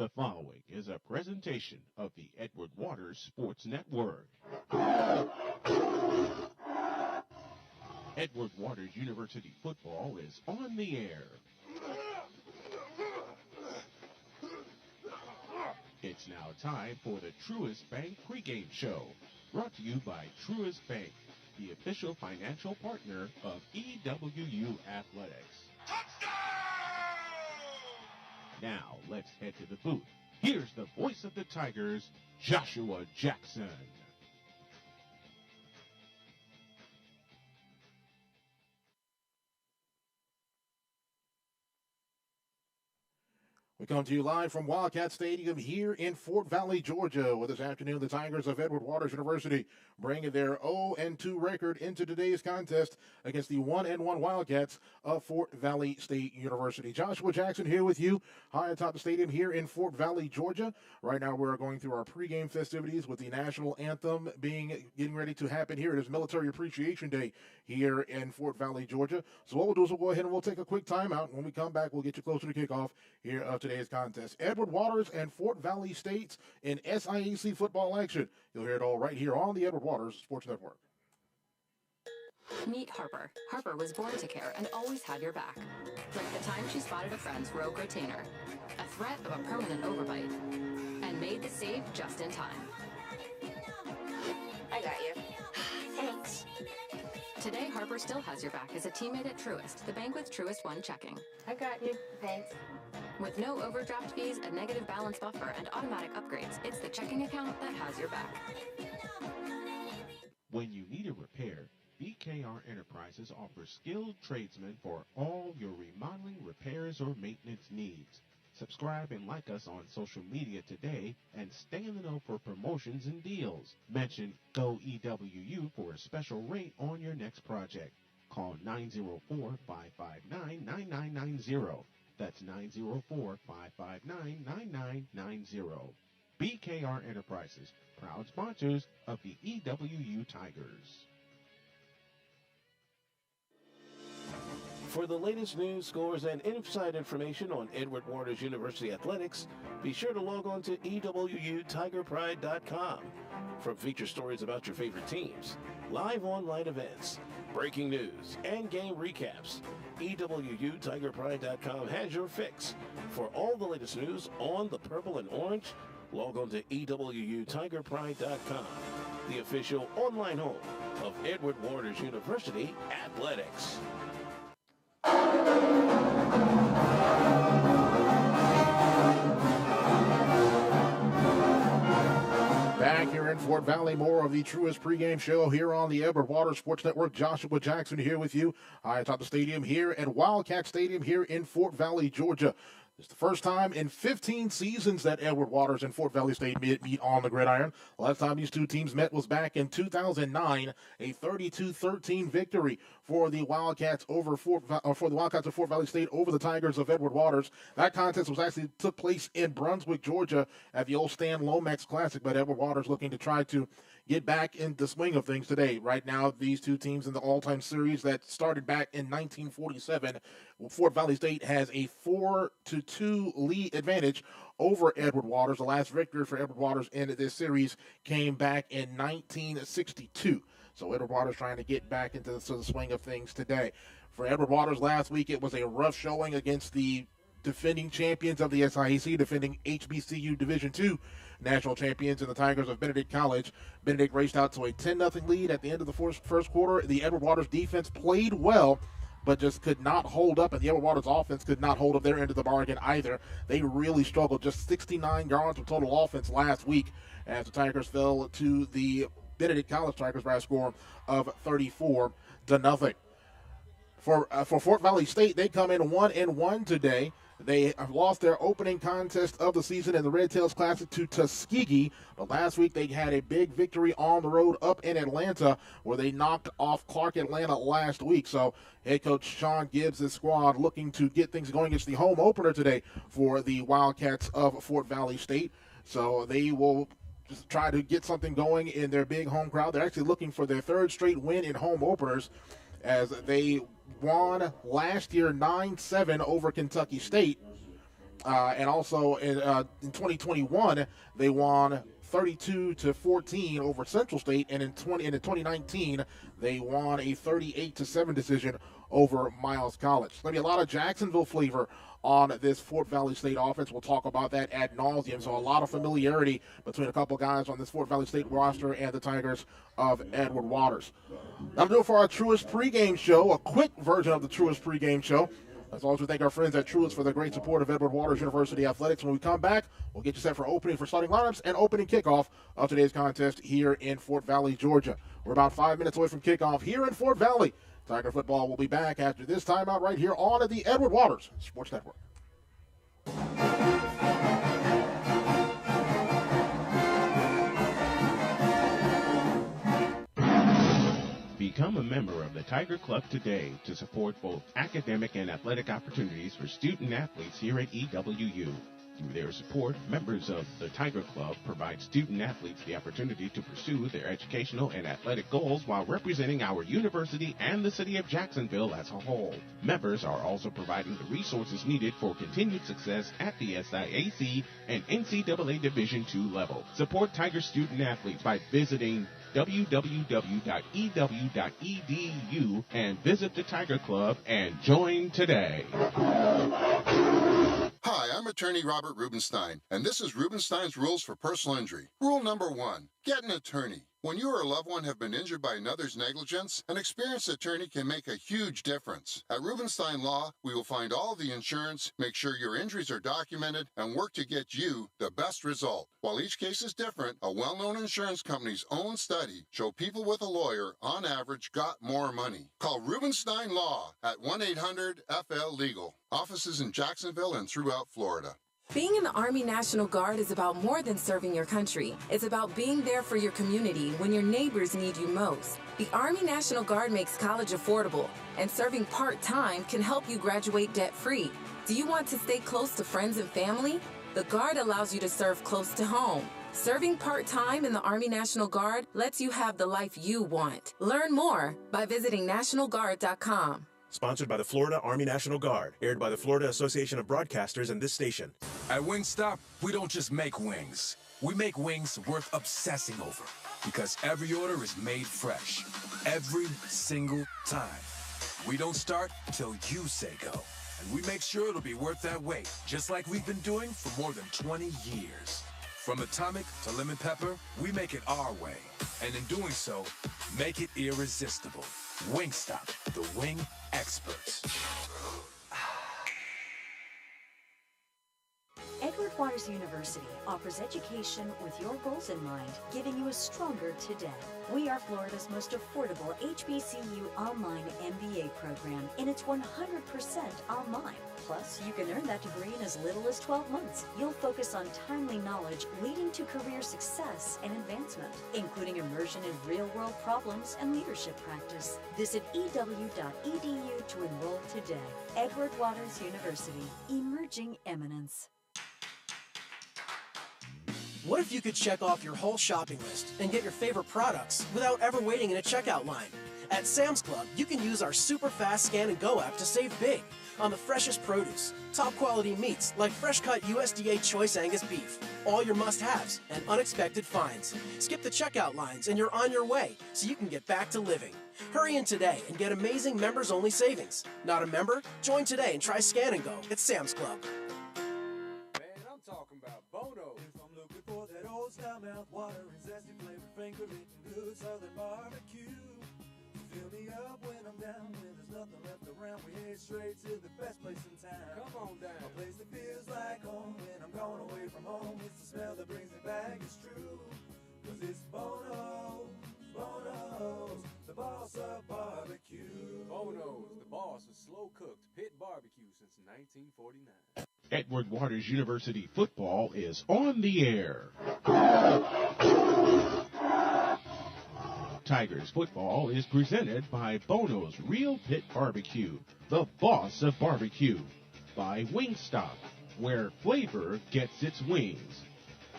The following is a presentation of the Edward Waters Sports Network. Edward Waters University football is on the air. It's now time for the Truist Bank pregame show, brought to you by Truist Bank, the official financial partner of EWU Athletics. Now, let's head to the booth. Here's the voice of the Tigers, Joshua Jackson. We come to you live from Wildcat Stadium here in Fort Valley, Georgia, where this afternoon the Tigers of Edward Waters University bringing their 0-2 record into today's contest against the 1-1 Wildcats of Fort Valley State University. Joshua Jackson here with you, high atop the stadium here in Fort Valley, Georgia. Right now we're going through our pregame festivities with the national anthem getting ready to happen here. It is Military Appreciation Day here in Fort Valley, Georgia. So what we'll do is we'll go ahead and we'll take a quick timeout. When we come back, we'll get you closer to kickoff here of today's contest. Edward Waters and Fort Valley State in SIAC football action. You'll hear it all right here on the Edward Waters Sports Network. Meet Harper. Harper was born to care and always had your back. Like the time she spotted a friend's rogue retainer, a threat of a permanent overbite, and made the save just in time. I got you. Thanks. Today, Harper still has your back as a teammate at Truist, the bank with Truist One checking. I got you. Thanks. With no overdraft fees, a negative balance buffer, and automatic upgrades, it's the checking account that has your back. When you need a repair, BKR Enterprises offers skilled tradesmen for all your remodeling, repairs, or maintenance needs. Subscribe and like us on social media today and stay in the know for promotions and deals. Mention Go EWU for a special rate on your next project. Call 904-559-9990. That's 904-559-9990. BKR Enterprises, proud sponsors of the EWU Tigers. For the latest news, scores, and inside information on Edward Waters University athletics, be sure to log on to EWUTigerPride.com. From feature stories about your favorite teams, live online events, breaking news, and game recaps, EWUTigerPride.com has your fix. For all the latest news on the purple and orange, log on to EWUTigerPride.com, the official online home of Edward Waters University athletics. Back here in Fort Valley, more of the Truist pregame show here on the Edward Waters Sports Network. Joshua Jackson here with you. High atop the stadium here at Wildcat Stadium here in Fort Valley, Georgia. It's the first time in 15 seasons that Edward Waters and Fort Valley State meet on the gridiron. The last time these two teams met was back in 2009, a 32-13 victory for the Wildcats of Fort Valley State over the Tigers of Edward Waters. That contest took place in Brunswick, Georgia, at the old Stan Lomax Classic. But Edward Waters looking to try to get back in the swing of things today. Right now, these two teams in the all-time series that started back in 1947, Fort Valley State has a 4-2 lead advantage over Edward Waters. The last victory for Edward Waters in this series came back in 1962. So Edward Waters trying to get back into the swing of things today. For Edward Waters last week, it was a rough showing against the defending champions of the SIAC, defending HBCU Division II national champions in the Tigers of Benedict College. Benedict raced out to a 10-0 lead at the end of the first quarter. The Edward Waters defense played well, but just could not hold up, and the Edward Waters offense could not hold up their end of the bargain either. They really struggled, just 69 yards of total offense last week as the Tigers fell to the Benedict College Tigers by a score of 34-0. For Fort Valley State, they come in 1-1 today. They have lost their opening contest of the season in the Red Tails Classic to Tuskegee. But last week they had a big victory on the road up in Atlanta where they knocked off Clark Atlanta last week. So head coach Sean Gibbs' squad looking to get things going against the home opener today for the Wildcats of Fort Valley State. So they will just try to get something going in their big home crowd. They're actually looking for their third straight win in home openers as they won last year 9-7 over Kentucky State. And also in 2021, they won 32-14 over Central State. And in 2019, they won a 38-7 decision over Miles College. There'll be a lot of Jacksonville flavor on this Fort Valley State offense. We'll talk about that ad nauseum. So a lot of familiarity between a couple guys on this Fort Valley State roster and the Tigers of Edward Waters. That'll do it for our Truist pregame show, a quick version of the Truist pregame show. As always, we thank our friends at Truist for the great support of Edward Waters University Athletics. When we come back, we'll get you set for opening for starting lineups and opening kickoff of today's contest here in Fort Valley, Georgia. We're about 5 minutes away from kickoff here in Fort Valley. Tiger football will be back after this timeout right here on the Edward Waters Sports Network. Become a member of the Tiger Club today to support both academic and athletic opportunities for student athletes here at EWU. Through their support, members of the Tiger Club provide student athletes the opportunity to pursue their educational and athletic goals while representing our university and the city of Jacksonville as a whole. Members are also providing the resources needed for continued success at the SIAC and NCAA Division II level. Support Tiger student athletes by visiting www.ew.edu and visit the Tiger Club and join today. Hi, I'm attorney Robert Rubenstein, and this is Rubenstein's Rules for Personal Injury. Rule number 1, get an attorney. When you or a loved one have been injured by another's negligence, an experienced attorney can make a huge difference. At Rubenstein Law, we will find all the insurance, make sure your injuries are documented, and work to get you the best result. While each case is different, a well-known insurance company's own study showed people with a lawyer, on average, got more money. Call Rubenstein Law at 1-800-FL-LEGAL. Offices in Jacksonville and throughout Florida. Being in the Army National Guard is about more than serving your country. It's about being there for your community when your neighbors need you most. The Army National Guard makes college affordable, and serving part-time can help you graduate debt-free. Do you want to stay close to friends and family? The Guard allows you to serve close to home. Serving part-time in the Army National Guard lets you have the life you want. Learn more by visiting nationalguard.com. Sponsored by the Florida Army National Guard. Aired by the Florida Association of Broadcasters and this station. At Wingstop, we don't just make wings. We make wings worth obsessing over. Because every order is made fresh. Every single time. We don't start till you say go. And we make sure it'll be worth that wait. Just like we've been doing for more than 20 years. From atomic to lemon pepper, we make it our way. And in doing so, make it irresistible. Wingstop, the wing experts. Edward Waters University offers education with your goals in mind, giving you a stronger today. We are Florida's most affordable HBCU online MBA program, and it's 100% online. Plus, you can earn that degree in as little as 12 months. You'll focus on timely knowledge leading to career success and advancement, including immersion in real-world problems and leadership practice. Visit ew.edu to enroll today. Edward Waters University, emerging eminence. What if you could check off your whole shopping list and get your favorite products without ever waiting in a checkout line? At Sam's Club, you can use our super fast Scan and Go app to save big on the freshest produce, top quality meats like fresh cut USDA Choice Angus beef, all your must-haves, and unexpected finds. Skip the checkout lines and you're on your way so you can get back to living. Hurry in today and get amazing members-only savings. Not a member? Join today and try Scan and Go at Sam's Club. Man, I'm talking about Bono. If I'm looking for that old style mouth water and zesty flavored finger licking good southern barbecue. Fill me up when I'm down, when there's nothing left around. We head straight to the best place in town. Come on down. A place that feels like home when I'm gone away from home. It's the smell that brings me back, it's true. Cause it's Bono's, the boss of barbecue. Bono's, the boss of slow-cooked pit barbecue since 1949. Edward Waters University football is on the air. Tigers football is presented by Bono's Real Pit Barbecue, the boss of barbecue. By Wingstop, where flavor gets its wings.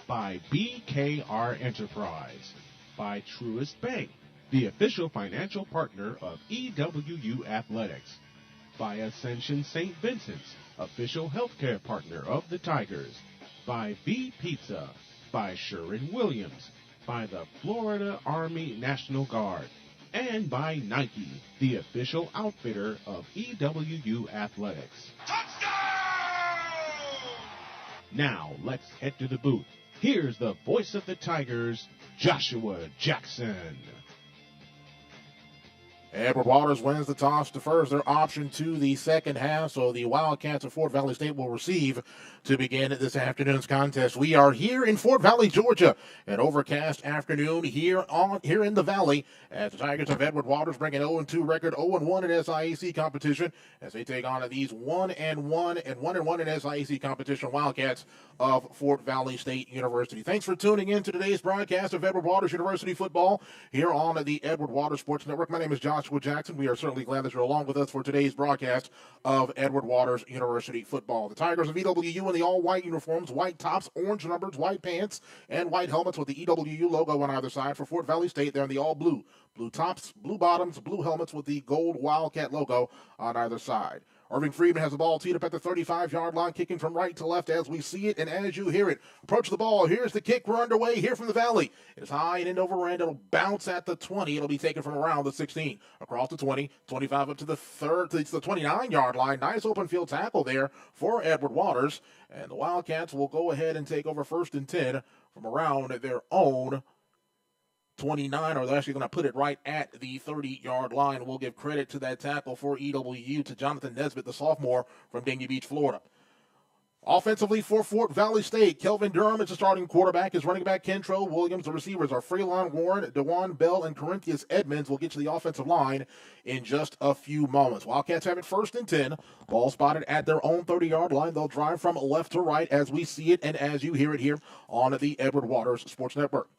By BKR Enterprise. By Truist Bank, the official financial partner of EWU Athletics. By Ascension St. Vincent's, official healthcare partner of the Tigers. By B Pizza. By Sherwin-Williams. By the Florida Army National Guard, and by Nike, the official outfitter of EWU Athletics. Touchdown! Now, let's head to the booth. Here's the voice of the Tigers, Joshua Jackson. Edward Waters wins the toss, defers their option to the second half, so the Wildcats of Fort Valley State will receive to begin this afternoon's contest. We are here in Fort Valley, Georgia, an overcast afternoon here in the Valley as the Tigers of Edward Waters bring an 0-2 record, 0-1 in SIAC competition as they take on these 1-1 and 1-1 in SIAC competition Wildcats of Fort Valley State University. Thanks for tuning in to today's broadcast of Edward Waters University football here on the Edward Waters Sports Network. My name is Joshua Jackson. We are certainly glad that you're along with us for today's broadcast of Edward Waters University football. The Tigers of EWU in the all-white uniforms, white tops, orange numbers, white pants, and white helmets with the EWU logo on either side. For Fort Valley State, they're in the all-blue. Blue tops, blue bottoms, blue helmets with the gold Wildcat logo on either side. Irving Freeman has the ball teed up at the 35-yard line, kicking from right to left as we see it and as you hear it. Approach the ball. Here's the kick. We're underway here from the Valley. It is high and end over end. It'll bounce at the 20. It'll be taken from around the 16. Across the 20, 25 up to the 29-yard line. Nice open field tackle there for Edward Waters. And the Wildcats will go ahead and take over 1st and 10 from around their own 29, or they're actually going to put it right at the 30-yard line. We'll give credit to that tackle for EWU to Jonathan Nesbitt, the sophomore from Dania Beach, Florida. Offensively for Fort Valley State, Kelvin Durham is the starting quarterback. His running back, Kentrell Williams. The receivers are Freelon Warren, DeJuan Bell, and Corinthians Edmonds. We'll get to the offensive line in just a few moments. Wildcats have it 1st and 10. Ball spotted at their own 30-yard line. They'll drive from left to right as we see it and as you hear it here on the Edward Waters Sports Network.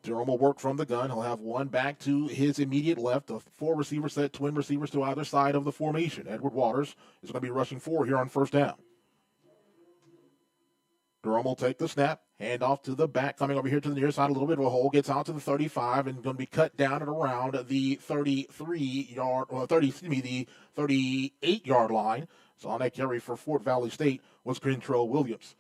Durham will work from the gun. He'll have one back to his immediate left. A 4-receiver set, twin receivers to either side of the formation. Edward Waters is going to be rushing 4 here on 1st down. Durham will take the snap, hand off to the back, coming over here to the near side, a little bit of a hole, gets out to the 35, and going to be cut down at around the 38-yard line. So on that carry for Fort Valley State was Kentrell Williams.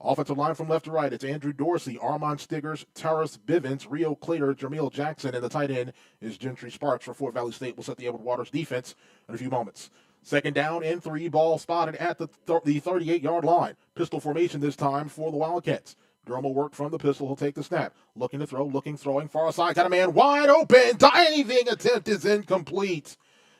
Offensive line from left to right, it's Andrew Dorsey, Armand Stiggers, Taras Bivens, Rio Clater, Jameel Jackson, and the tight end is Gentry Sparks for Fort Valley State. We'll set the Edward Waters defense in a few moments. 2nd down and 3, ball spotted at the 38-yard line. Pistol formation this time for the Wildcats. Durham will work from the pistol. He'll take the snap. Looking to throw, throwing far side. Got a man wide open. Diving attempt is incomplete.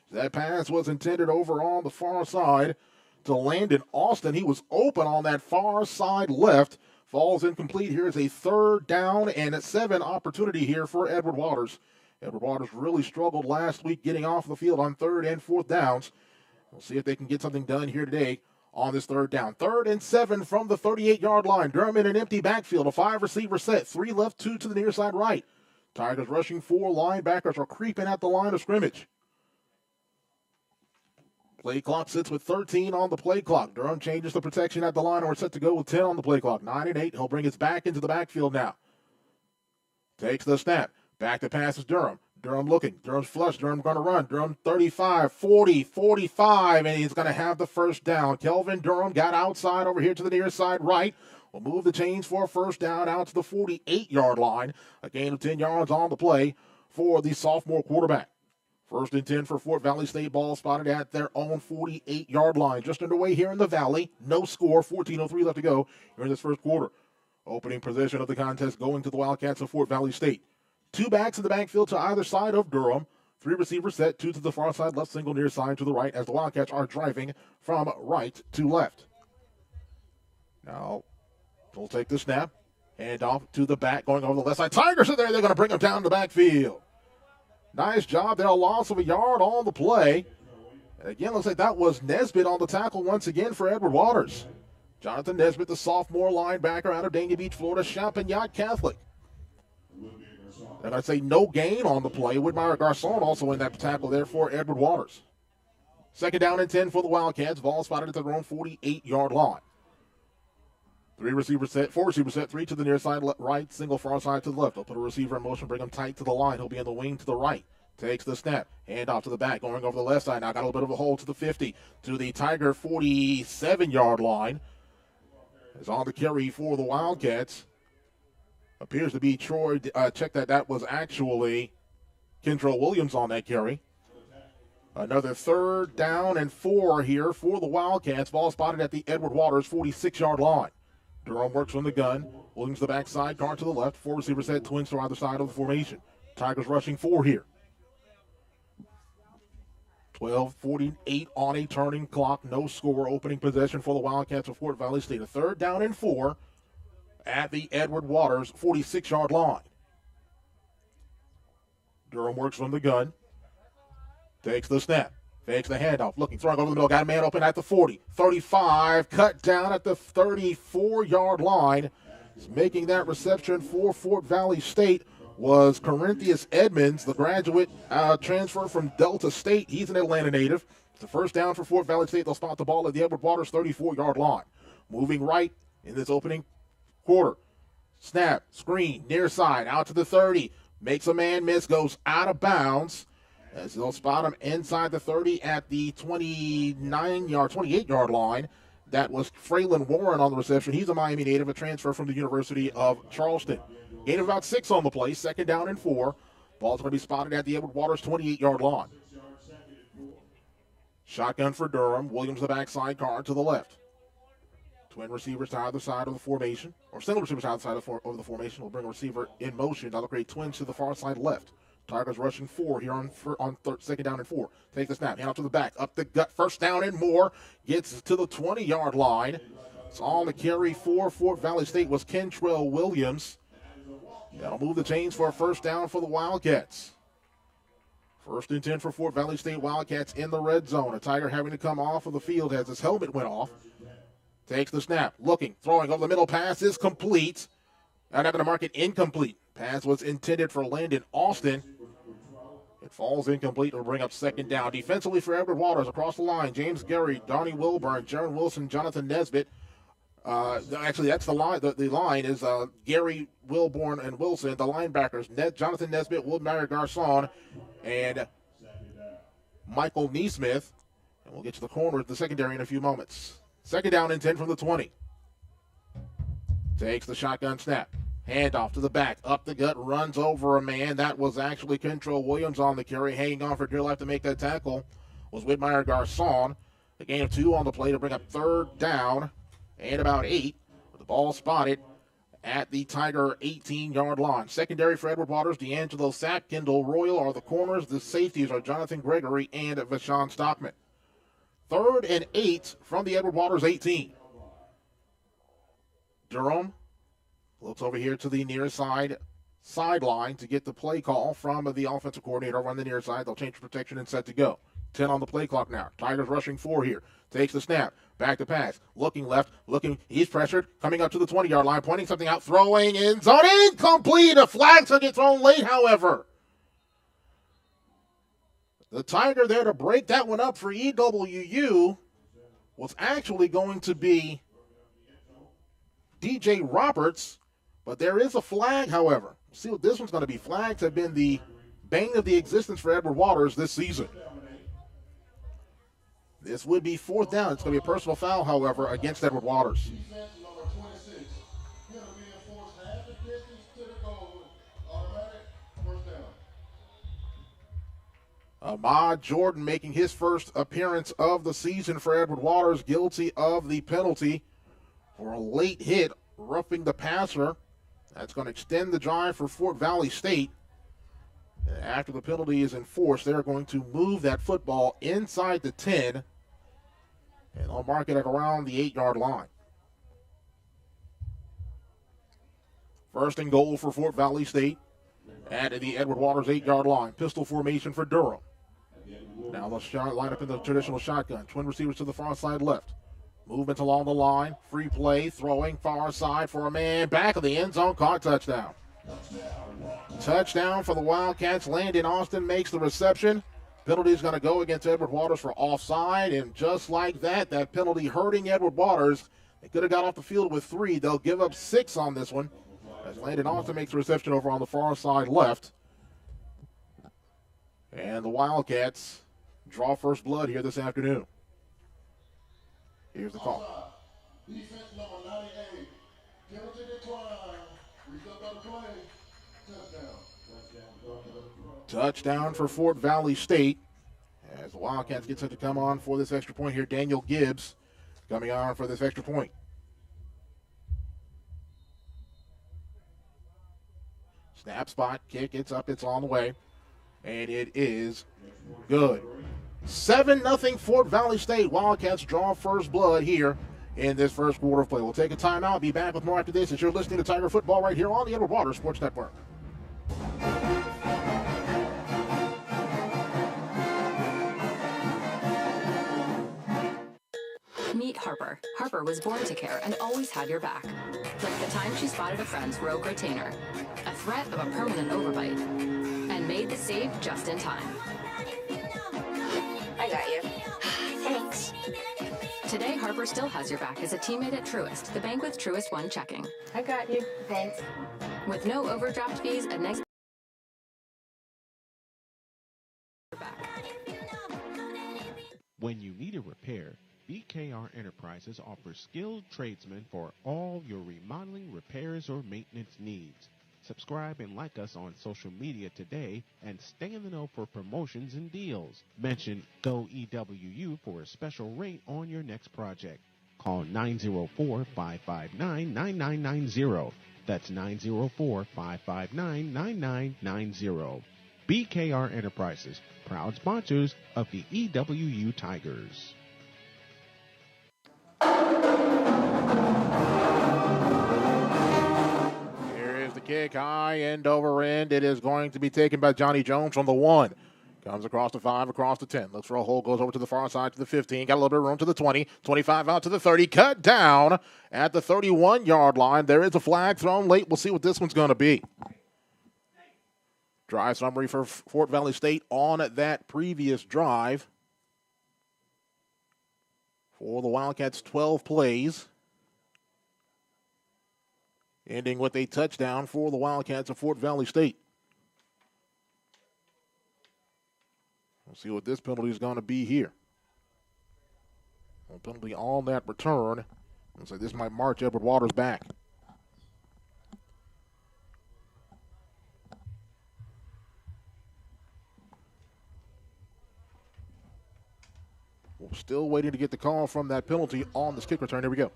That pass was intended over on the far side to Landon Austin. He was open on that far side left. Falls incomplete. Here's a 3rd down and 7 opportunity here for Edward Waters. Edward Waters really struggled last week getting off the field on 3rd and 4th downs. We'll see if they can get something done here today on this 3rd down. 3rd and 7 from the 38-yard line. Durham in an empty backfield. A 5-receiver set. 3 left, 2 to the near side right. Tigers rushing 4. Linebackers are creeping at the line of scrimmage. Play clock sits with 13 on the play clock. Durham changes the protection at the line, and we're set to go with 10 on the play clock. 9 and 8. He'll bring us back into the backfield now. Takes the snap. Back to pass is Durham. Durham looking. Durham's flush. Durham going to run. Durham 35, 40, 45, and he's going to have the first down. Kelvin Durham got outside over here to the near side right. Will move the chains for a first down out to the 48-yard line. A gain of 10 yards on the play for the sophomore quarterback. First and 10 for Fort Valley State. Ball spotted at their own 48-yard line. Just underway here in the Valley. No score. 14:03 left to go here in this first quarter. Opening possession of the contest going to the Wildcats of Fort Valley State. Two backs in the backfield to either side of Durham. Three receivers set. Two to the far side, left single near side to the right as the Wildcats are driving from right to left. Now, we'll take the snap. Hand off to the back going over the left side. Tigers are there. They're going to bring him down the backfield. Nice job there. A loss of a yard on the play. And again, looks like that was Nesbitt on the tackle once again for Edward Waters. Jonathan Nesbitt, the sophomore linebacker out of Dania Beach, Florida, Champagnat Catholic. And I'd say no gain on the play. Whitmire Garcon also in that tackle there for Edward Waters. Second down and 10 for the Wildcats. Ball spotted at their own 48-yard line. Four receivers set, three to the near side right, single far side to the left. They'll put a receiver in motion, bring him tight to the line. He'll be in the wing to the right. Takes the snap, hand off to the back, going over the left side. Now got a little bit of a hole to the 50, to the Tiger 47-yard line. Is on the carry for the Wildcats. Appears to be Troy. Check that was actually Kentrell Williams on that carry. Another third down and 4 here for the Wildcats. Ball spotted at the Edward Waters 46-yard line. Durham works from the gun. Williams the backside, guard to the left. Four receivers set, twins to either side of the formation. Tigers rushing 4 here. 12:48 on a turning clock. No score. Opening possession for the Wildcats of Fort Valley State. A third down and 4 at the Edward Waters 46-yard line. Durham works from the gun. Takes the snap. Fakes the handoff. Looking, throwing over the middle. Got a man open at the 40. 35. Cut down at the 34-yard line. Making that reception for Fort Valley State was Corinthius Edmonds, the graduate transfer from Delta State. He's an Atlanta native. It's the first down for Fort Valley State. They'll spot the ball at the Edward Waters 34-yard line. Moving right in this opening quarter. Snap. Screen. Near side. Out to the 30. Makes a man miss. Goes out of bounds. As they'll spot him inside the 30 at the 28-yard line. That was Fraylin Warren on the reception. He's a Miami native, a transfer from the University of Charleston. Gain of about 6 on the play, second down and 4. Ball's going to be spotted at the Edward Waters 28-yard line. Shotgun for Durham. Williams the backside, guard to the left. Twin receivers to either side of the formation, or single receivers outside of the formation. Will bring a receiver in motion. That'll create twins to the far side left. Tigers rushing 4 here on second down and 4. Take the snap, hand off to the back, up the gut, first down and more. Gets to the 20-yard line. It's on the carry for Fort Valley State was Kentrell Williams. That'll move the chains for a first down for the Wildcats. First and 10 for Fort Valley State Wildcats in the red zone. A Tiger having to come off of the field as his helmet went off. Takes the snap, looking, throwing over the middle, pass is complete. Now they're going to mark it incomplete. Pass was intended for Landon Austin. It falls incomplete. It'll bring up second down. Defensively for Edward Waters across the line. James Gary, Donnie Wilburn, Jaron Wilson, Jonathan Nesbitt. Actually, that's the line. The line is Gary, Wilburn, and Wilson. The linebackers, Jonathan Nesbitt, Whitmire Garcon, and Michael Neesmith. And we'll get to the corner, the secondary in a few moments. Second down and 10 from the 20. Takes the shotgun snap. Handoff to the back, up the gut, runs over a man. That was actually Kentrell Williams on the carry. Hanging on for dear life to make that tackle was Whitmire Garcon. A gain of 2 on the play to bring up third down and about 8. With the ball spotted at the Tiger 18-yard line. Secondary for Edward Waters, D'Angelo Sapp, Kendall Royal are the corners. The safeties are Jonathan Gregory and Vashon Stockman. Third and 8 from the Edward Waters 18. Durham looks over here to the near sideline to get the play call from the offensive coordinator over on the near side. They'll change protection and set to go. 10 on the play clock now. Tigers rushing 4 here. Takes the snap. Back to pass. Looking left. Looking. He's pressured. Coming up to the 20-yard line. Pointing something out. Throwing in zone. Incomplete. A flag's going to get thrown late, however. The Tiger there to break that one up for EWU was actually going to be DJ Roberts, but there is a flag, however. We'll see what this one's going to be. Flags have been the bane of the existence for Edward Waters this season. This would be 4th down. It's going to be a personal foul, however, against Edward Waters. Ahmad Jordan making his first appearance of the season for Edward Waters, guilty of the penalty for a late hit, roughing the passer. That's going to extend the drive for Fort Valley State. And after the penalty is enforced, they're going to move that football inside the 10, and they'll mark it at around the 8-yard line. First and goal for Fort Valley State at the Edward Waters 8-yard line. Pistol formation for Durham. Now they'll line up in the traditional shotgun. Twin receivers to the far side left. Movement along the line. Free play. Throwing far side for a man. Back of the end zone. Caught touchdown. Touchdown for the Wildcats. Landon Austin makes the reception. Penalty is going to go against Edward Waters for offside. And just like that, that penalty hurting Edward Waters. They could have got off the field with 3. They'll give up 6 on this one, as Landon Austin makes the reception over on the far side left. And the Wildcats draw first blood here this afternoon. Here's the call. Defense number 98. Penalty decline. Reset the play. Touchdown for Fort Valley State. As the Wildcats get set to come on for this extra point here, Daniel Gibbs coming on for this extra point. Snap spot, kick, it's up, it's on the way. And it is good. 7-0 Fort Valley State. Wildcats draw first blood here in this first quarter of play. We'll take a timeout. Be back with more after this as you're listening to Tiger Football right here on the Edward Waters Sports Network. Meet Harper. Harper was born to care and always had your back. Like the time she spotted a friend's rogue retainer, a threat of a permanent overbite, and made the save just in time. I got you. Thanks. Today, Harper still has your back as a teammate at Truist, the bank with Truist One checking. I got you. Thanks. With no overdraft fees and next When you need a repair, BKR Enterprises offers skilled tradesmen for all your remodeling, repairs, or maintenance needs. Subscribe and like us on social media today and stay in the know for promotions and deals. Mention GoEWU for a special rate on your next project. Call 904-559-9990. That's 904-559-9990. BKR Enterprises, proud sponsors of the EWU Tigers. Kick high, end over end. It is going to be taken by Johnny Jones from the 1. Comes across the 5, across the 10. Looks for a hole, goes over to the far side to the 15. Got a little bit of room to the 20. 25 out to the 30. Cut down at the 31-yard line. There is a flag thrown late. We'll see what this one's going to be. Drive summary for Fort Valley State on that previous drive. For the Wildcats, 12 plays, ending with a touchdown for the Wildcats of Fort Valley State. We'll see what this penalty is going to be here. A penalty on that return. Looks like this might march Edward Waters back. We're still waiting to get the call from that penalty on this kick return. Here we go.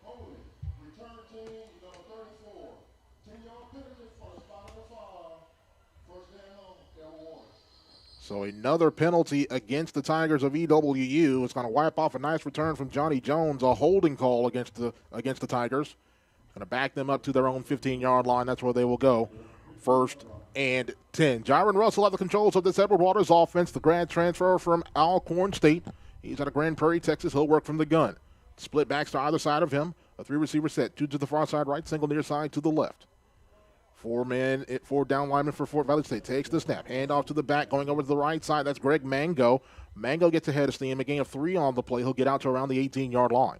So another penalty against the Tigers of EWU. It's going to wipe off a nice return from Johnny Jones, a holding call against the Tigers. Going to back them up to their own 15-yard line. That's where they will go. 1st and 10. Jaron Russell at the controls of this Edward Waters offense, the grad transfer from Alcorn State. He's out of Grand Prairie, Texas. He'll work from the gun. Split backs to either side of him. A 3-receiver set. 2 to the far side right, single near side to the left. Four down lineman for Fort Valley State. Takes the snap. Hand off to the back, going over to the right side. That's Greg Mango. Mango gets ahead of steam. A gain of 3 on the play. He'll get out to around the 18-yard line.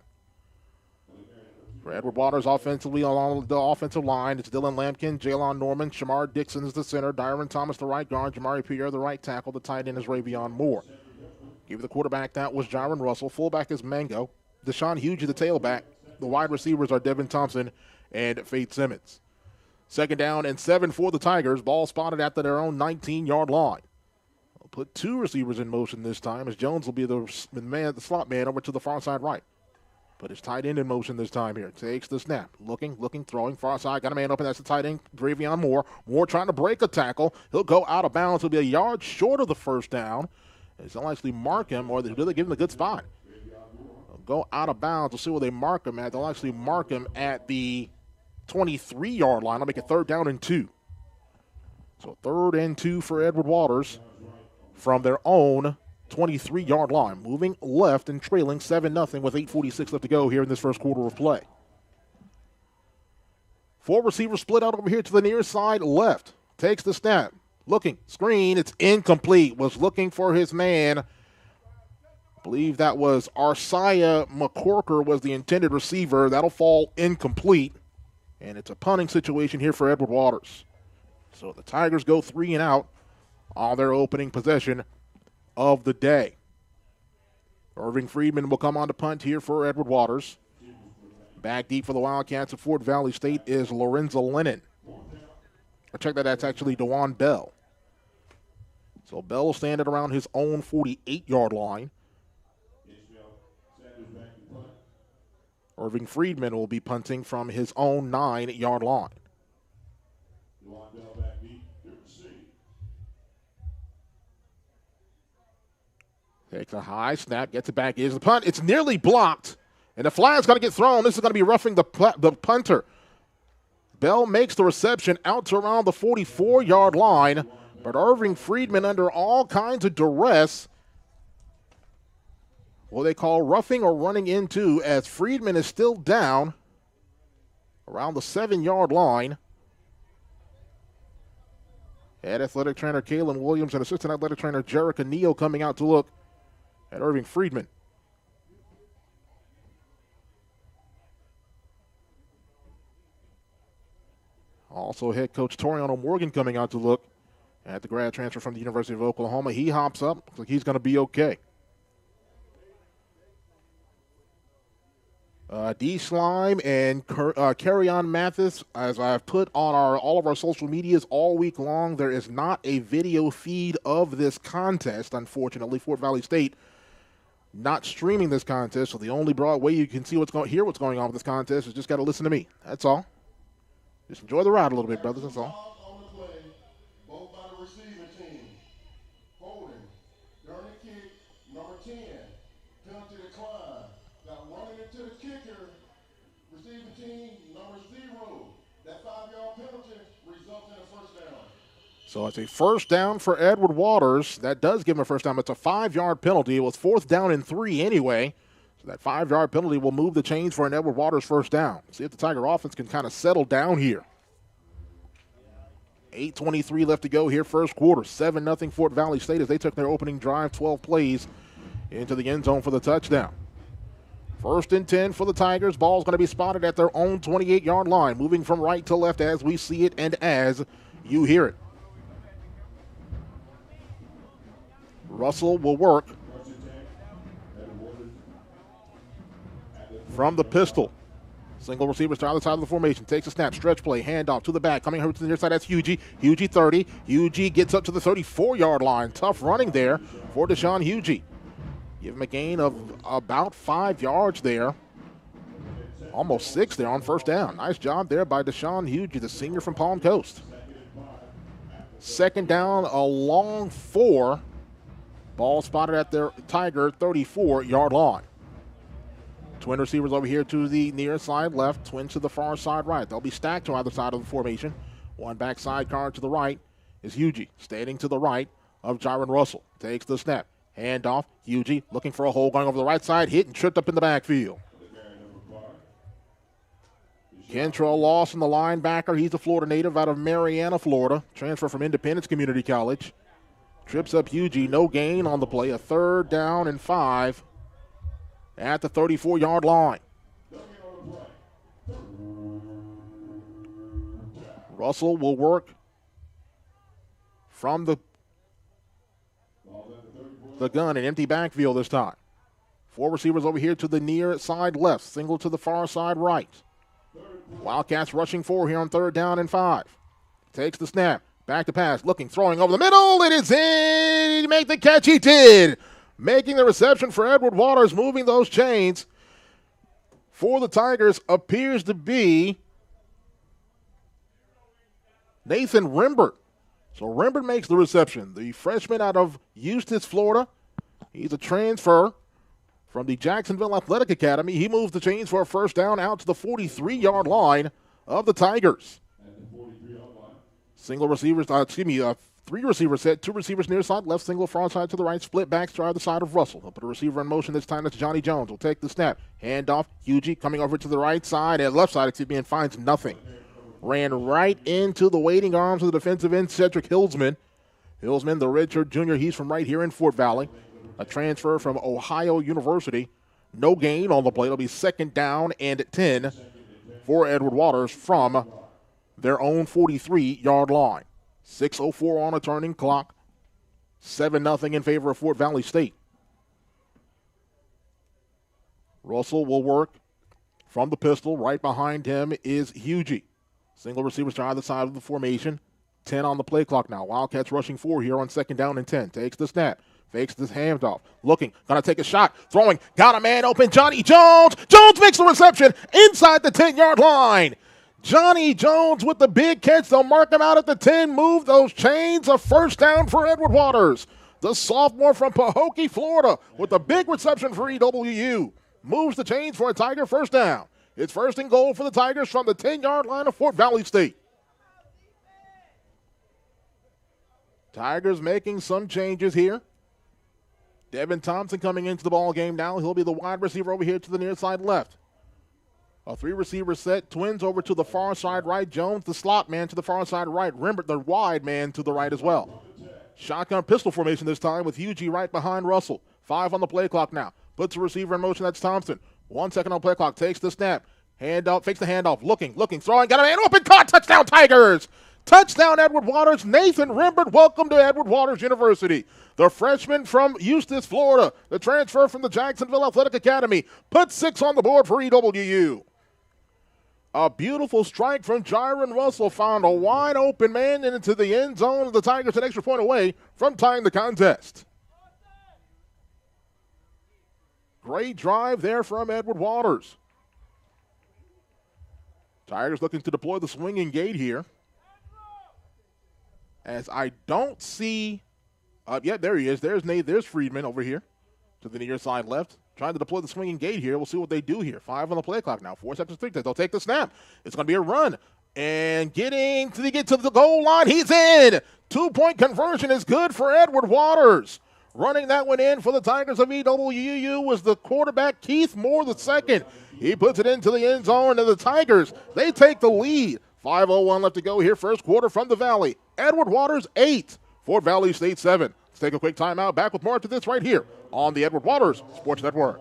For Edward Waters offensively along the offensive line, it's Dylan Lampkin, Jalon Norman, Shamar Dixon is the center, Dyron Thomas the right guard, Jamari Pierre the right tackle, the tight end is Ravion Moore. Give the quarterback, that was Jaron Russell. Fullback is Mango. Deshaun Hugie, the tailback. The wide receivers are Devin Thompson and Faith Simmons. 2nd down and 7 for the Tigers. Ball spotted at their own 19-yard line. They'll put 2 receivers in motion this time as Jones will be the slot man over to the far side right. Put his tight end in motion this time here. Takes the snap. Looking, throwing, far side. Got a man open. That's the tight end, Dravion Moore. Moore trying to break a tackle. He'll go out of bounds. He'll be a yard short of the first down. They'll actually mark him, or they'll give him a good spot. They'll go out of bounds. We'll see where they mark him at. They'll actually mark him at the 23-yard line. I'll make it 3rd down and 2. So 3rd and 2 for Edward Waters from their own 23-yard line. Moving left and trailing 7-0 with 8:46 left to go here in this first quarter of play. 4 receivers split out over here to the near side left. Takes the snap. Looking. Screen. It's incomplete. Was looking for his man. I believe that was Arsiah McCorker was the intended receiver. That'll fall incomplete. And it's a punting situation here for Edward Waters. So the Tigers go 3 and out on their opening possession of the day. Irving Friedman will come on to punt here for Edward Waters. Back deep for the Wildcats at Fort Valley State is Lorenzo Lennon. I checked that, that's actually DeJuan Bell. So Bell will stand at around his own 48-yard line. Irving Friedman will be punting from his own 9-yard line. Takes a high snap, gets it back. Is the punt? It's nearly blocked, and the flag's going to get thrown. This is going to be roughing the punter. Bell makes the reception out to around the 44-yard line, but Irving Friedman under all kinds of duress. What they call roughing or running into, as Friedman is still down around the 7-yard line. Head athletic trainer Kalen Williams and assistant athletic trainer Jerica Neal coming out to look at Irving Friedman. Also head coach Toriano Morgan coming out to look at the grad transfer from the University of Oklahoma. He hops up. Looks like he's going to be okay. D. Slime and Carry-On Mathis, as I've put on all of our social medias all week long, there is not a video feed of this contest. Unfortunately, Fort Valley State not streaming this contest, so the only broad way you can see hear what's going on with this contest is just got to listen to me. That's all. Just enjoy the ride a little bit, brothers. That's all. So it's a first down for Edward Waters. That does give him a first down. It's a 5-yard penalty. It was 4th down and 3 anyway. So that 5-yard penalty will move the chains for an Edward Waters first down. See if the Tiger offense can kind of settle down here. 8:23 left to go here, first quarter. 7-0 Fort Valley State as they took their opening drive, 12 plays into the end zone for the touchdown. 1st and 10 for the Tigers. Ball's going to be spotted at their own 28-yard line, moving from right to left as we see it and as you hear it. Russell will work from the pistol. Single receivers to either side of the formation. Takes a snap, stretch play, handoff to the back. Coming over to the near side, that's Hugie. Hugie 30. Hugie gets up to the 34-yard line. Tough running there for Deshaun Hugie. Give him a gain of about 5 yards there. Almost 6 there on first down. Nice job there by Deshaun Hugie, the senior from Palm Coast. 2nd down, a long 4. Ball spotted at their Tiger 34-yard line. Twin receivers over here to the near side left, twins to the far side right. They'll be stacked to either side of the formation. One backside card to the right is Hugie, standing to the right of Jaron Russell. Takes the snap. Handoff. Hugie looking for a hole, going over the right side, hit and tripped up in the backfield. Kentrell Lawson, the linebacker. He's a Florida native out of Marianna, Florida. Transfer from Independence Community College. Trips up Hugie. No gain on the play. A 3rd down and 5 at the 34-yard line. Russell will work from the gun, an empty backfield this time. 4 receivers over here to the near side left, single to the far side right. Wildcats rushing 4 here on 3rd down and 5. Takes the snap, back to pass, looking, throwing over the middle. It is in. He made the catch. He did. Making the reception for Edward Waters, moving those chains for the Tigers appears to be Nathan Rimbert. So Rimbert makes the reception. The freshman out of Eustis, Florida. He's a transfer from the Jacksonville Athletic Academy. He moves the chains for a 1st down out to the 43-yard line of the Tigers. Single receivers, 3 receivers set, 2 receivers near side, left single, front side to the right, split backs to either side of Russell. He'll put a receiver in motion this time. That's Johnny Jones. Will take the snap. Hand off. Hugie coming over to the right side, and left side, and finds nothing. Ran right into the waiting arms of the defensive end, Cedric Hillsman. Hillsman, the redshirt junior, he's from right here in Fort Valley. A transfer from Ohio University. No gain on the play. It'll be 2nd down and 10 for Edward Waters from their own 43-yard line. 6:04 on a turning clock. 7-0 in favor of Fort Valley State. Russell will work from the pistol. Right behind him is Hugie. Single receivers to either side of the formation. 10 on the play clock now. Wildcats rushing 4 here on 2nd down and 10. Takes the snap. Fakes this handoff. Looking. Gonna take a shot. Throwing. Got a man open. Johnny Jones. Jones makes the reception inside the 10-yard line. Johnny Jones with the big catch. They'll mark him out at the 10. Move those chains. A 1st down for Edward Waters. The sophomore from Pahokee, Florida, with a big reception for EWU. Moves the chains for a Tiger 1st down. It's 1st and goal for the Tigers from the 10-yard line of Fort Valley State. Tigers making some changes here. Devin Thompson coming into the ball game now. He'll be the wide receiver over here to the near side left. A 3-receiver set. Twins over to the far side right. Jones, the slot man, to the far side right. Rimbert, the wide man, to the right as well. Shotgun pistol formation this time with Hugie right behind Russell. 5 on the play clock now. Puts the receiver in motion. That's Thompson. 1 second on play clock. Takes the snap. Hand up. Fakes the handoff. Looking. Throwing. Got a man open. Caught. Touchdown Tigers. Touchdown Edward Waters. Nathan Rimbert. Welcome to Edward Waters University. The freshman from Eustis, Florida. The transfer from the Jacksonville Athletic Academy. Put 6 on the board for EWU. A beautiful strike from Jaron Russell. Found a wide open man into the end zone of the Tigers, an extra point away from tying the contest. Great drive there from Edward Waters. Tigers looking to deploy the swinging gate here. As I don't see, there he is. There's Friedman over here to the near side left. Trying to deploy the swinging gate here. We'll see what they do here. 5 on the play clock now. 4 seconds to 3. They'll take the snap. It's going to be a run. And get to the goal line. He's in. 2-point conversion is good for Edward Waters. Running that one in for the Tigers of EWU was the quarterback, Keith Moore II. He puts it into the end zone, and the Tigers, they take the lead. 5:01 left to go here. First quarter from the Valley. Edward Waters 8. Fort Valley State 7. Let's take a quick timeout. Back with more after this right here on the Edward Waters Sports Network.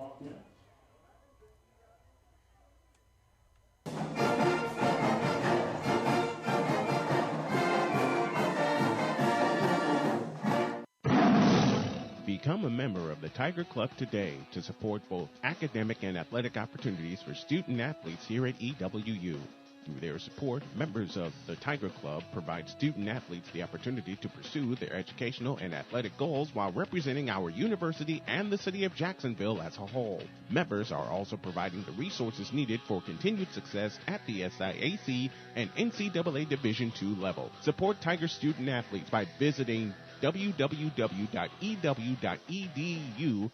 Become a member of the Tiger Club today to support both academic and athletic opportunities for student athletes here at EWU. Through their support, members of the Tiger Club provide student athletes the opportunity to pursue their educational and athletic goals while representing our university and the city of Jacksonville as a whole. Members are also providing the resources needed for continued success at the SIAC and NCAA Division II level. Support Tiger student athletes by visiting www.ew.edu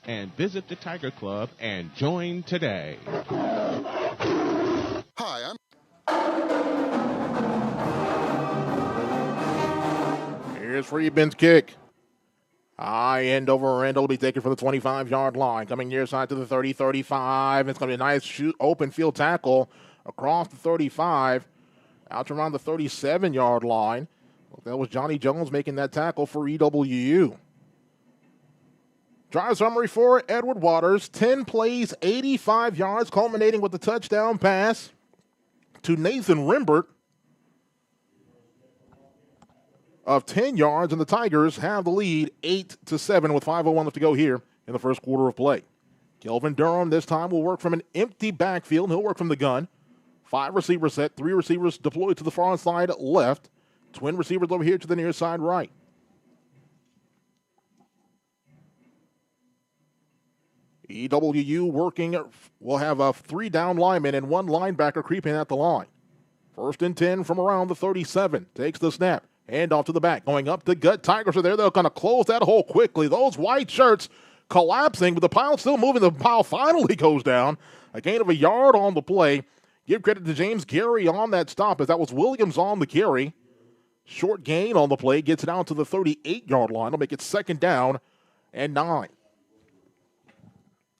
and visit the Tiger Club and join today. Hi, I'm Here's Friedman's kick. High end over end will be taken for the 25-yard line. Coming near side to the 30-35. It's going to be a nice open field tackle across the 35, out to around the 37-yard line. That was Johnny Jones making that tackle for EWU. Drive summary for Edward Waters. 10 plays, 85 yards, culminating with the touchdown pass to Nathan Rimbert of 10 yards, and the Tigers have the lead 8-7 with 5:01 left to go here in the first quarter of play. Kelvin Durham this time will work from an empty backfield. He'll work from the gun. 5 receiver set, 3 receivers deployed to the far side left. Twin receivers over here to the near side right. EWU working, will have 3 down linemen and 1 linebacker creeping at the line. 1st and 10 from around the 37. Takes the snap. Hand off to the back. Going up the gut. Tigers are there. They're going to close that hole quickly. Those white shirts collapsing, but the pile still moving. The pile finally goes down. A gain of a yard on the play. Give credit to James Gary on that stop, as that was Williams on the carry. Short gain on the play. Gets it out to the 38-yard line. It'll make it 2nd down and 9.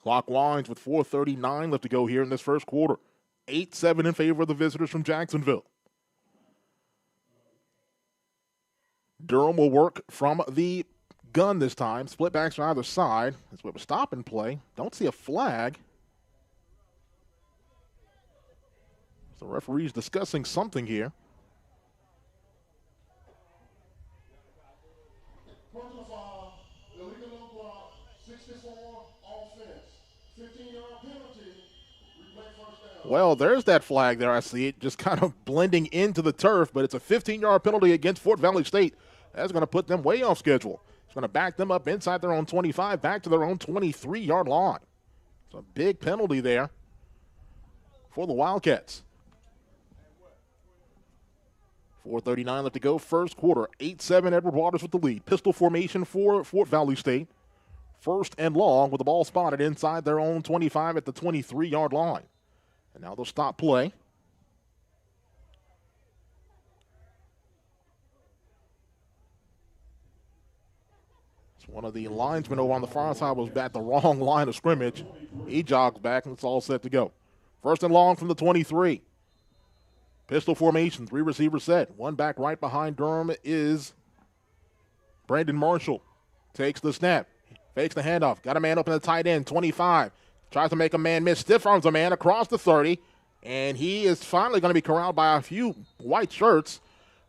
Clock winds with 4:39 left to go here in this first quarter. 8-7 in favor of the visitors from Jacksonville. Durham will work from the gun this time. Split backs on either side. That's what was stop and play. Don't see a flag. The referee's discussing something here. Personal foul, illegal low block, 64 offense, 15-yard penalty, replay first down. Well, there's that flag there. I see it just kind of blending into the turf, but it's a 15-yard penalty against Fort Valley State. That's going to put them way off schedule. It's going to back them up inside their own 25, back to their own 23-yard line. It's a big penalty there for the Wildcats. 4:39 left to go, first quarter. 8-7, Edward Waters with the lead. Pistol formation for Fort Valley State. 1st and long with the ball spotted inside their own 25 at the 23-yard line. And now they'll stop play. One of the linesmen over on the far side was at the wrong line of scrimmage. He jogs back, and it's all set to go. 1st and long from the 23. Pistol formation, 3 receivers set. 1 back right behind Durham is Brandon Marshall. Takes the snap. Fakes the handoff. Got a man open the tight end, 25. Tries to make a man miss. Stiff arms a man across the 30. And he is finally going to be corralled by a few white shirts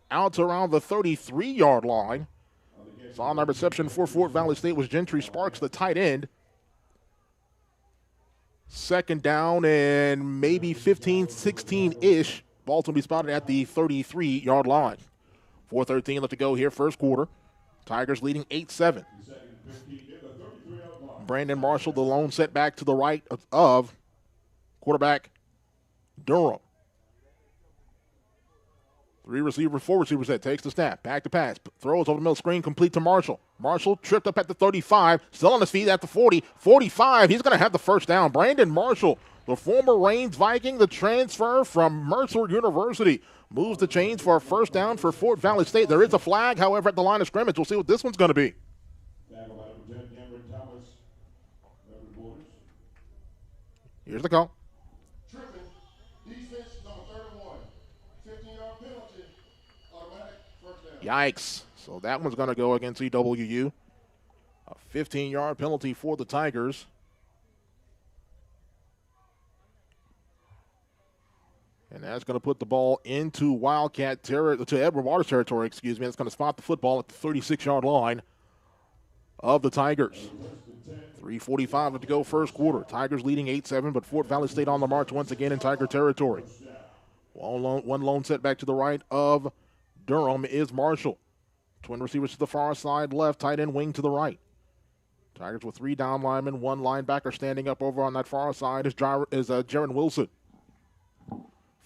out to around the 33-yard line. So on that reception for Fort Valley State was Gentry Sparks, the tight end. 2nd down and maybe 15, 16-ish. Ball's going to be spotted at the 33-yard line. 4:13 left to go here, first quarter. Tigers leading 8-7. Brandon Marshall, the lone setback to the right of quarterback Durham. 4 receivers set, takes the snap, back to pass, throws over the middle screen, complete to Marshall. Marshall tripped up at the 35, still on his feet at the 40, 45. He's going to have the first down. Brandon Marshall, the former Reigns Viking, the transfer from Mercer University, moves the chains for a first down for Fort Valley State. There is a flag, however, at the line of scrimmage. We'll see what this one's going to be. Here's the call. Yikes. So that one's going to go against EWU. A 15-yard penalty for the Tigers. And that's going to put the ball into Wildcat territory, to Edward Waters territory, excuse me. It's going to spot the football at the 36-yard line of the Tigers. 3:45 to go first quarter. Tigers leading 8-7, but Fort Valley State on the march once again in Tiger territory. One lone setback to the right of Durham is Marshall. Twin receivers to the far side left, tight end wing to the right. Tigers with 3 down linemen, 1 linebacker standing up over on that far side is Jaron Wilson.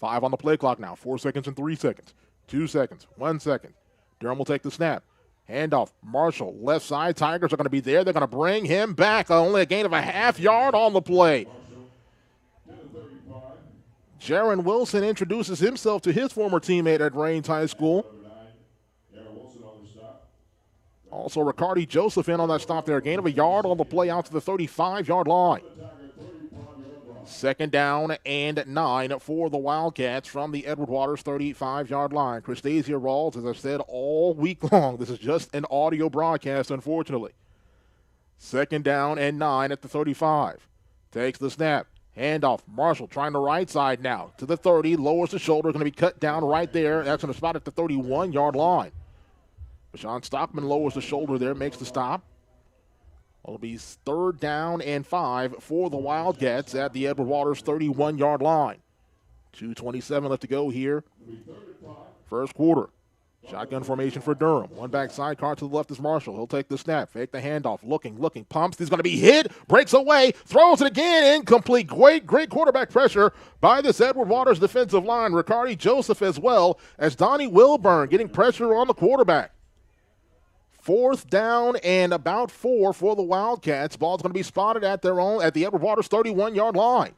5 on the play clock now. 4 seconds and 3 seconds. 2 seconds. 1 second. Durham will take the snap. Handoff. Marshall, left side. Tigers are going to be there. They're going to bring him back. Only a gain of a half yard on the play. Jaron Wilson introduces himself to his former teammate at Reigns High School. Also, Ricardi Joseph in on that stop there. Gain of a yard on the play out to the 35-yard line. Second down and 9 for the Wildcats from the Edward Waters 35-yard line. Christasia Rawls, as I've said all week long, this is just an audio broadcast, unfortunately. Second down and 9 at the 35. Takes the snap. Handoff. Marshall trying the right side now to the 30. Lowers the shoulder. Going to be cut down right there. That's going to spot at the 31-yard line. Bashan Stockman lowers the shoulder there, makes the stop. It'll be third down and 5 for the Wildcats at the Edward Waters 31-yard line. 2:27 left to go here. First quarter. Shotgun formation for Durham. One back sidecar to the left is Marshall. He'll take the snap, fake the handoff, looking, pumps. He's going to be hit, breaks away, throws it again, incomplete. Great quarterback pressure by this Edward Waters defensive line. Ricardi Joseph as well as Donnie Wilburn getting pressure on the quarterback. Fourth down and about 4 for the Wildcats. Ball's going to be spotted at the Edward Waters 31-yard line.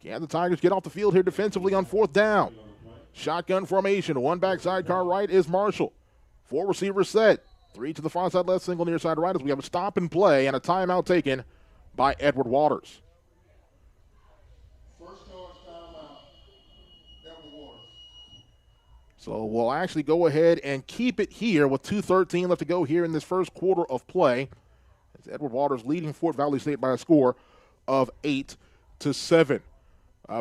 Can the Tigers get off the field here defensively on fourth down? Shotgun formation. One back sidecar right is Marshall. 4 receivers set. 3 to the far side left, single near side right as we have a stop and play and a timeout taken by Edward Waters. First charge timeout, Edward Waters. So we'll actually go ahead and keep it here with 2:13 left to go here in this first quarter of play. It's Edward Waters leading Fort Valley State by a score of 8-7.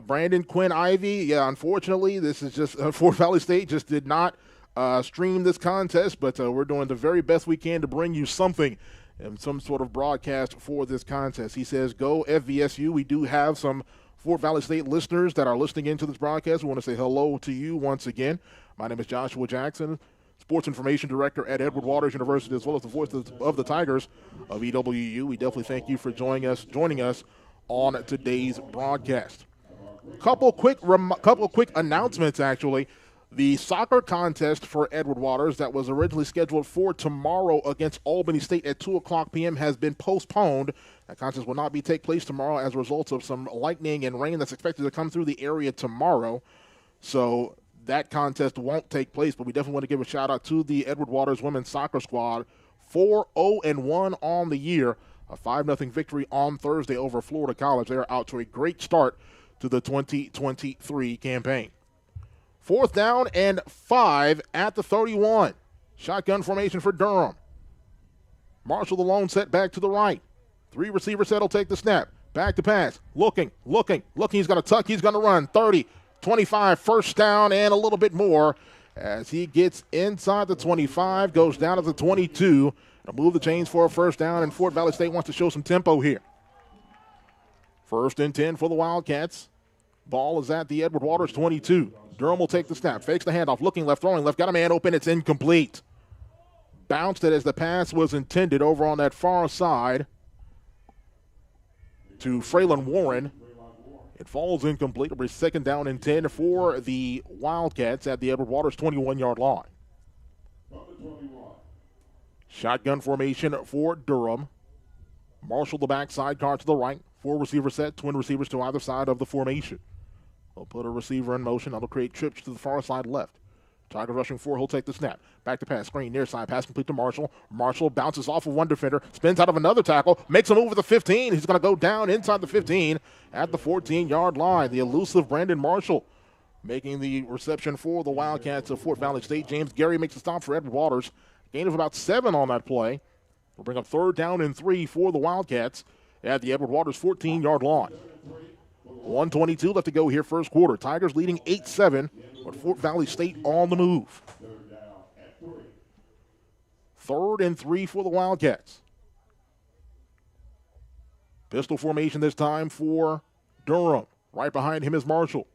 Brandon Quinn Ivy, unfortunately, this is just Fort Valley State just did not stream this contest, but we're doing the very best we can to bring you something and some sort of broadcast for this contest. He says, go FVSU. We do have some Fort Valley State listeners that are listening into this broadcast. We want to say hello to you once again. My name is Joshua Jackson, Sports Information Director at Edward Waters University, as well as the voice of the Tigers of EWU. We definitely thank you for joining us on today's broadcast. Couple quick announcements, actually. The soccer contest for Edward Waters that was originally scheduled for tomorrow against Albany State at 2:00 p.m. has been postponed. That contest will not take place tomorrow as a result of some lightning and rain that's expected to come through the area tomorrow. So that contest won't take place, but we definitely want to give a shout-out to the Edward Waters women's soccer squad. 4-0-1 on the year. A 5-0 victory on Thursday over Florida College. They are out to a great start to the 2023 campaign. Fourth down and 5 at the 31. Shotgun formation for Durham. Marshall the lone set back to the right. 3 receiver set will take the snap. Back to pass. Looking. He's going to tuck. He's going to run. 30, 25, first down and a little bit more as he gets inside the 25, goes down to the 22. It'll move the chains for a first down, and Fort Valley State wants to show some tempo here. First and 10 for the Wildcats. Ball is at the Edward Waters 22. Durham will take the snap, fakes the handoff, looking left, throwing left, got a man open, it's incomplete. Bounced it as the pass was intended over on that far side to Fraylin Warren. It falls incomplete. It'll be second down and 10 for the Wildcats at the Edward Waters 21-yard line. Shotgun formation for Durham. Marshall the back sidecar to the right. 4 receiver set, twin receivers to either side of the formation. They'll put a receiver in motion. That'll create trips to the far side left. Tigers rushing 4. He'll take the snap. Back to pass. Screen near side. Pass complete to Marshall. Marshall bounces off of one defender. Spins out of another tackle. Makes a move at the 15. He's going to go down inside the 15 at the 14-yard line. The elusive Brandon Marshall making the reception for the Wildcats of Fort Valley State. James Gary makes a stop for Edward Waters. Gain of about 7 on that play. We'll bring up third down and 3 for the Wildcats at the Edward Waters 14-yard line. 1:22 left to go here first quarter. Tigers leading 8-7, but Fort Valley State on the move. Third and 3 for the Wildcats. Pistol formation this time for Durham. Right behind him is Marshall.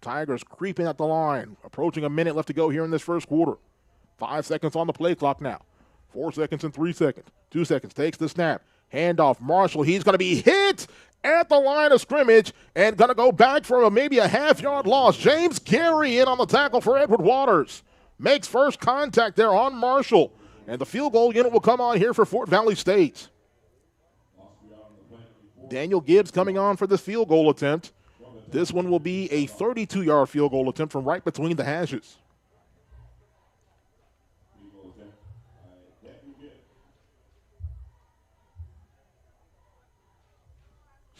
Tigers creeping at the line. Approaching a minute left to go here in this first quarter. 5 seconds on the play clock now. 4 seconds and 3 seconds. 2 seconds. Takes the snap. Handoff. Marshall. He's going to be hit at the line of scrimmage and going to go back for maybe a half-yard loss. James Gary in on the tackle for Edward Waters. Makes first contact there on Marshall. And the field goal unit will come on here for Fort Valley State. Daniel Gibbs coming on for this field goal attempt. This one will be a 32-yard field goal attempt from right between the hashes.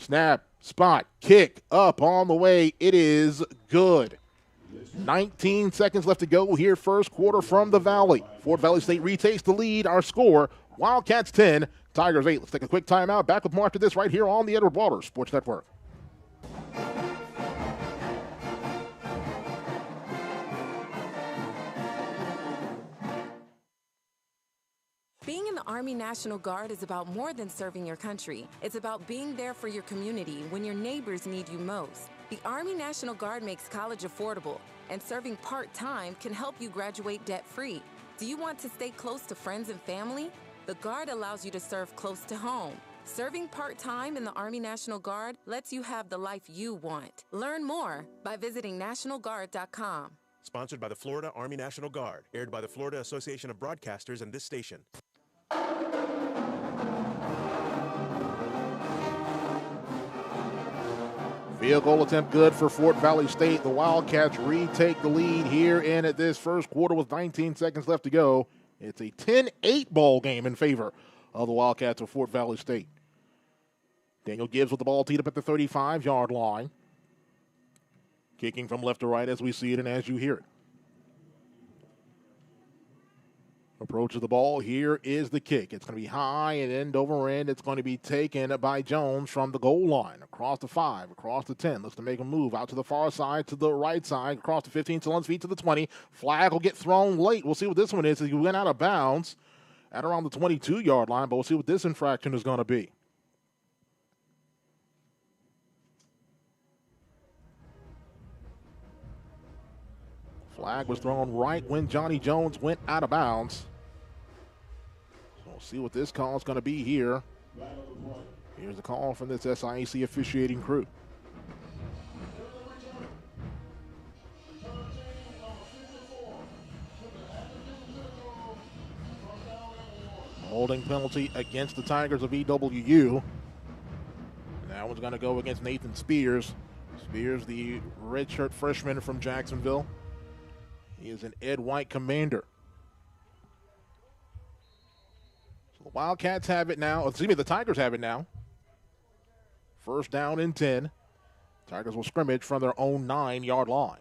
Snap, spot, kick, up on the way. It is good. 19 seconds left to go here, first quarter from the Valley. Fort Valley State retakes the lead. Our score, Wildcats 10, Tigers 8. Let's take a quick timeout. Back with more after this right here on the Edward Waters Sports Network. Being in the Army National Guard is about more than serving your country. It's about being there for your community when your neighbors need you most. The Army National Guard makes college affordable, and serving part-time can help you graduate debt-free. Do you want to stay close to friends and family? The Guard allows you to serve close to home. Serving part-time in the Army National Guard lets you have the life you want. Learn more by visiting nationalguard.com. Sponsored by the Florida Army National Guard. Aired by the Florida Association of Broadcasters and this station. Field goal attempt good for Fort Valley State. The Wildcats retake the lead here in at this first quarter with 19 seconds left to go. It's a 10-8 ball game in favor of the Wildcats of Fort Valley State. Daniel Gibbs with the ball teed up at the 35-yard line. Kicking from left to right as we see it and as you hear it. Approaches the ball. Here is the kick. It's going to be high and end over end. It's going to be taken by Jones from the goal line. Across the 5, across the 10. Looks to make a move out to the far side, to the right side, across the 15, still on his feet to the 20. Flag will get thrown late. We'll see what this one is. He went out of bounds at around the 22-yard line, but we'll see what this infraction is going to be. Flag was thrown right when Johnny Jones went out of bounds. So we'll see what this call is going to be here. Here's the call from this SIAC officiating crew. Holding penalty against the Tigers of EWU. And that one's going to go against Nathan Spears. Spears, the redshirt freshman from Jacksonville. He is an Ed White commander. So the Wildcats have it now. Excuse me, the Tigers have it now. First down and 10. Tigers will scrimmage from their own 9-yard line.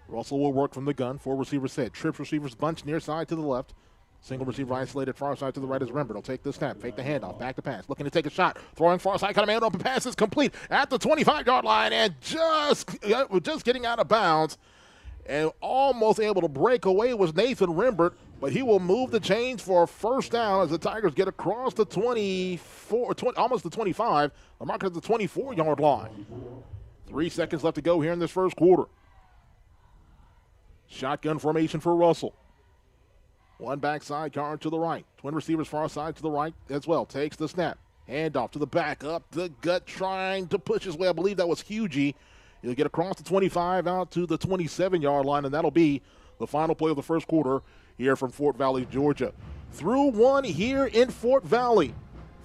Russell will work from the gun. 4 receivers set. Trips receivers bunch near side to the left. Single receiver isolated far side to the right is Rembert. He'll take the snap, fake the handoff, back to pass. Looking to take a shot. Throwing far side, kind of man open pass is complete at the 25-yard line and just getting out of bounds and almost able to break away was Nathan Rembert, but he will move the chains for a first down as the Tigers get across the 24, almost the 25, the marker at the 24-yard line. 3 seconds left to go here in this first quarter. Shotgun formation for Russell. One backside guard to the right. Twin receivers far side to the right as well. Takes the snap. Handoff to the back. Up the gut trying to push his way. I believe that was Hugie. He'll get across the 25 out to the 27-yard line, and that'll be the final play of the first quarter here from Fort Valley, Georgia. Through one here in Fort Valley.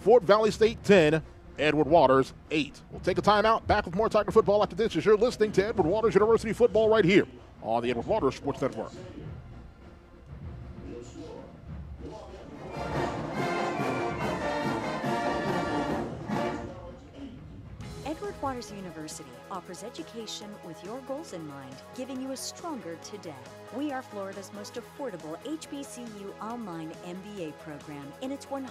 Fort Valley State 10, Edward Waters 8. We'll take a timeout. Back with more Tiger football after this as you're listening to Edward Waters University football right here on the Edward Waters Sports Network. Edward Waters University offers education with your goals in mind, giving you a stronger today. We are Florida's most affordable HBCU online MBA program, and it's 100%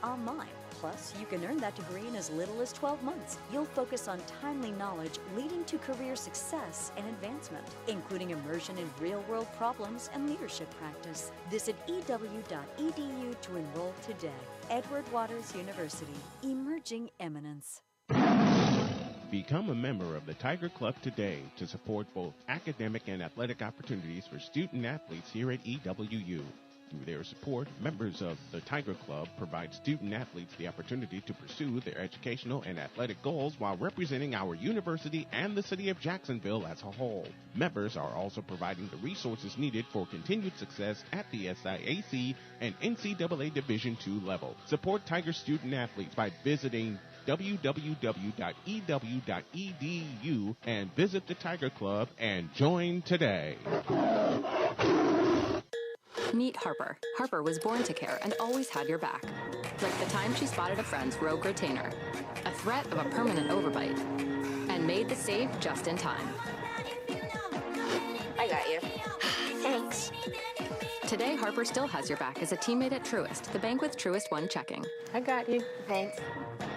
online. Plus, you can earn that degree in as little as 12 months. You'll focus on timely knowledge leading to career success and advancement, including immersion in real-world problems and leadership practice. Visit ew.edu to enroll today. Edward Waters University, emerging eminence. Become a member of the Tiger Club today to support both academic and athletic opportunities for student-athletes here at EWU. Through their support, members of the Tiger Club provide student-athletes the opportunity to pursue their educational and athletic goals while representing our university and the city of Jacksonville as a whole. Members are also providing the resources needed for continued success at the SIAC and NCAA Division II level. Support Tiger student-athletes by visiting www.ew.edu and visit the Tiger Club and join today. Meet Harper. Harper was born to care and always had your back. Like the time she spotted a friend's rogue retainer, a threat of a permanent overbite, and made the save just in time. I got you. Thanks. Today, Harper still has your back as a teammate at Truist, the bank with Truist One checking. I got you. Thanks.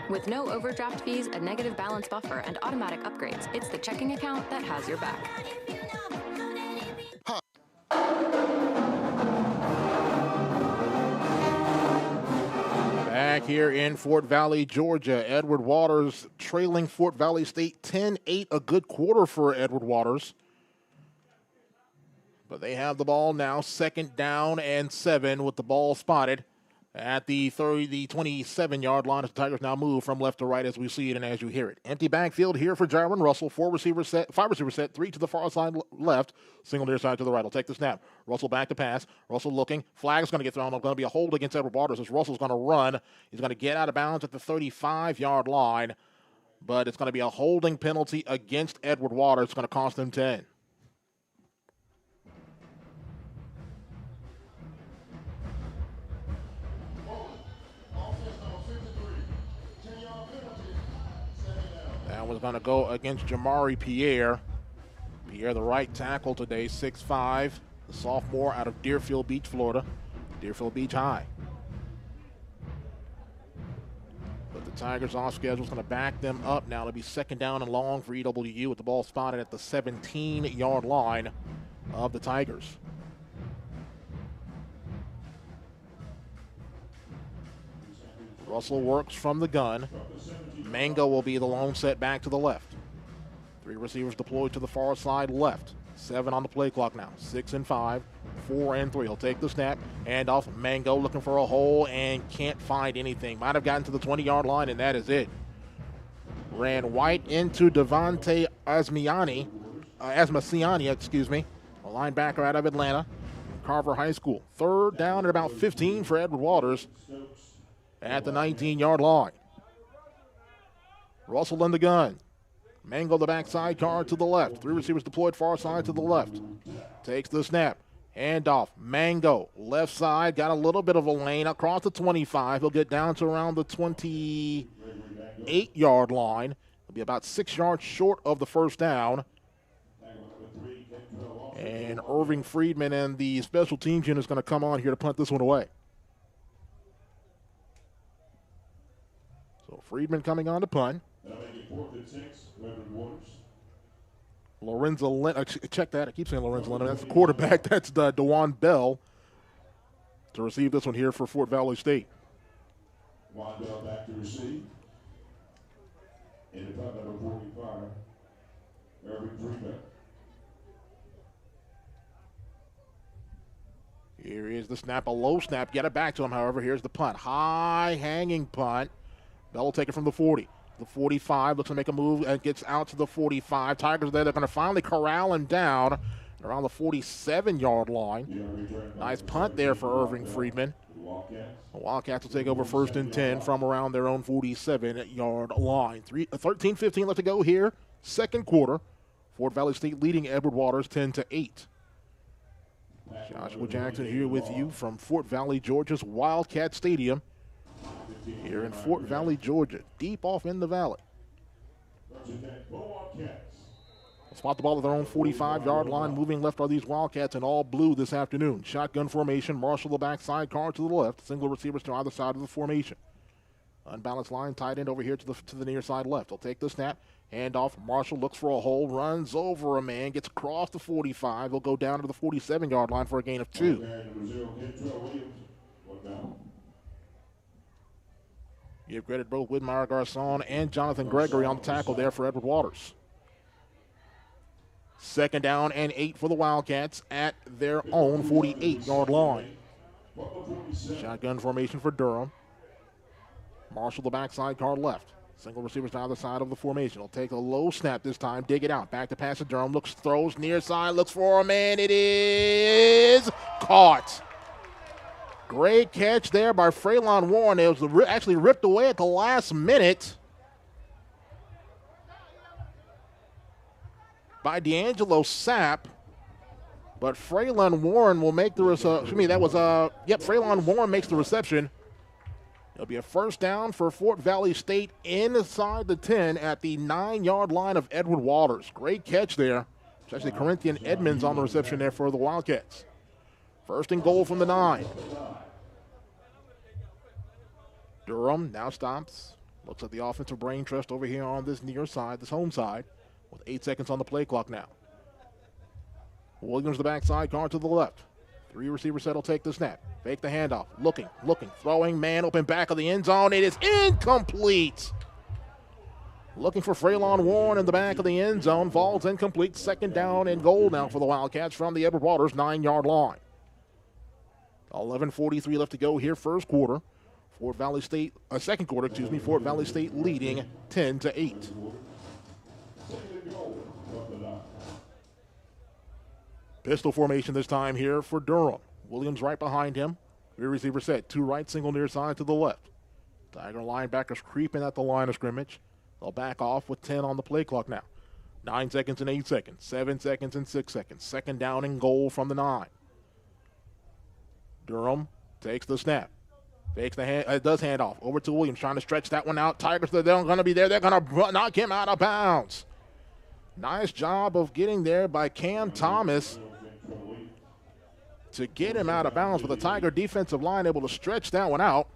With no overdraft fees, a negative balance buffer, and automatic upgrades, it's the checking account that has your back. Back here in Fort Valley, Georgia, Edward Waters trailing Fort Valley State 10-8, a good quarter for Edward Waters. But they have the ball now, 2nd down and 7 with the ball spotted at the 27-yard line as the Tigers now move from left to right as we see it and as you hear it. Empty backfield here for Jarwin Russell. 5 receiver set, 3 to the far side left, single near side to the right. He'll take the snap. Russell back to pass. Russell looking. Flag's going to get thrown. It's going to be a hold against Edward Waters as Russell's going to run. He's going to get out of bounds at the 35-yard line, but it's going to be a holding penalty against Edward Waters. It's going to cost him 10. That was going to go against Jamari Pierre. Pierre, the right tackle today, 6'5", the sophomore out of Deerfield Beach, Florida. Deerfield Beach High. But the Tigers off schedule is going to back them up now. It'll be 2nd down and long for EWU with the ball spotted at the 17-yard line of the Tigers. Russell works from the gun. Mango will be the lone set back to the left. 3 receivers deployed to the far side left. 7 on the play clock now. 6 and 5, 4 and 3. He'll take the snap. Hand off. Mango looking for a hole and can't find anything. Might have gotten to the 20-yard line, and that is it. Ran right into Devontae Asmasiani, a linebacker out of Atlanta, Carver High School. 3rd down at about 15 for Edward Waters at the 19-yard line. Russell in the gun. Mango the backside guard to the left. 3 receivers deployed far side to the left. Takes the snap. Handoff. Mango left side. Got a little bit of a lane across the 25. He'll get down to around the 28-yard line. He'll be about 6 yards short of the 1st down. And Irving Friedman and the special teams unit is going to come on here to punt this one away. So Friedman coming on to punt. Lorenzo Lennon, check that. I keep saying Lorenzo Lennon. That's the quarterback. That's DeJuan Bell to receive this one here for Fort Valley State. DeJuan Bell back to receive. In the punt number 45, Irving Friedman. Here is the snap, a low snap. Get it back to him, however. Here's the punt. High hanging punt. Bell will take it from the 40. The 45 looks to make a move and gets out to the 45. Tigers there, they're going to finally corral him down around the 47-yard line. Nice punt there for Irving Friedman. The Wildcats will take over 1st and 10 from around their own 47-yard line. 13-15 left to go here, 2nd quarter. Fort Valley State leading Edward Waters 10-8. Joshua Jackson here with you from Fort Valley, Georgia's Wildcat Stadium. Here in Fort Valley, Georgia, deep off in the valley. Spot the ball at their own 45-yard line. Moving left are these Wildcats in all blue this afternoon. Shotgun formation. Marshall the backside, Carr to the left. Single receivers to either side of the formation. Unbalanced line, tight end over here to the near side left. He'll take the snap. Hand off. Marshall looks for a hole. Runs over a man. Gets across the 45. He'll go down to the 47-yard line for a gain of 2. Give credit both Widmeyer Garcon and Jonathan Gregory on the tackle there for Edward Waters. 2nd down and 8 for the Wildcats at their own 48-yard line. Shotgun formation for Durham. Marshall the backside, Carr left. Single receivers to either side of the formation. He'll take a low snap this time, dig it out. Back to pass to Durham. Looks, throws near side, looks for a man. It is caught. Great catch there by Fraylon Warren. It was actually ripped away at the last minute by D'Angelo Sapp. But Fraylon Warren will make the Fraylon Warren makes the reception. It'll be a first down for Fort Valley State inside the 10 at the 9-yard line of Edward Waters. Great catch there. It's actually Corinthian Edmonds on the reception there for the Wildcats. First and goal from the 9. Durham now stops. Looks at the offensive brain trust over here on this near side, this home side, with 8 seconds on the play clock now. Williams the backside, guard to the left. 3 receiver set will take the snap. Fake the handoff. Looking, throwing, man open back of the end zone. It is incomplete. Looking for Fraylon Warren in the back of the end zone. Falls incomplete. Second down and goal now for the Wildcats from the Edward Waters 9-yard line. 11:43 left to go here, first quarter. Fort Valley State leading 10-8. Pistol formation this time here for Durham. Williams right behind him. 3 receiver set. 2 right, single near side to the left. Tiger linebackers creeping at the line of scrimmage. They'll back off with 10 on the play clock now. 9 seconds and 8 seconds. 7 seconds and 6 seconds. Second down and goal from the 9. Durham takes the snap. Fakes the does hand off. Over to Williams, trying to stretch that one out. Tigers, they're going to be there. They're going to knock him out of bounds. Nice job of getting there by Cam Thomas to get him out of bounds, but the Tiger defensive line able to stretch that one out.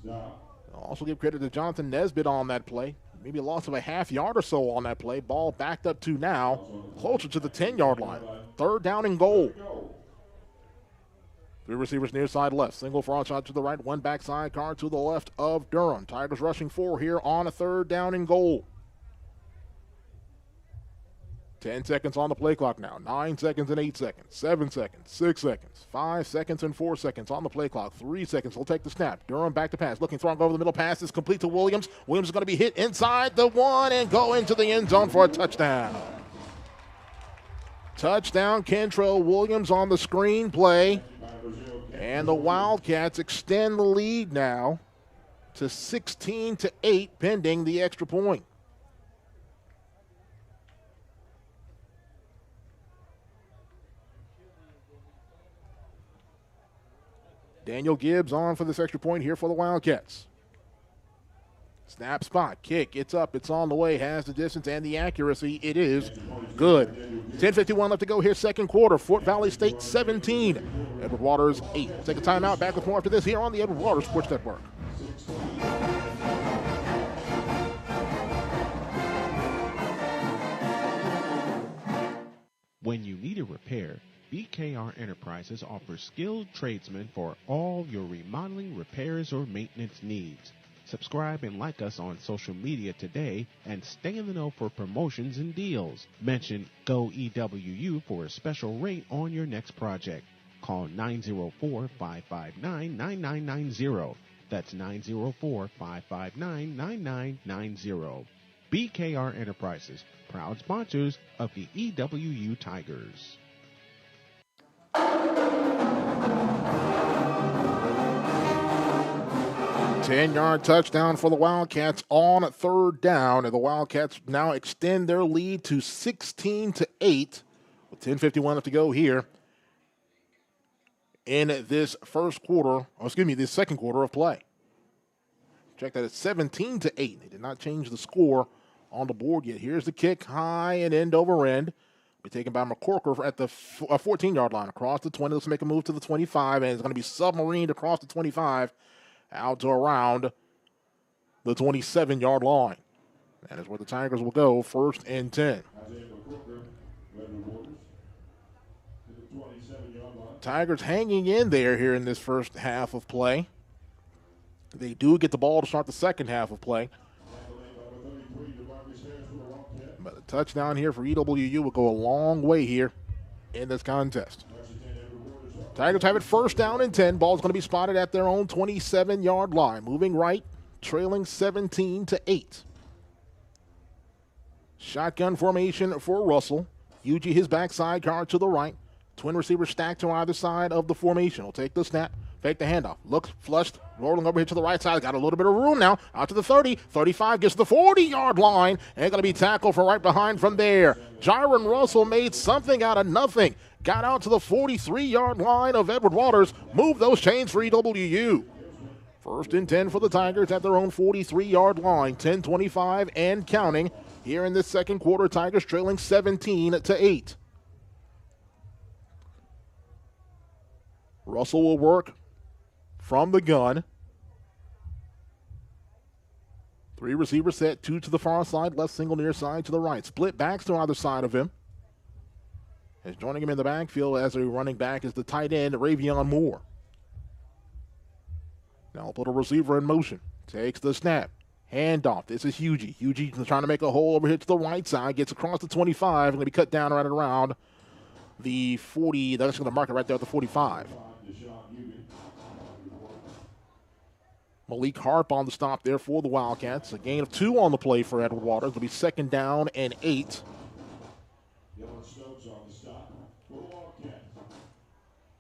I'll also give credit to Jonathan Nesbitt on that play. Maybe a loss of a half yard or so on that play. Ball backed up to now, closer to the 10-yard line. Third down and goal. 3 receivers near side left. Single front shot to the right, 1 backside car to the left of Durham. Tigers rushing 4 here on a third down and goal. 10 seconds on the play clock now. 9 seconds and 8 seconds. 7 seconds. 6 seconds. 5 seconds and 4 seconds on the play clock. 3 seconds. We'll take the snap. Durham back to pass. Looking, throwing over the middle. Pass is complete to Williams. Williams is going to be hit inside the 1 and go into the end zone for a touchdown. Touchdown, Kentrell Williams on the screen play. And the Wildcats extend the lead now to 16-8 pending the extra point. Daniel Gibbs on for this extra point here for the Wildcats. Snap spot, kick, it's up, it's on the way, has the distance and the accuracy. It is good. 10:51 left to go here, second quarter. Fort Valley State 17, Edward Waters 8. Take a timeout, back with more after this here on the Edward Waters Sports Network. When you need a repair, BKR Enterprises offers skilled tradesmen for all your remodeling, repairs, or maintenance needs. Subscribe and like us on social media today and stay in the know for promotions and deals. Mention GoEWU for a special rate on your next project. Call 904-559-9990. That's 904-559-9990. BKR Enterprises, proud sponsors of the EWU Tigers. 10-yard touchdown for the Wildcats on third down, and the Wildcats now extend their lead to 16-8 with 10:51 left to go here in this second quarter of play. Check that, it's 17-8. They did not change the score on the board yet. Here's the kick, high and end over end. Be taken by McCorker at the 14-yard line across the 20. Let's make a move to the 25, and it's going to be submarined across the 25 out to around the 27-yard line. That is where the Tigers will go, 1st and 10. Tigers hanging in there here in this first half of play. They do get the ball to start the second half of play. But a touchdown here for EWU will go a long way here in this contest. Tigers have it 1st down and 10. Ball's going to be spotted at their own 27-yard line. Moving right, trailing 17-8. Shotgun formation for Russell. Yuji his backside guard to the right. Twin receivers stacked to either side of the formation. Will take the snap. Fake the handoff. Looks flushed. Rolling over here to the right side. Got a little bit of room now. Out to the 30. 35 gets to the 40-yard line. And going to be tackled from right behind from there. Gyron Russell made something out of nothing. Got out to the 43-yard line of Edward Waters. Moved those chains for EWU. First and 10 for the Tigers at their own 43-yard line. 10:25 and counting. Here in this second quarter, Tigers trailing 17-8. Russell will work from the gun. 3 receivers set, 2 to the far side, left single near side to the right. Split backs to either side of him. As joining him in the backfield as a running back is the tight end, Ravion Moore. Now we'll put a receiver in motion. Takes the snap. Handoff. This is Hugie. Hugie trying to make a hole over here to the right side. Gets across the 25. Going to be cut down right around the 40. That's going to mark it right there at the 45. Malik Harp on the stop there for the Wildcats. A gain of 2 on the play for Edward Waters. It'll be 2nd down and 8.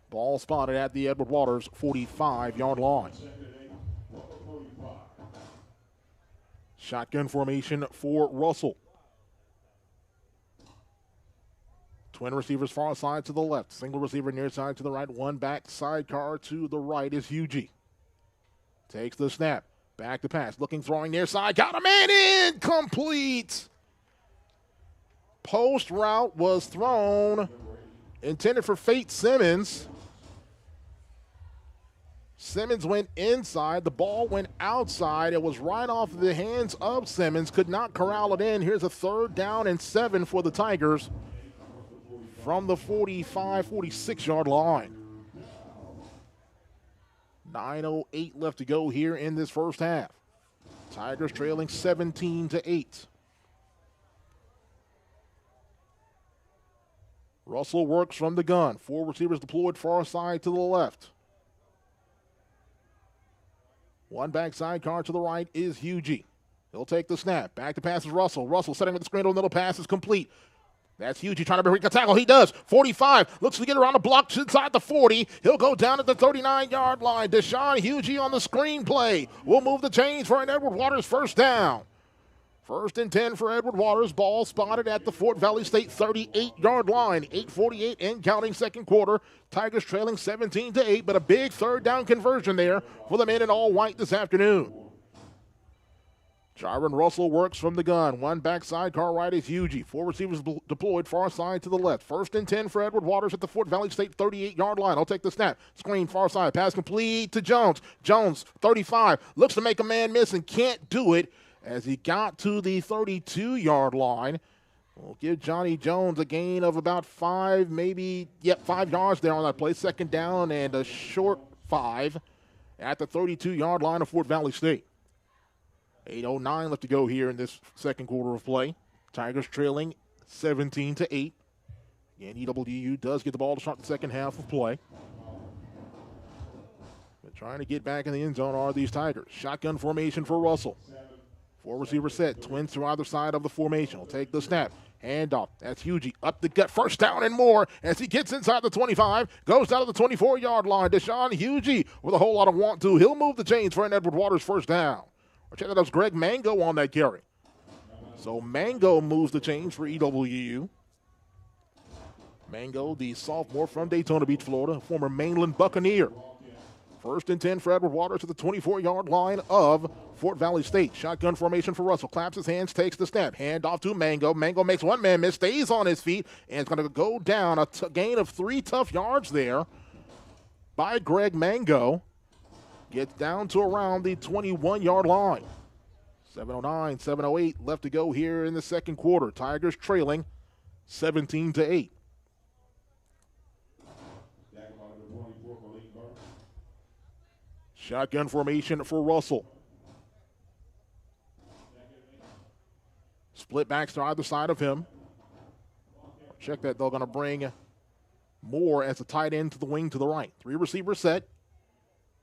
Ball spotted at the Edward Waters 45-yard line. Shotgun formation for Russell. Twin receivers far side to the left. Single receiver near side to the right. One back sidecar to the right is Hugie. Takes the snap. Back to pass. Looking, throwing near side. Got a man in. Complete. Post route was thrown. Intended for Fate Simmons. Simmons went inside. The ball went outside. It was right off the hands of Simmons. Could not corral it in. Here's a 3rd down and 7 for the Tigers from the 45, 46-yard line. 9:08 left to go here in this first half. Tigers trailing 17-8. Russell works from the gun. 4 receivers deployed far side to the left. One back sidecar to the right is Hugie. He'll take the snap. Back to pass is Russell. Russell setting with the screen on the middle pass is complete. That's Hugie trying to break a tackle. He does. 45. Looks to get around the block inside the 40. He'll go down at the 39-yard line. Deshaun Hugie on the screen play. We'll move the chains for an Edward Waters 1st down. 1st and 10 for Edward Waters. Ball spotted at the Fort Valley State 38-yard line. 8:48 and counting second quarter. Tigers trailing 17-8, but a big 3rd down conversion there for the men in all white this afternoon. Gyron Russell works from the gun. One back sidecar right is Hugie. 4 receivers deployed far side to the left. 1st and 10 for Edward Waters at the Fort Valley State 38-yard line. I'll take the snap. Screen far side. Pass complete to Jones. Jones, 35. Looks to make a man miss and can't do it as he got to the 32-yard line. We'll give Johnny Jones a gain of about 5 yards there on that play. 2nd down and a short 5 at the 32-yard line of Fort Valley State. 8:09 left to go here in this second quarter of play. Tigers trailing 17-8. Again, EWU does get the ball to start the second half of play. But trying to get back in the end zone are these Tigers. Shotgun formation for Russell. 4 receivers set. Twins to either side of the formation. Will take the snap. Handoff. That's Hugie. Up the gut. 1st down and more as he gets inside the 25. Goes down to the 24-yard line. Deshaun Hugie with a whole lot of want to. He'll move the chains for an Edward Waters 1st down. Check that out. It was Greg Mango on that carry. So Mango moves the chains for EWU. Mango, the sophomore from Daytona Beach, Florida, former Mainland Buccaneer. 1st and 10 for Edward Waters to the 24-yard line of Fort Valley State. Shotgun formation for Russell. Claps his hands, takes the snap. Hand off to Mango. Mango makes one man miss, stays on his feet, and it's going to go down. A gain of 3 tough yards there by Greg Mango. Gets down to around the 21-yard line. 7:09, 7:08 left to go here in the second quarter. Tigers trailing 17-8. Shotgun formation for Russell. Split backs to either side of him. Check that, they're going to bring Moore as a tight end to the wing to the right. 3 receivers set.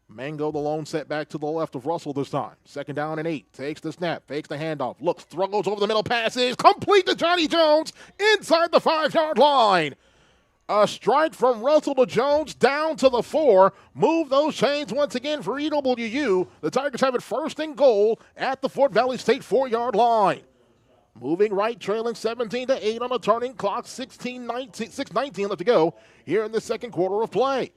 Mango, the lone setback to the left of Russell this time. 2nd down and 8. Takes the snap. Fakes the handoff. Looks, throws over the middle. Passes. Complete to Johnny Jones inside the 5-yard line. A strike from Russell to Jones down to the 4. Move those chains once again for EWU. The Tigers have it first and goal at the Fort Valley State 4-yard line. Moving right, trailing 17-8 on the turning clock. 6:19 left to go here in the second quarter of play.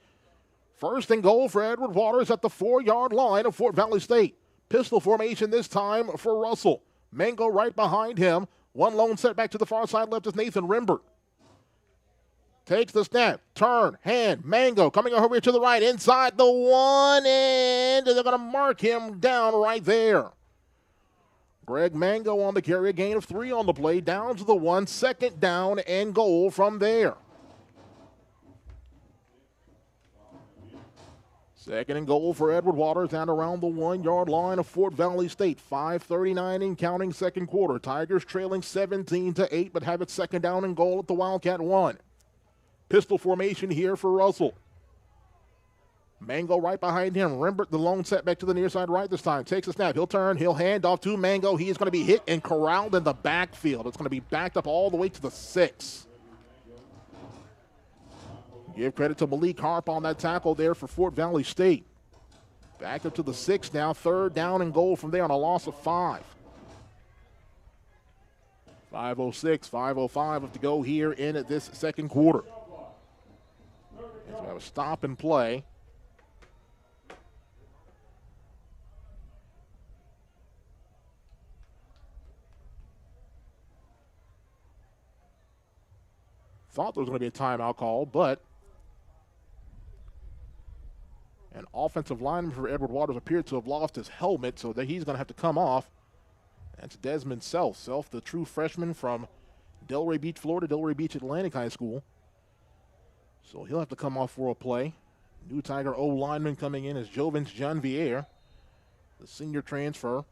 First and goal for Edward Waters at the 4-yard line of Fort Valley State. Pistol formation this time for Russell. Mango right behind him. One lone setback to the far side left is Nathan Rimbert. Takes the snap, turn, hand, Mango coming over here to the right, inside the 1, and they're going to mark him down right there. Greg Mango on the carry, a gain of 3 on the play, down to the 1, second down and goal from there. Second and goal for Edward Waters down around the 1-yard line of Fort Valley State. 5:39 in counting second quarter. Tigers trailing 17-8, but have it second down and goal at the Wildcat 1. Pistol formation here for Russell. Mango right behind him. Rimbert, the lone setback to the near side right this time. Takes a snap. He'll turn. He'll hand off to Mango. He is going to be hit and corralled in the backfield. It's going to be backed up all the way to the 6. Give credit to Malik Harp on that tackle there for Fort Valley State. Back up to the 6 now. Third down and goal from there on a loss of 5. 5:06, 5:05 left to go here in this second quarter. As we have a stop and play. Thought there was going to be a timeout call, but an offensive lineman for Edward Waters appeared to have lost his helmet, so that he's going to have to come off. That's Desmond Self. Self, the true freshman from Delray Beach, Florida, Delray Beach Atlantic High School. So he'll have to come off for a play. New Tiger O lineman coming in is Jovens Janvier, the senior transfer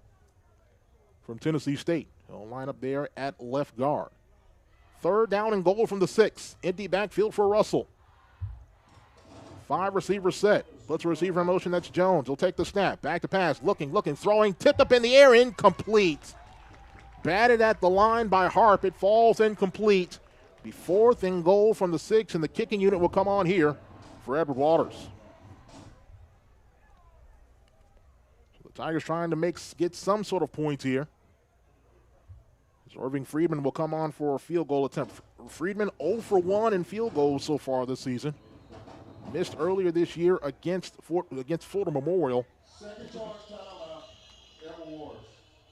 from Tennessee State. He'll line up there at left guard. Third down and goal from the 6. Empty backfield for Russell. 5 receivers set. Puts a receiver in motion. That's Jones. He'll take the snap. Back to pass. Looking, throwing. Tipped up in the air. Incomplete. Batted at the line by Harp. It falls incomplete. Be 4th and goal from the 6, and the kicking unit will come on here for Edward Waters. So the Tigers trying to get some sort of points here. Irving Friedman will come on for a field goal attempt. Friedman 0 for 1 in field goals so far this season. Missed earlier this year against Florida Memorial. Second charge timeout, Edward Waters.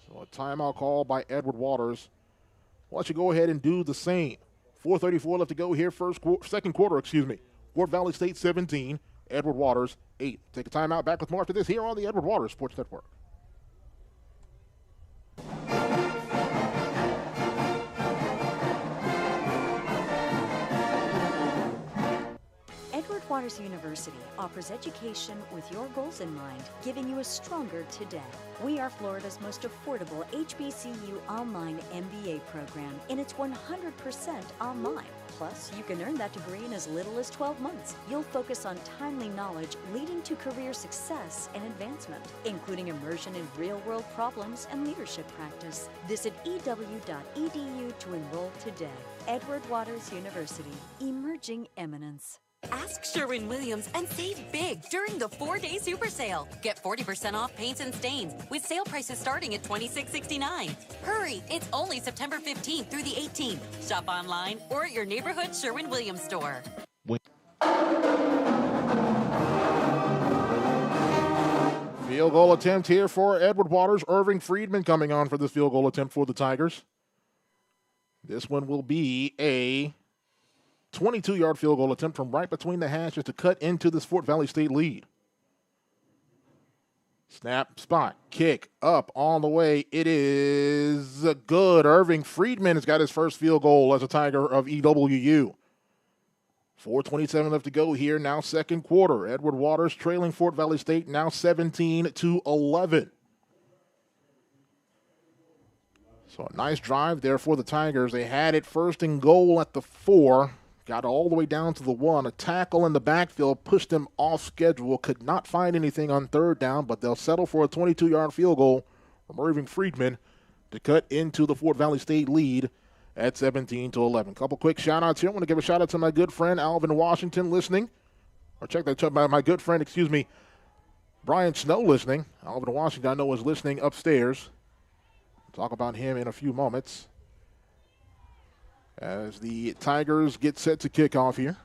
So a timeout call by Edward Waters. Why don't you go ahead and do the same? 4:34 left to go here, second quarter. Fort Valley State 17, Edward Waters 8. Take a timeout. Back with more after this here on the Edward Waters Sports Network. Edward Waters University offers education with your goals in mind, giving you a stronger today. We are Florida's most affordable HBCU online MBA program, and it's 100% online. Plus, you can earn that degree in as little as 12 months. You'll focus on timely knowledge leading to career success and advancement, including immersion in real-world problems and leadership practice. Visit ew.edu to enroll today. Edward Waters University, emerging eminence. Ask Sherwin-Williams and save big during the 4-day super sale. Get 40% off paints and stains with sale prices starting at $26.69. Hurry, it's only September 15th through the 18th. Shop online or at your neighborhood Sherwin-Williams store. Field goal attempt here for Edward Waters. Irving Friedman coming on for this field goal attempt for the Tigers. This one will be a 22-yard field goal attempt from right between the hashes to cut into this Fort Valley State lead. Snap, spot, kick, up, on the way. It is good. Irving Friedman has got his first field goal as a Tiger of EWU. 4:27 left to go here, now second quarter. Edward Waters trailing Fort Valley State, now 17-11. So a nice drive there for the Tigers. They had it first and goal at the 4. Got all the way down to the 1. A tackle in the backfield pushed them off schedule. Could not find anything on third down, but they'll settle for a 22-yard field goal from Irving Friedman to cut into the Fort Valley State lead at 17-11. Couple quick shout-outs here. I want to give a shout-out to my good friend Alvin Washington listening. Or check that, my good friend, Brian Snow listening. Alvin Washington, I know, is listening upstairs. We'll talk about him in a few moments as the Tigers get set to kick off here.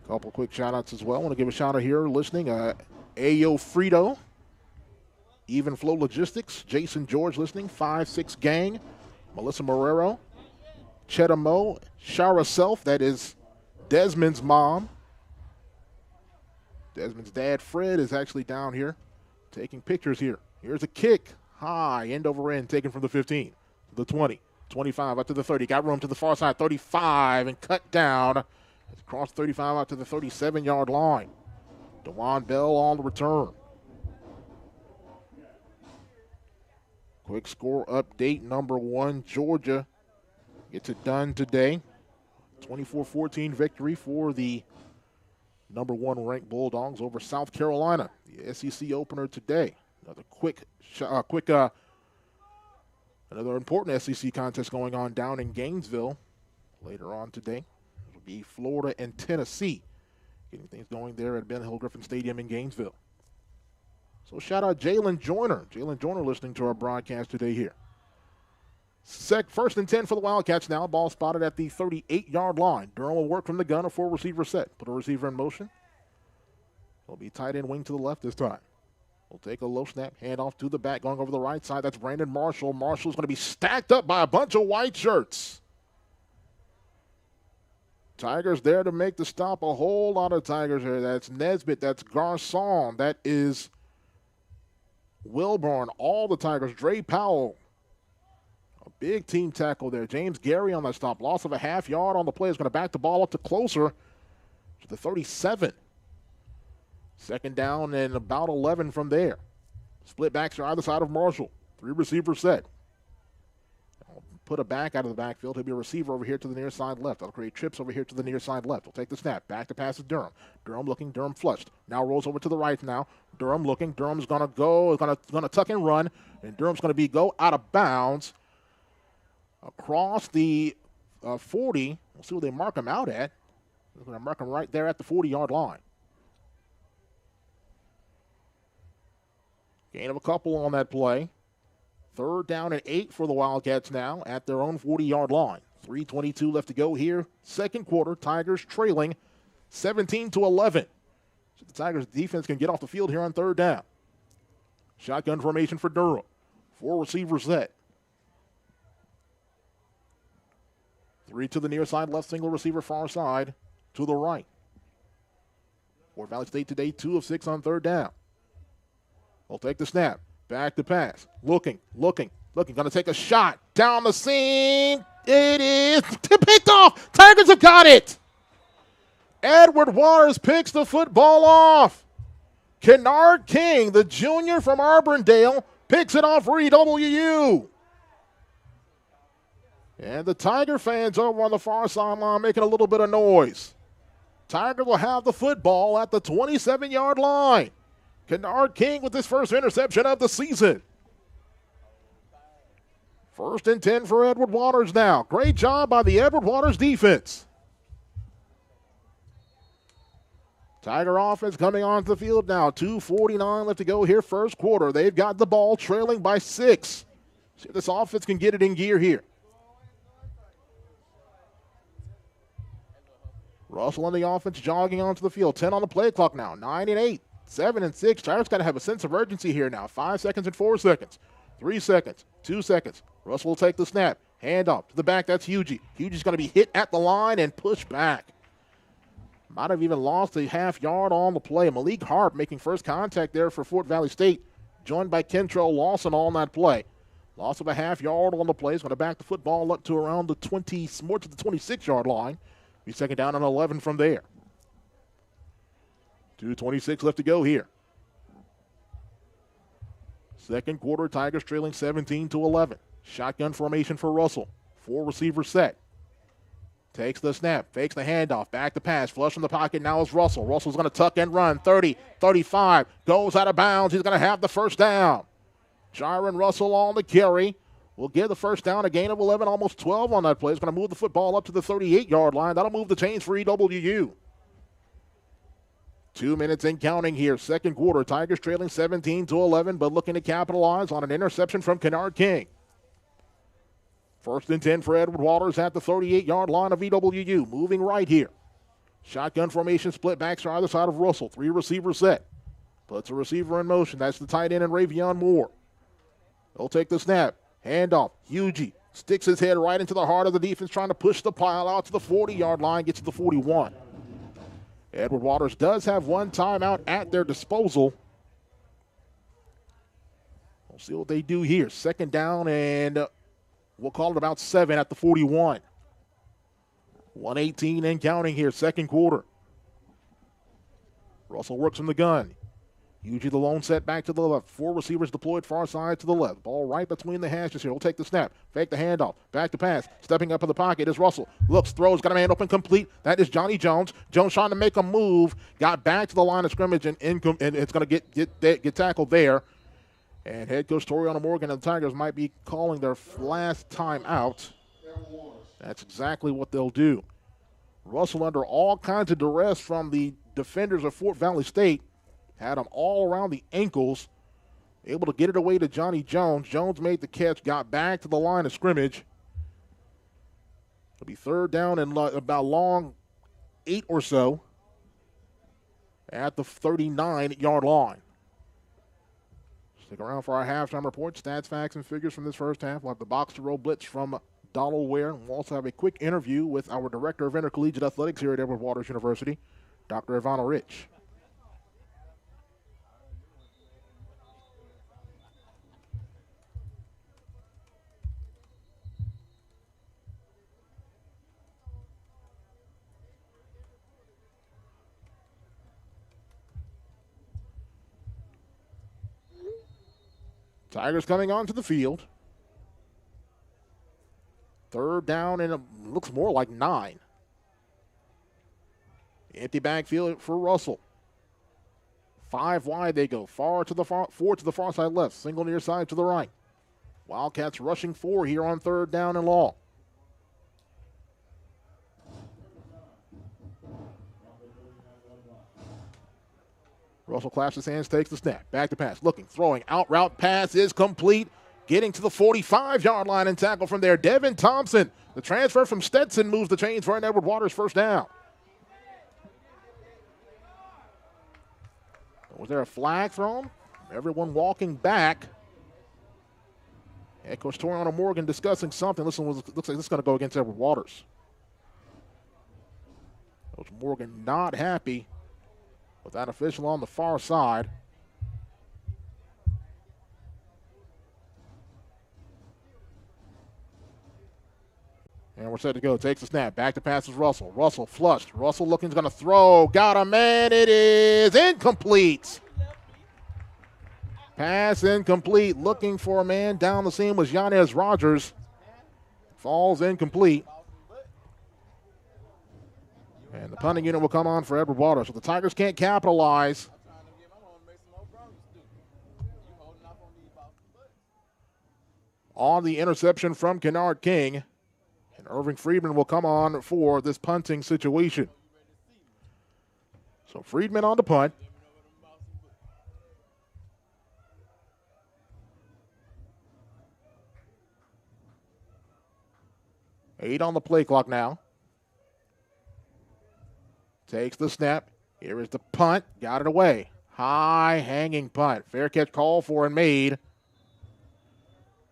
Couple quick shout-outs as well. I want to give a shout-out here listening. Ayo Frito, Even Flow Logistics, Jason George listening, 5-6 Gang, Melissa Marrero, Chetta Mo, Shara Self, that is Desmond's mom. Desmond's dad, Fred, is actually down here taking pictures here. Here's a kick, high, end over end, taken from the 15, to the 20, 25, out to the 30. Got room to the far side, 35, and cut down. It's crossed 35 out to the 37-yard line. DeJuan Bell on the return. Quick score update, number 1, Georgia gets it done today. 24-14 victory for the number 1 ranked Bulldogs over South Carolina. The SEC opener today. Another important SEC contest going on down in Gainesville later on today. It will be Florida and Tennessee, getting things going there at Ben Hill Griffin Stadium in Gainesville. So shout out Jalen Joyner. Jalen Joyner listening to our broadcast today here. First and 10 for the Wildcats now. Ball spotted at the 38-yard line. Durham will work from the gun, a 4-receiver set. Put a receiver in motion. It'll be tight end wing to the left this time. We'll take a low snap, hand off to the back, going over the right side. That's Brandon Marshall. Marshall's going to be stacked up by a bunch of white shirts. Tigers there to make the stop. A whole lot of Tigers here. That's Nesbitt. That's Garcon. That is Wilburn. All the Tigers. Dre Powell. A big team tackle there. James Gary on that stop. Loss of a half yard on the play. Is going to back the ball up to closer to the 37. Second down and about 11 from there. Split backs are either side of Marshall. 3-receiver set. I'll put a back out of the backfield. He'll be a receiver over here to the near side left. I'll create trips over here to the near side left. He'll take the snap. Back to pass to Durham. Durham looking. Durham flushed. Now rolls over to the right now. Durham looking. Durham's going to go. Going to tuck and run. And Durham's going to go out of bounds across the 40. We'll see where they mark him out at. They're going to mark him right there at the 40-yard line. Gain of a couple on that play. Third down and 8 for the Wildcats now at their own 40-yard line. 3:22 left to go here. Second quarter, Tigers trailing 17-11. So the Tigers defense can get off the field here on third down. Shotgun formation for Durham. 4-receiver set. 3 to the near side, left single receiver far side to the right. Fort Valley State today 2 of 6 on third down. They'll take the snap. Back to pass. Looking. Going to take a shot. Down the seam. It is picked off. Tigers have got it. Edward Waters picks the football off. Kennard King, the junior from Auburndale, picks it off for EWU. And the Tiger fans over on the far sideline making a little bit of noise. Tiger will have the football at the 27-yard line. Kennard King with his first interception of the season. First and 10 for Edward Waters now. Great job by the Edward Waters defense. Tiger offense coming onto the field now. 2:49 left to go here, first quarter. They've got the ball trailing by 6. See if this offense can get it in gear here. Russell on the offense jogging onto the field. 10 on the play clock now. 9 and 8. 7 and 6. Tigers got to have a sense of urgency here now. 5 seconds and 4 seconds. 3 seconds. 2 seconds. Russell will take the snap. Hand off to the back. That's Hugie. Hugie's going to be hit at the line and pushed back. Might have even lost a half yard on the play. Malik Harp making first contact there for Fort Valley State. Joined by Kentrell Lawson on that play. Loss of a half yard on the play. He's going to back the football up to around the 20, more to the 26-yard line. Be second down and 11 from there. 2:26 left to go here. Second quarter, Tigers trailing 17-11. Shotgun formation for Russell. 4-receiver set. Takes the snap, fakes the handoff, back to pass, flush from the pocket, now is Russell. Russell's going to tuck and run, 30, 35, goes out of bounds. He's going to have the first down. Jaron Russell on the carry. will give the first down, a gain of 11, almost 12 on that play. It's going to move the football up to the 38-yard line. That'll move the chains for EWU. 2 minutes and counting here. Second quarter, Tigers trailing 17-11, but looking to capitalize on an interception from Kennard King. First and 10 for Edward Waters at the 38-yard line of EWU. Moving right here. Shotgun formation split backs to either side of Russell. 3 receiver set. Puts a receiver in motion. That's the tight end and Ravion Moore. They'll take the snap. Handoff. Hugie sticks his head right into the heart of the defense, trying to push the pile out to the 40-yard line, gets to the 41. Edward Waters does have one timeout at their disposal. We'll see what they do here. Second down, and we'll call it about 7 at the 41. 1:18 and counting here, second quarter. Russell works from the gun. Hugie the lone set back to the left. 4 receivers deployed far side to the left. Ball right between the hashes here. He'll take the snap. Fake the handoff. Back to pass. Stepping up in the pocket is Russell. Looks, throws, got a man open, complete. That is Johnny Jones. Jones trying to make a move. Got back to the line of scrimmage, and it's going to get tackled there. And head coach Toriano Morgan and the Tigers might be calling their last time out. That's exactly what they'll do. Russell under all kinds of duress from the defenders of Fort Valley State. Had him all around the ankles. Able to get it away to Johnny Jones. Jones made the catch, got back to the line of scrimmage. It'll be third down and about long 8 or so at the 39-yard line. Stick around for our halftime report. Stats, facts, and figures from this first half. We'll have the box-to-row blitz from Donald Ware. We'll also have a quick interview with our Director of Intercollegiate Athletics here at Edward Waters University, Dr. Ivana Rich. Tigers coming onto the field. Third down, and it looks more like 9. Empty backfield for Russell. 5 wide they go. 4 to the far side left. Single near side to the right. Wildcats rushing 4 here on third down and long. Russell clasps his hands, takes the snap. Back to pass. Looking, throwing. Out route pass is complete. Getting to the 45-yard line and tackle from there. Devin Thompson. The transfer from Stetson moves the chains for an Edward Waters first down. Was there a flag thrown? Everyone walking back. Head coach Toriano Morgan discussing something. Looks like this is going to go against Edward Waters. Coach Morgan not happy with that official on the far side. And we're set to go. Takes the snap. Back to pass is Russell. Russell flushed. Russell looking, going to throw. Got a man. It is incomplete. Pass incomplete. Looking for a man down the seam was Yanez Rogers. Falls incomplete. And the punting unit will come on for Edward Waters. So the Tigers can't capitalize. On the interception from Kennard King. And Irving Friedman will come on for this punting situation. So Friedman on the punt. Eight on the play clock now. Takes the snap. Here is the punt. Got it away. High hanging punt. Fair catch called for and made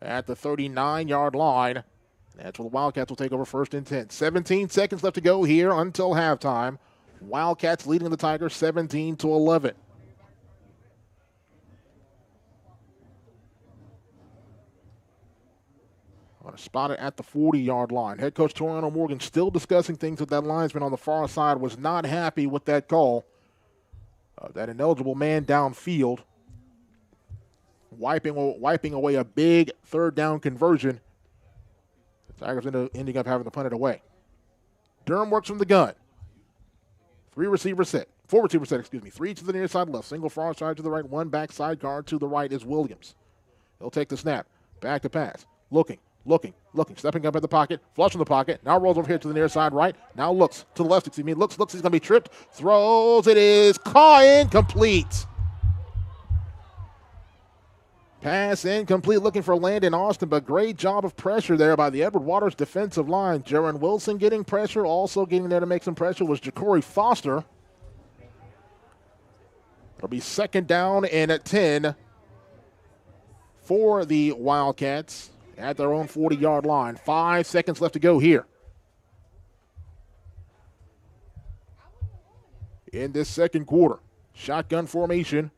at the 39-yard line. That's where the Wildcats will take over first and 10. 17 seconds left to go here until halftime. Wildcats leading the Tigers 17-11. Spotted at the 40-yard line. Head coach Toriano Morgan still discussing things with that linesman on the far side. Was not happy with that call. That ineligible man downfield. Wiping away a big third down conversion. The Tigers ending up having to punt it away. Durham works from the gun. 4 receiver set, 3 to the near side left. Single far side to the right. 1 back side guard to the right is Williams. He'll take the snap. Back to pass. looking, stepping up in the pocket, flush in the pocket, now rolls over here to the near side right, now looks to the left, looks, he's going to be tripped, throws, it is caught, incomplete. Pass incomplete, looking for Landon Austin, but great job of pressure there by the Edward Waters defensive line. Jaron Wilson getting pressure, also getting there to make some pressure was Ja'Cory Foster. It'll be second down and at 10 for the Wildcats at their own 40-yard line. 5 seconds left to go here in this second quarter. Shotgun formation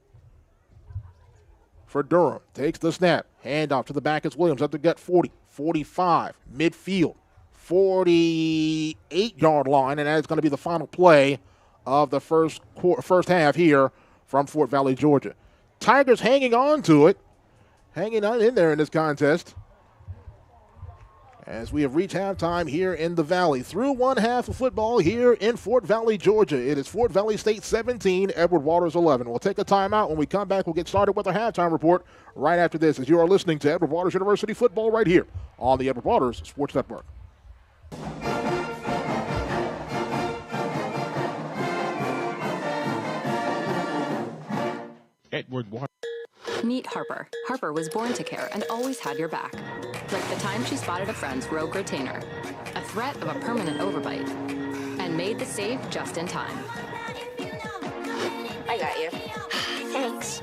for Durham. Takes the snap. Handoff to the back is Williams up the gut 40, 45, midfield, 48-yard line, and that's going to be the final play of the first half here from Fort Valley, Georgia. Tigers hanging on to it, hanging on in there in this contest as we have reached halftime here in the Valley. Through one half of football here in Fort Valley, Georgia. It is Fort Valley State 17, Edward Waters 11. We'll take a timeout. When we come back, we'll get started with our halftime report right after this as you are listening to Edward Waters University football right here on the Edward Waters Sports Network. Edward Waters. Meet Harper. Harper was born to care and always had your back. Like the time she spotted a friend's rogue retainer, a threat of a permanent overbite, and made the save just in time. I got you. Thanks.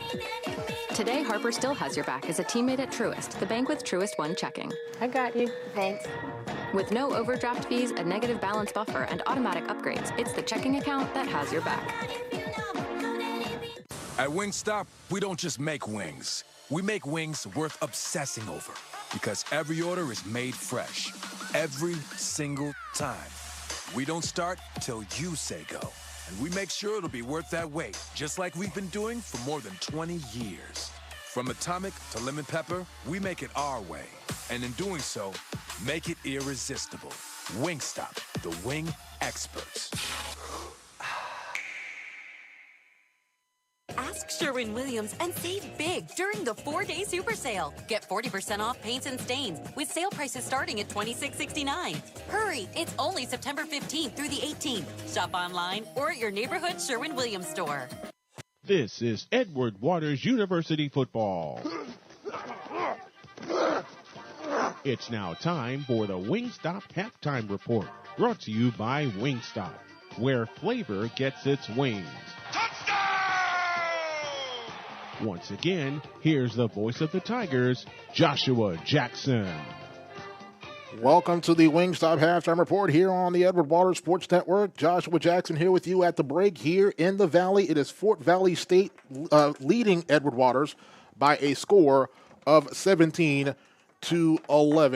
Today, Harper still has your back as a teammate at Truist, the bank with Truist One checking. I got you. Thanks. With no overdraft fees, a negative balance buffer, and automatic upgrades, it's the checking account that has your back. At Wingstop, we don't just make wings. We make wings worth obsessing over. Because every order is made fresh. Every single time. We don't start till you say go. And we make sure it'll be worth that wait. Just like we've been doing for more than 20 years. From atomic to lemon pepper, we make it our way. And in doing so, make it irresistible. Wingstop, the wing experts. Ask Sherwin-Williams and save big during the 4-day super sale. Get 40% off paints and stains with sale prices starting at $26.69. Hurry, it's only September 15th through the 18th. Shop online or at your neighborhood Sherwin-Williams store. This is Edward Waters University football. It's now time for the Wingstop halftime report, brought to you by Wingstop, where flavor gets its wings. Once again, here's the voice of the Tigers, Joshua Jackson. Welcome to the Wingstop halftime report here on the Edward Waters Sports Network. Joshua Jackson here with you at the break here in the Valley. It is Fort Valley State leading Edward Waters by a score of 17-11.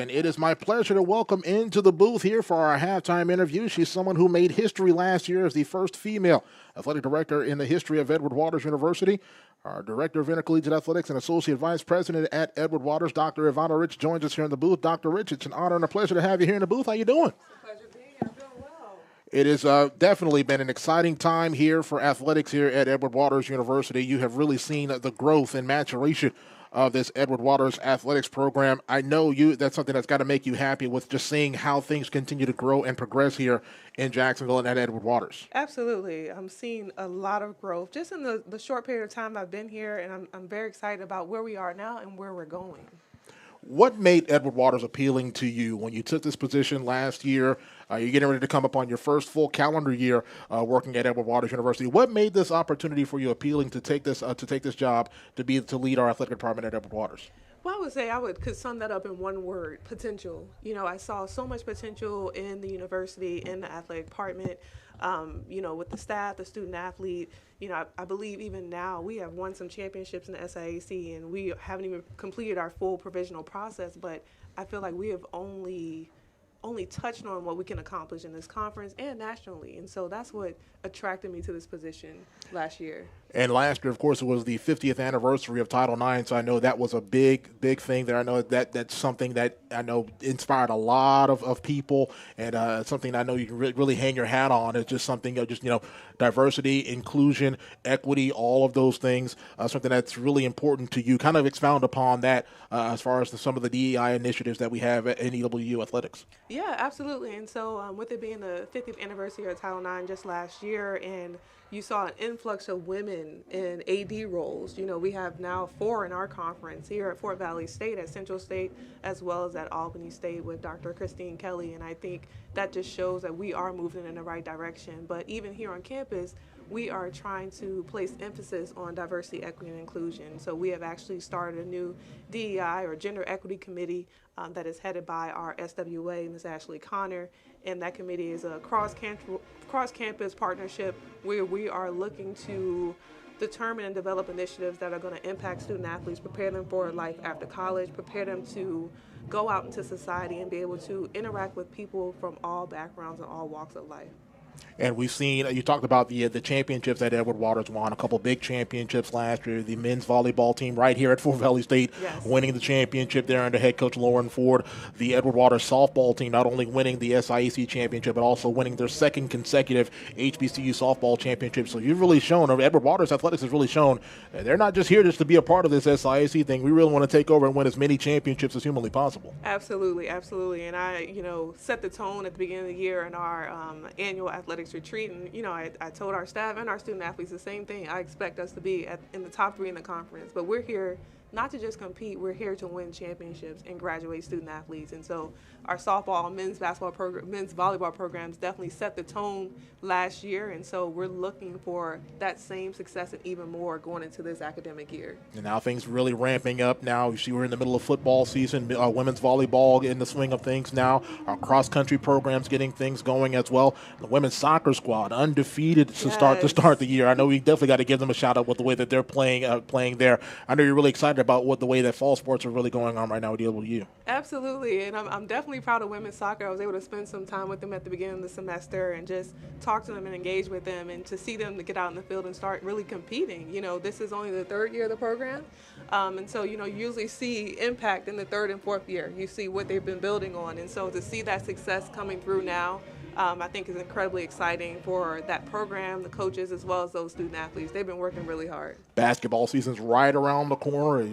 It is my pleasure to welcome into the booth here for our halftime interview. She's someone who made history last year as the first female athletic director in the history of Edward Waters University. Our Director of Intercollegiate Athletics and Associate Vice President at Edward Waters, Dr. Ivana Rich, joins us here in the booth. Dr. Rich, it's an honor and a pleasure to have you here in the booth. How you doing? Pleasure being here. I'm doing well. It has definitely been an exciting time here for athletics here at Edward Waters University. You have really seen the growth and maturation of this Edward Waters athletics program. I know that's something that's got to make you happy with just seeing how things continue to grow and progress here in Jacksonville and at Edward Waters. Absolutely. I'm seeing a lot of growth just in the short period of time I've been here, and I'm very excited about where we are now and where we're going. What made Edward Waters appealing to you when you took this position last year? You're getting ready to come up on your first full calendar year working at Edward Waters University. What made this opportunity for you appealing to take this job to lead our athletic department at Edward Waters? Well, I would say could sum that up in one word: potential. You know, I saw so much potential in the university, in the athletic department. With the staff, the student athlete. I believe even now we have won some championships in the SIAC, and we haven't even completed our full provisional process. But I feel like we have only only touched on what we can accomplish in this conference and nationally. And so that's what attracted me to this position last year. And last year, of course, it was the 50th anniversary of Title IX, so I know that was a big thing there. I know that's something that I know inspired a lot of people, and something I know you can really hang your hat on. It's just something, diversity, inclusion, equity, all of those things, something that's really important to you. Kind of expound upon that as far as some of the DEI initiatives that we have at EWU Athletics. Yeah, absolutely. And so with it being the 50th anniversary of Title IX just last year, and you saw an influx of women in AD roles. We have now 4 in our conference here at Fort Valley State, at Central State, as well as at Albany State with Dr. Christine Kelly. And I think that just shows that we are moving in the right direction. But even here on campus, we are trying to place emphasis on diversity, equity, and inclusion. So we have actually started a new DEI or Gender Equity Committee that is headed by our SWA, Ms. Ashley Connor. And that committee is a cross-campus partnership where we are looking to determine and develop initiatives that are going to impact student athletes, prepare them for life after college, prepare them to go out into society and be able to interact with people from all backgrounds and all walks of life. And we've seen, you talked about the championships that Edward Waters won, a couple big championships last year. The men's volleyball team right here at Fort Valley State winning the championship there under head coach Lauren Ford. The Edward Waters softball team not only winning the SIAC championship, but also winning their second consecutive HBCU softball championship. So you've really shown, or Edward Waters Athletics has really shown, that they're not just here just to be a part of this SIAC thing. We really want to take over and win as many championships as humanly possible. Absolutely, absolutely. And I, set the tone at the beginning of the year in our annual athletics retreat, and I told our staff and our student athletes the same thing. I expect us to be in the top 3 in the conference, but we're here not to just compete, we're here to win championships and graduate student athletes. And so our softball and men's volleyball programs definitely set the tone last year, and so we're looking for that same success and even more going into this academic year. And now things really ramping up now. You see we're in the middle of football season, women's volleyball in the swing of things now. Our cross-country program's getting things going as well. The women's soccer squad undefeated to start the year. I know we definitely got to give them a shout out with the way that they're playing there. I know you're really excited about the way that fall sports are really going on right now with EWU. Absolutely, and I'm definitely proud of women's soccer. I was able to spend some time with them at the beginning of the semester and just talk to them and engage with them, and to see them to get out in the field and start really competing. This is only the 3rd year of the program, and so you usually see impact in the 3rd and 4th year. You see what they've been building on, and so to see that success coming through now, I think is incredibly exciting for that program, the coaches, as well as those student athletes. They've been working really hard. Basketball season's right around the corner.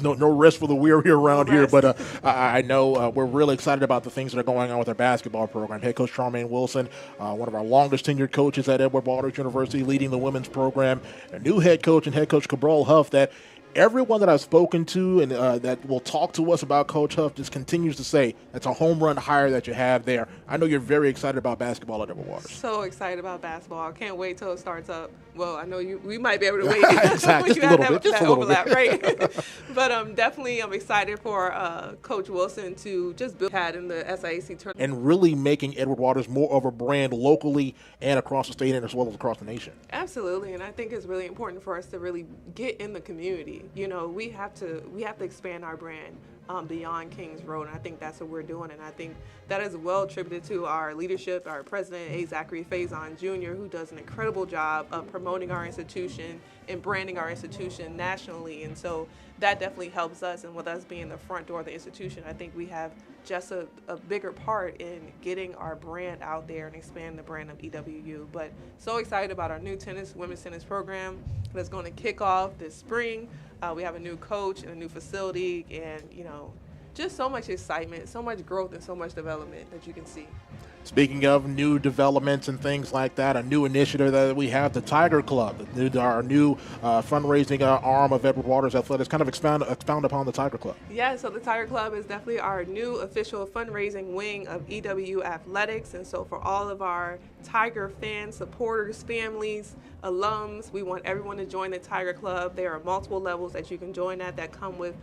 No rest for the weary around here, but I know we're really excited about the things that are going on with our basketball program. Head coach Charmaine Wilson, one of our longest tenured coaches at Edward Waters University, leading the women's program. A new head coach Cabral Huff that everyone that I've spoken to and that will talk to us about Coach Huff just continues to say that's a home run hire that you have there. I know you're very excited about basketball at Edward Waters. So excited about basketball. I can't wait till it starts up. Well, I know we might be able to wait exactly. you have that overlap, right? But definitely I'm excited for Coach Wilson to just build in the SIAC tournament. And really making Edward Waters more of a brand locally and across the state and as well as across the nation. Absolutely, and I think it's really important for us to really get in the community. We have to expand our brand beyond Kings Road, and I think that's what we're doing. And I think that is well attributed to our leadership, our president, A. Zachary Faison Jr., who does an incredible job of promoting our institution and branding our institution nationally. And so that definitely helps us. And with us being the front door of the institution, I think we have just a bigger part in getting our brand out there and expanding the brand of EWU. But so excited about our new women's tennis program that's going to kick off this spring. We have a new coach and a new facility, and just so much excitement, so much growth, and so much development that you can see. Speaking of new developments and things like that, a new initiative that we have, the Tiger Club, our new fundraising arm of Edward Waters Athletics. Kind of expound upon the Tiger Club. Yeah, so the Tiger Club is definitely our new official fundraising wing of EWU Athletics. And so for all of our Tiger fans, supporters, families, alums, we want everyone to join the Tiger Club. There are multiple levels that you can join at that come with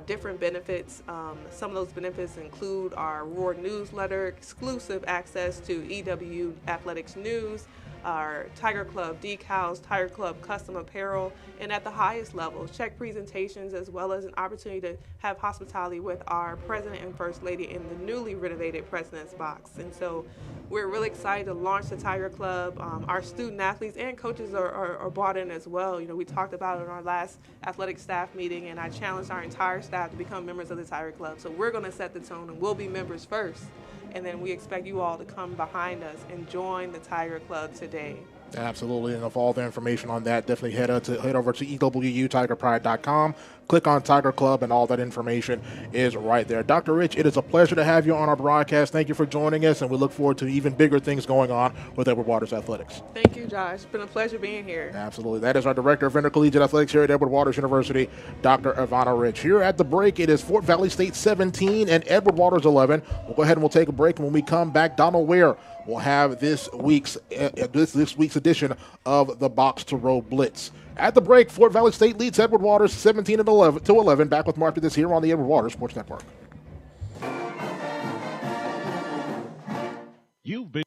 different benefits. Some of those benefits include our reward newsletter, exclusive access access to EWU Athletics News, our Tiger Club decals, Tiger Club custom apparel, and at the highest levels, check presentations, as well as an opportunity to have hospitality with our President and First Lady in the newly renovated President's Box. And so we're really excited to launch the Tiger Club. Our student athletes and coaches are bought in as well. You know, we talked about it in our last athletic staff meeting, and I challenged our entire staff to become members of the Tiger Club. So we're going to set the tone, and we'll be members first. And then we expect you all to come behind us and join the Tiger Club today. Absolutely, and for all the information on that, definitely head over to EWUTigerPride.com, click on Tiger Club, and all that information is right there. Dr. Rich, it is a pleasure to have you on our broadcast. Thank you for joining us, and we look forward to even bigger things going on with Edward Waters Athletics. Thank you, Josh. It's been a pleasure being here. Absolutely. That is our Director of Intercollegiate Athletics here at Edward Waters University, Dr. Ivana Rich. Here at the break, it is Fort Valley State 17 and Edward Waters 11. We'll go ahead and we'll take a break, and when we come back, Donald Ware will have this week's edition of the Box to Row Blitz. At the break, Fort Valley State leads Edward Waters 17-11. Back with more after this here on the Edward Waters Sports Network. You've been.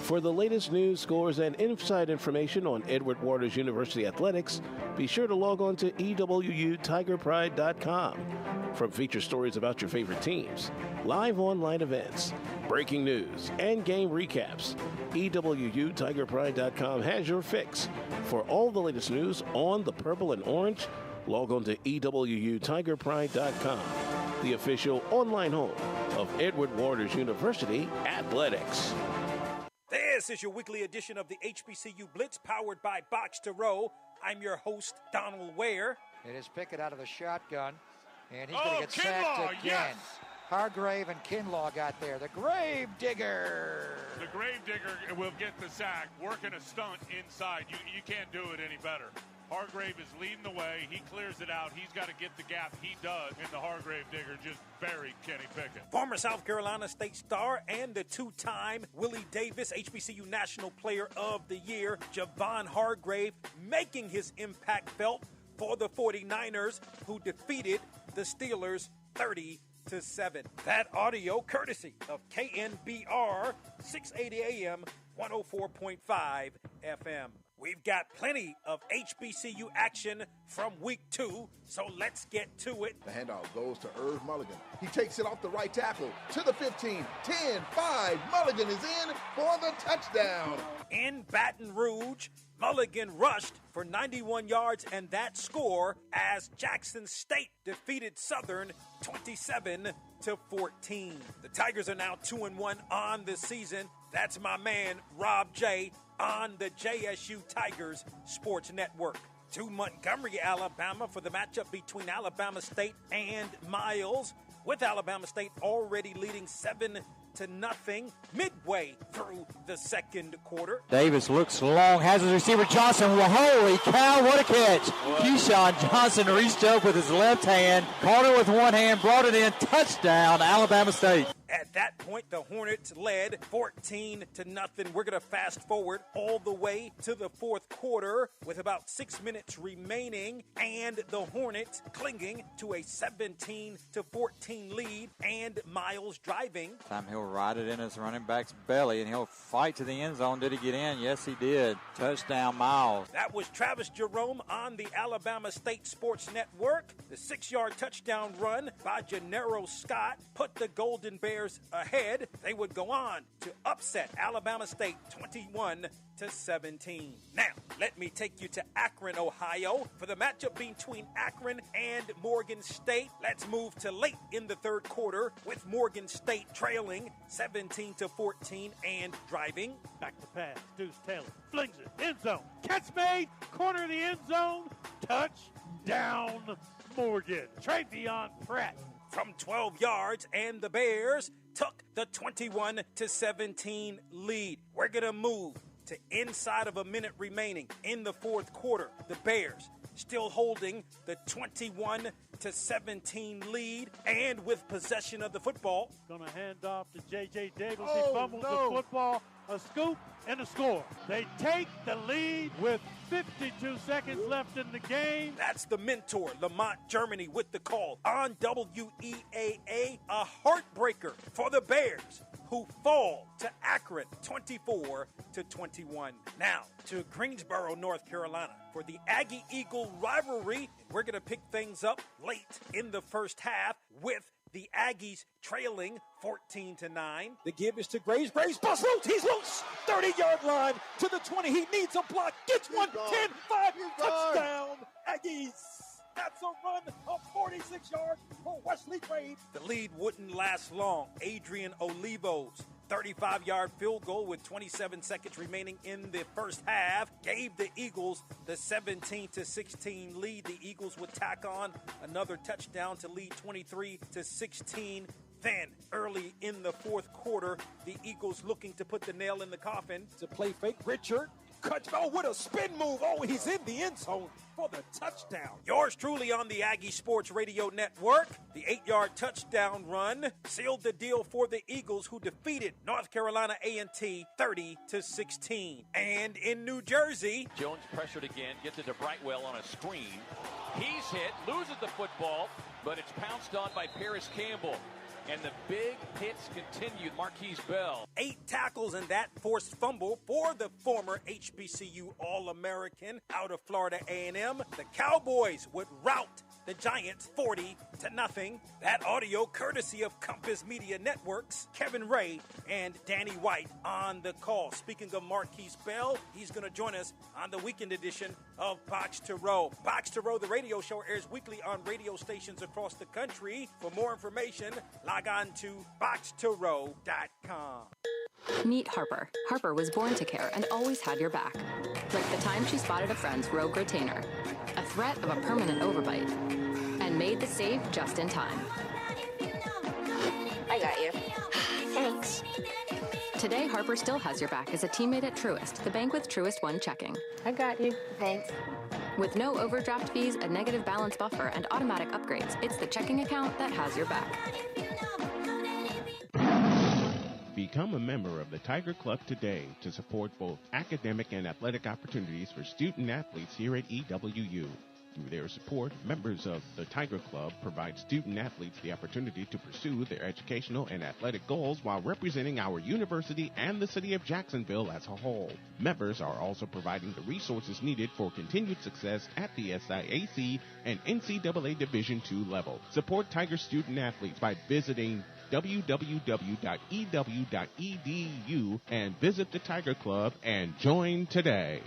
For the latest news, scores, and inside information on Edward Waters University athletics, be sure to log on to EWUTigerPride.com. From feature stories about your favorite teams, live online events, breaking news, and game recaps, EWUTigerPride.com has your fix. For all the latest news on the purple and orange, log on to EWUTigerPride.com, the official online home of Edward Waters University athletics. This is your weekly edition of the HBCU Blitz, powered by Box to Row. I'm your host, Donald Ware. It is Pickett out of the shotgun, and he's going to get sacked again. Yes. Hargrave and Kinlaw got there. The Grave Digger. The Grave Digger will get the sack, working a stunt inside. You can't do it any better. Hargrave is leading the way. He clears it out. He's got to get the gap. He does. And the Hargrave Digger just buried Kenny Pickett. Former South Carolina State star and the two-time Willie Davis HBCU National Player of the Year, Javon Hargrave, making his impact felt for the 49ers, who defeated the Steelers 30-7. That audio courtesy of KNBR 680 AM 104.5 FM. We've got plenty of HBCU action from week 2, so let's get to it. The handoff goes to Irv Mulligan. He takes it off the right tackle to the 15, 10, 5. Mulligan is in for the touchdown. In Baton Rouge, Mulligan rushed for 91 yards and that score as Jackson State defeated Southern 27-14. The Tigers are now 2-1 on the season. That's my man, Rob J., on the JSU Tigers Sports Network. To Montgomery, Alabama for the matchup between Alabama State and Miles, with Alabama State already leading 7-0 midway through the second quarter. Davis looks long, has his receiver Johnson. Well, holy cow, what a catch. Keyshawn Johnson reached up with his left hand, caught it with one hand, brought it in, touchdown, Alabama State. At that point, the Hornets led 14-0. We're going to fast forward all the way to the fourth quarter with about 6 minutes remaining, and the Hornets clinging to a 17-14 lead, and Miles driving. Time he'll ride it in his running back's belly, and he'll fight to the end zone. Did he get in? Yes, he did. Touchdown, Miles. That was Travis Jerome on the Alabama State Sports Network. The 6-yard touchdown run by Gennaro Scott put the Golden Bears ahead. They would go on to upset Alabama State 21-17. Now, let me take you to Akron, Ohio for the matchup between Akron and Morgan State. Let's move to late in the third quarter with Morgan State trailing 17-14 and driving. Back to pass. Deuce Taylor flings it. End zone. Catch made. Corner of the end zone. Touchdown, Morgan. Travion Pratt. From 12 yards, and the Bears took the 21-17 lead. We're going to move to inside of a minute remaining in the fourth quarter. The Bears still holding the 21-17 lead, and with possession of the football. Going to hand off to J.J. Davis. He fumbles the football. A scoop and a score. They take the lead with 52 seconds left in the game. That's the mentor, Lamont Germany, with the call on WEAA. A heartbreaker for the Bears, who fall to Akron 24-21. Now to Greensboro, North Carolina for the Aggie-Eagle rivalry. We're going to pick things up late in the first half with the Aggies trailing 14-9. The give is to Graves. Graves bust loose. He's loose. 30-yard line to the 20. He needs a block. Gets one. 10, 5. Touchdown. Aggies. That's a run of 46 yards for Wesley Graves. The lead wouldn't last long. Adrian Olivo's 35-yard field goal with 27 seconds remaining in the first half gave the Eagles the 17-16 lead. The Eagles would tack on another touchdown to lead 23-16. Then, early in the fourth quarter, the Eagles looking to put the nail in the coffin. To play fake, Richard cuts, with a spin move. Oh, he's in the end zone for the touchdown. Yours truly on the Aggie Sports Radio Network. The 8-yard touchdown run sealed the deal for the Eagles, who defeated North Carolina A&T 30-16. And in New Jersey, Jones pressured again, gets it to Brightwell on a screen. He's hit, loses the football, but it's pounced on by Paris Campbell. And the big hits continued. Marquise Bell. 8 tackles and that forced fumble for the former HBCU All-American out of Florida A&M. The Cowboys would rout the Giants 40-0. That audio courtesy of Compass Media Networks. Kevin Ray and Danny White on the call. Speaking of Marquise Bell, he's going to join us on the weekend edition of Box to Row. Box to Row, the radio show, airs weekly on radio stations across the country. For more information, log on to boxtorow.com. Meet Harper. Harper was born to care and always had your back. Like the time she spotted a friend's rogue retainer, a threat of a permanent overbite, and made the save just in time. I got you. Thanks. Today, Harper still has your back as a teammate at Truist, the bank with Truist One checking. I got you. Thanks. With no overdraft fees, a negative balance buffer, and automatic upgrades, it's the checking account that has your back. Become a member of the Tiger Club today to support both academic and athletic opportunities for student athletes here at EWU. Through their support, members of the Tiger Club provide student athletes the opportunity to pursue their educational and athletic goals while representing our university and the city of Jacksonville as a whole. Members are also providing the resources needed for continued success at the SIAC and NCAA Division II level. Support Tiger student athletes by visiting www.ew.edu and visit the Tiger Club and join today.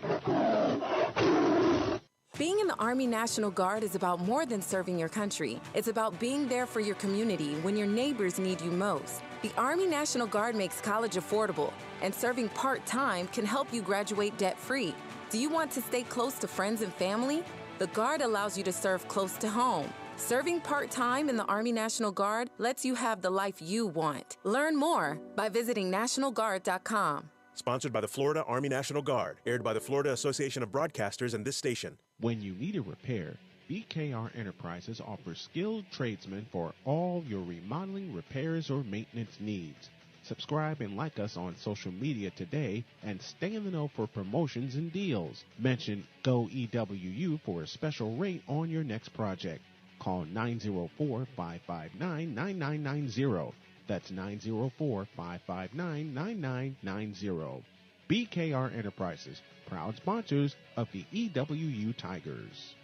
Being in the Army National Guard is about more than serving your country. It's about being there for your community when your neighbors need you most. The Army National Guard makes college affordable, and serving part-time can help you graduate debt-free. Do you want to stay close to friends and family? The Guard allows you to serve close to home. Serving part-time in the Army National Guard lets you have the life you want. Learn more by visiting NationalGuard.com. Sponsored by the Florida Army National Guard. Aired by the Florida Association of Broadcasters and this station. When you need a repair, BKR Enterprises offers skilled tradesmen for all your remodeling, repairs, or maintenance needs. Subscribe and like us on social media today and stay in the know for promotions and deals. Mention GoEWU for a special rate on your next project. Call 904-559-9990. That's 904-559-9990. BKR Enterprises, proud sponsors of the EWU Tigers.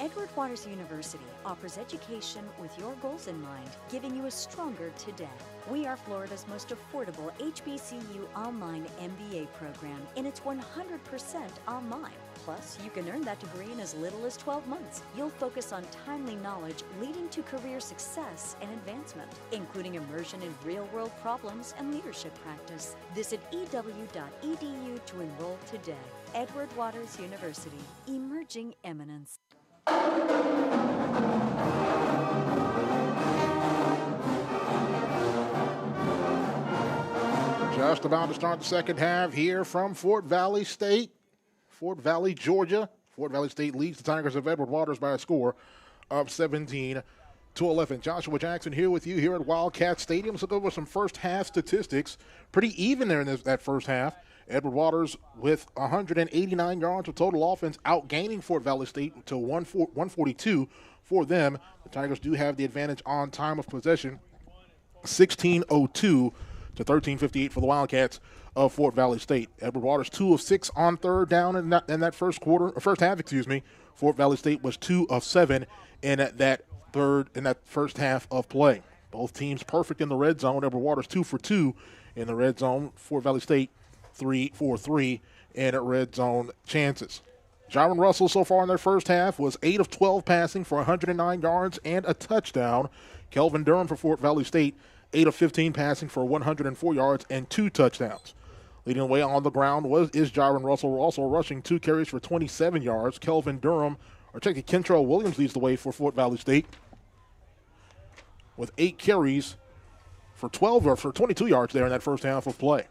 Edward Waters University offers education with your goals in mind, giving you a stronger today. We are Florida's most affordable HBCU online MBA program, and it's 100% online. Plus, you can earn that degree in as little as 12 months. You'll focus on timely knowledge leading to career success and advancement, including immersion in real-world problems and leadership practice. Visit ew.edu to enroll today. Edward Waters University, emerging eminence. Just about to start the second half here from Fort Valley State, Fort Valley, Georgia. Fort Valley State leads the Tigers of Edward Waters by a score of 17-11. Joshua Jackson here with you here at Wildcat Stadium. Let's look over some first half statistics. Pretty even there in that first half. Edward Waters with 189 yards of total offense, outgaining Fort Valley State to 142 for them. The Tigers do have the advantage on time of possession 16:02 to 13:58 for the Wildcats of Fort Valley State. Edward Waters 2 of 6 on third down in that first half. Fort Valley State was 2 of 7 in that first half of play. Both teams perfect in the red zone. Edward Waters 2 for 2 in the red zone. Fort Valley State 3 for 3 in red zone chances. Jaron Russell so far in their first half was 8 of 12 passing for 109 yards and a touchdown. Kelvin Durham for Fort Valley State, 8 of 15 passing for 104 yards and 2 touchdowns. Leading the way on the ground is Jaron Russell, also rushing 2 carries for 27 yards. Kentrell Williams leads the way for Fort Valley State with 8 carries for 22 yards there in that first half of play.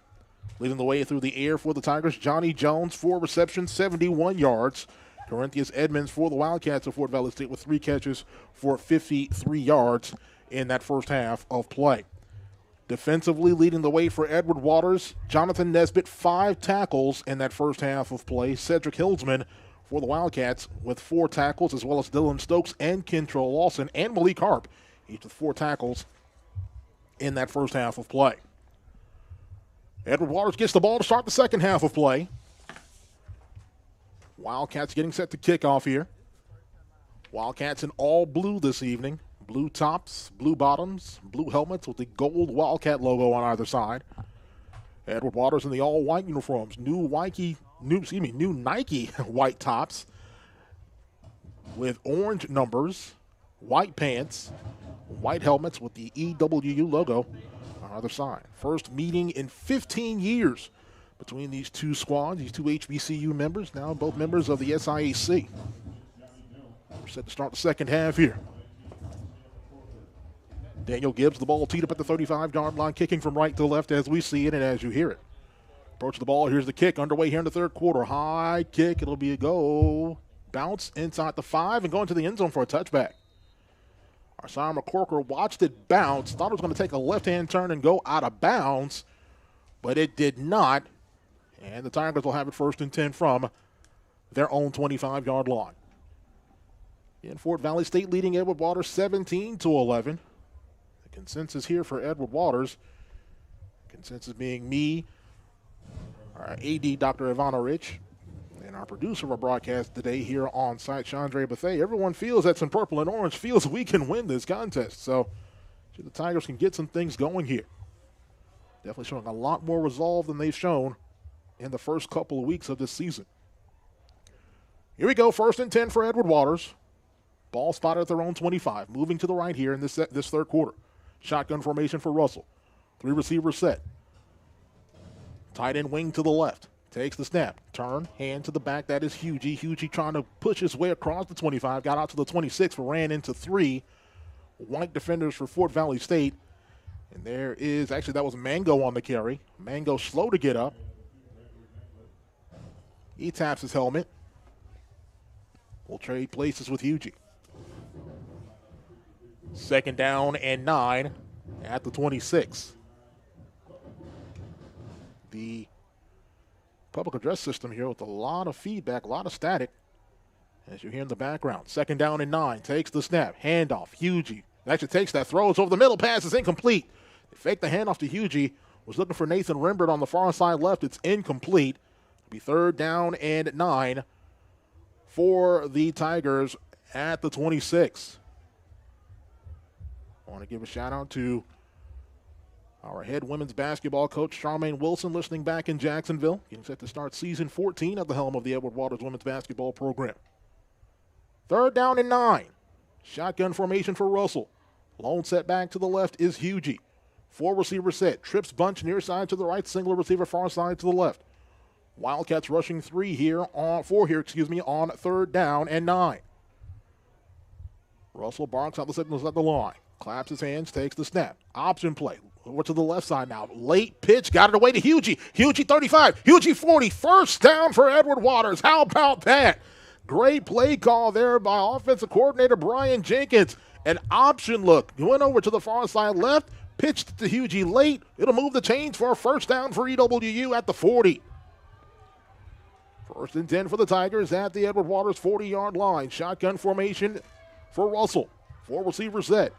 Leading the way through the air for the Tigers, Johnny Jones, 4 receptions, 71 yards. Corinthians Edmonds for the Wildcats of Fort Valley State with 3 catches for 53 yards in that first half of play. Defensively leading the way for Edward Waters, Jonathan Nesbitt, 5 tackles in that first half of play. Cedric Hilsman for the Wildcats with 4 tackles, as well as Dylan Stokes and Kentrell Lawson and Malik Harp, each with 4 tackles in that first half of play. Edward Waters gets the ball to start the second half of play. Wildcats getting set to kick off here. Wildcats in all blue this evening. Blue tops, blue bottoms, blue helmets with the gold Wildcat logo on either side. Edward Waters in the all-white uniforms. New Nike white tops with orange numbers, white pants, white helmets with the EWU logo on either side. First meeting in 15 years between these two squads, these two HBCU members, now both members of the SIAC. We're set to start the second half here. Daniel Gibbs, the ball teed up at the 35-yard line, kicking from right to left as we see it and as you hear it. Approach the ball, here's the kick, underway here in the third quarter. High kick, it'll be a go. Bounce inside the 5 and going to the end zone for a touchback. Arsiah McCorker watched it bounce, thought it was going to take a left-hand turn and go out of bounds, but it did not. And the Tigers will have it 1st and 10 from their own 25-yard line. In Fort Valley State leading Edward Waters 17-11. The consensus here for Edward Waters, consensus being me, our AD, Dr. Ivana Rich, and our producer of our broadcast today here on site, Chandra Buffet. Everyone feels that's in purple and orange, feels we can win this contest. So the Tigers can get some things going here. Definitely showing a lot more resolve than they've shown in the first couple of weeks of this season. Here we go, 1st and 10 for Edward Waters. Ball spotted at their own 25. Moving to the right here in this third quarter. Shotgun formation for Russell. 3 receivers set. Tight end wing to the left. Takes the snap. Turn. Hand to the back. That is Hugie. Hugie trying to push his way across the 25. Got out to the 26, but ran into 3 white defenders for Fort Valley State. And there is, actually that was Mango on the carry. Mango slow to get up. He taps his helmet. We'll trade places with Hugie. 2nd down and 9 at the 26. The public address system here with a lot of feedback, a lot of static, as you hear in the background. 2nd down and 9, takes the snap, handoff, Hugie. Actually takes that, throws over the middle, pass is incomplete. They fake the handoff to Hugie, was looking for Nathan Rembert on the far side left, it's incomplete. It'll be 3rd down and 9 for the Tigers at the 26. I want to give a shout out to our head women's basketball coach, Charmaine Wilson, listening back in Jacksonville, getting set to start season 14 at the helm of the Edward Waters women's basketball program. 3rd down and 9. Shotgun formation for Russell. Lone set back to the left is Hugie. 4 receiver set. Trips bunch near side to the right. Single receiver far side to the left. Wildcats rushing 4 here on 3rd down and 9. Russell barks out the signals at the line. Claps his hands, takes the snap. Option play. Over to the left side now. Late pitch, got it away to Hugie. Hugie 35, Hugie 40. 1st down for Edward Waters. How about that? Great play call there by offensive coordinator Brian Jenkins. An option look. He went over to the far side left, pitched to Hugie late. It'll move the chains for a 1st down for EWU at the 40. 1st and 10 for the Tigers at the Edward Waters 40-yard line. Shotgun formation for Russell. 4 receivers set.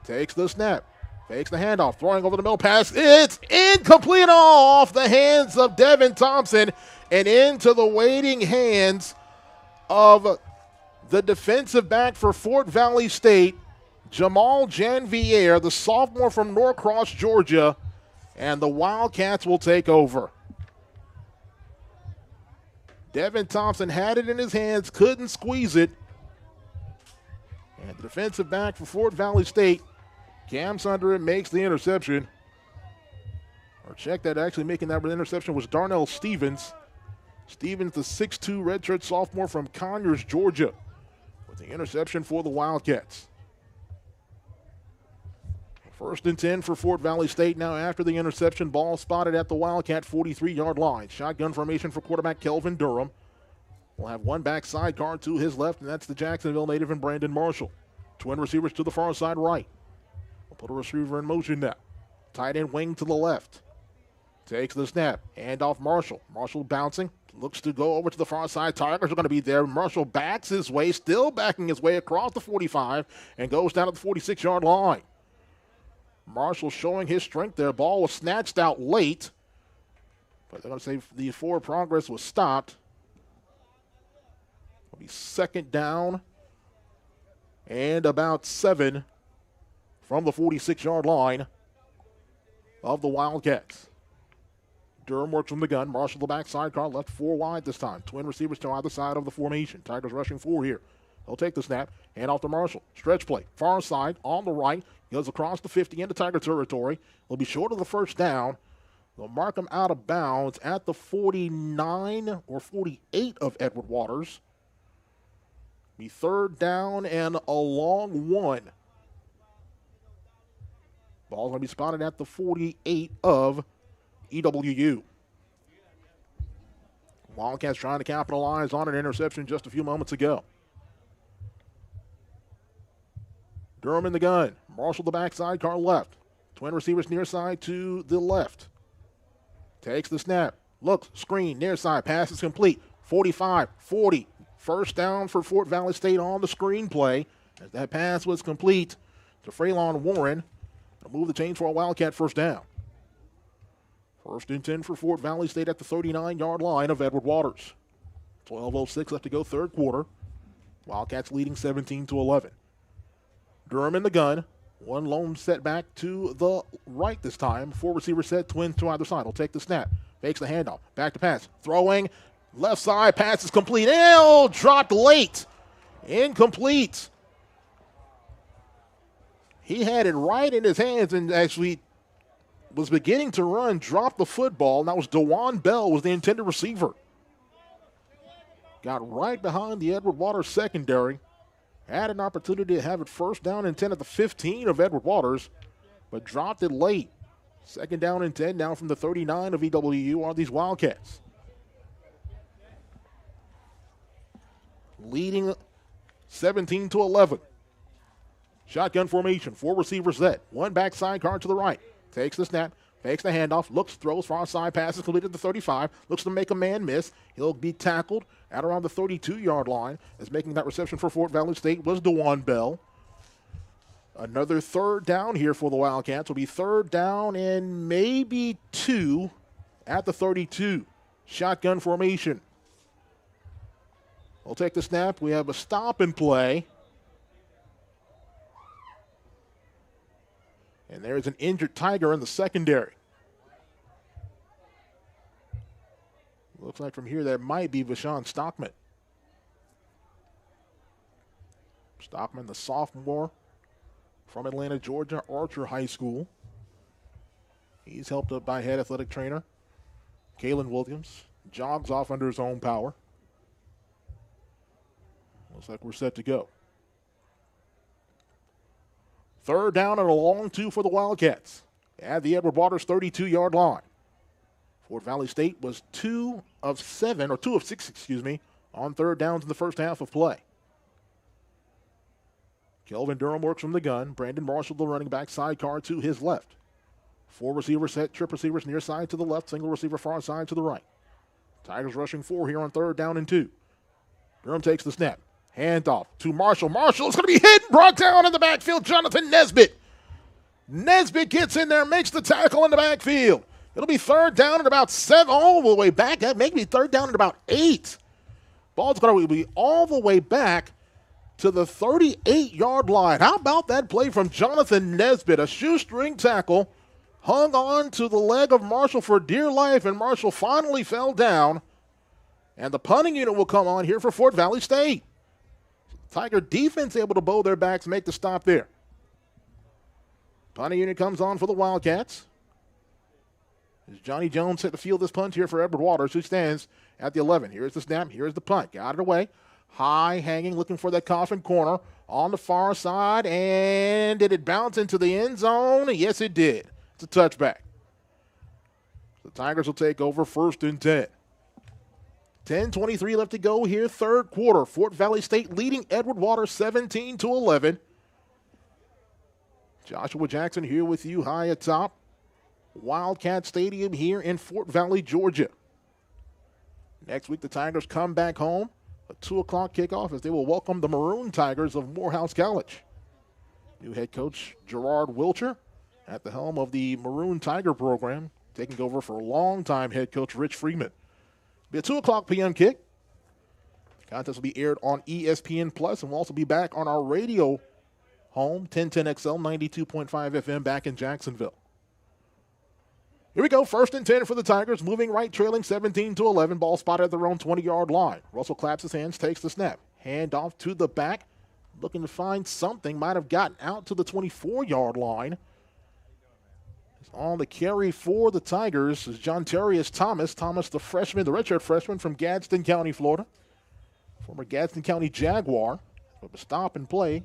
Takes the snap. Fakes the handoff, throwing over the middle pass. It's incomplete, off the hands of Devin Thompson and into the waiting hands of the defensive back for Fort Valley State, Jamal Janvier, the sophomore from Norcross, Georgia, and the Wildcats will take over. Devin Thompson had it in his hands, couldn't squeeze it. And the defensive back for Fort Valley State camps under it, makes the interception. Or check that, actually making that interception was Darnell Stevens. Stevens, the 6'2 redshirt sophomore from Conyers, Georgia, with the interception for the Wildcats. 1st and 10 for Fort Valley State now after the interception. Ball spotted at the Wildcat 43-yard line. Shotgun formation for quarterback Kelvin Durham. We'll have one back sidecar to his left, and that's the Jacksonville native and Brandon Marshall. Twin receivers to the far side right. We'll put a receiver in motion now. Tight end wing to the left. Takes the snap. Hand off Marshall. Marshall bouncing. Looks to go over to the far side. Tigers are going to be there. Marshall backs his way, still backing his way across the 45, and goes down to the 46-yard line. Marshall showing his strength there. Ball was snatched out late, but they're going to say the forward progress was stopped. It'll be 2nd down and about 7 from the 46-yard line of the Wildcats. Durham works from the gun. Marshall the back sidecar, left 4 wide this time. Twin receivers to either side of the formation. Tigers rushing 4 here. He'll take the snap, hand off to Marshall. Stretch play, far side, on the right. Goes across the 50 into Tiger territory. He'll be short of the 1st down. They'll mark him out of bounds at the 49 or 48 of Edward Waters. Be 3rd down and a long 1. Ball's going to be spotted at the 48 of EWU. Wildcats trying to capitalize on an interception just a few moments ago. Durham in the gun. Marshall the backside, car left. Twin receivers near side to the left. Takes the snap. Looks, screen, near side. Pass is complete. 45, 40. 1st down for Fort Valley State on the screen play. As that pass was complete to Fraylon Warren. They'll move the chains for a Wildcat 1st down. 1st and 10 for Fort Valley State at the 39-yard line of Edward Waters. 12:06 left to go, 3rd quarter. Wildcats leading 17-11. Durham in the gun. One lone setback to the right this time. 4 receiver set, twins to either side. Will take the snap. Fakes the handoff. Back to pass. Throwing. Left side. Pass is complete. Dropped late. Incomplete. He had it right in his hands and actually was beginning to run. Dropped the football. And that was DeJuan Bell was the intended receiver. Got right behind the Edward Waters secondary. Had an opportunity to have it 1st down and 10 at the 15 of Edward Waters, but dropped it late. 2nd down and 10 now from the 39 of EWU are these Wildcats. Leading 17-11. Shotgun formation, 4 receivers set. One back sidecar to the right. Takes the snap, fakes the handoff, looks, throws, far side, passes completed to the 35. Looks to make a man miss. He'll be tackled at around the 32-yard line, as making that reception for Fort Valley State was DeJuan Bell. Another 3rd down here for the Wildcats. Will be 3rd down and maybe 2 at the 32. Shotgun formation. We'll take the snap. We have a stop and play. And there's an injured Tiger in the secondary. Looks like from here that might be Vashawn Stockman. Stockman, the sophomore from Atlanta, Georgia, Archer High School. He's helped up by head athletic trainer Kalen Williams. Jogs off under his own power. Looks like we're set to go. 3rd down and a long 2 for the Wildcats at the Edward Waters 32-yard line. Fort Valley State was 2 of 6, on 3rd downs in the 1st half of play. Kelvin Durham works from the gun. Brandon Marshall, the running back, sidecar to his left. 4 receivers set, trip receivers near side to the left, single receiver far side to the right. Tigers rushing 4 here on 3rd down and 2. Durham takes the snap. Handoff to Marshall. Marshall is going to be hit and brought down in the backfield. Jonathan Nesbitt Nesbitt gets in there, makes the tackle in the backfield. It'll be third down at about 7, all the way back. That may be third down at about 8. Ball's going to be all the way back to the 38-yard line. How about that play from Jonathan Nesbitt? A shoestring tackle, hung on to the leg of Marshall for dear life, and Marshall finally fell down. And the punting unit will come on here for Fort Valley State. Tiger defense able to bow their backs, make the stop there. Punting unit comes on for the Wildcats. As Johnny Jones hit the field this punt here for Edward Waters, who stands at the 11. Here's the snap. Here's the punt. Got it away. High hanging, looking for that coffin corner on the far side. And did it bounce into the end zone? Yes, it did. It's a touchback. The Tigers will take over first and 10. 10:23 left to go here, third quarter. Fort Valley State leading Edward Waters 17-11. Joshua Jackson here with you high atop Wildcat Stadium here in Fort Valley, Georgia. Next week, the Tigers come back home. A 2 o'clock kickoff as they will welcome the Maroon Tigers of Morehouse College. New head coach Gerard Wilcher at the helm of the Maroon Tiger program, taking over for longtime head coach Rich Freeman. Be a 2 o'clock p.m. kick. The contest will be aired on ESPN Plus and will also be back on our radio home, 1010XL 92.5 FM back in Jacksonville. Here we go, first and 10 for the Tigers, moving right, trailing 17-11. Ball spotted at their own 20-yard line. Russell claps his hands, takes the snap. Hand off to the back, looking to find something. Might have gotten out to the 24-yard line. On the carry for the Tigers is John Terrius Thomas. Thomas, the freshman, the redshirt freshman from Gadsden County, Florida. Former Gadsden County Jaguar. With a stop and play.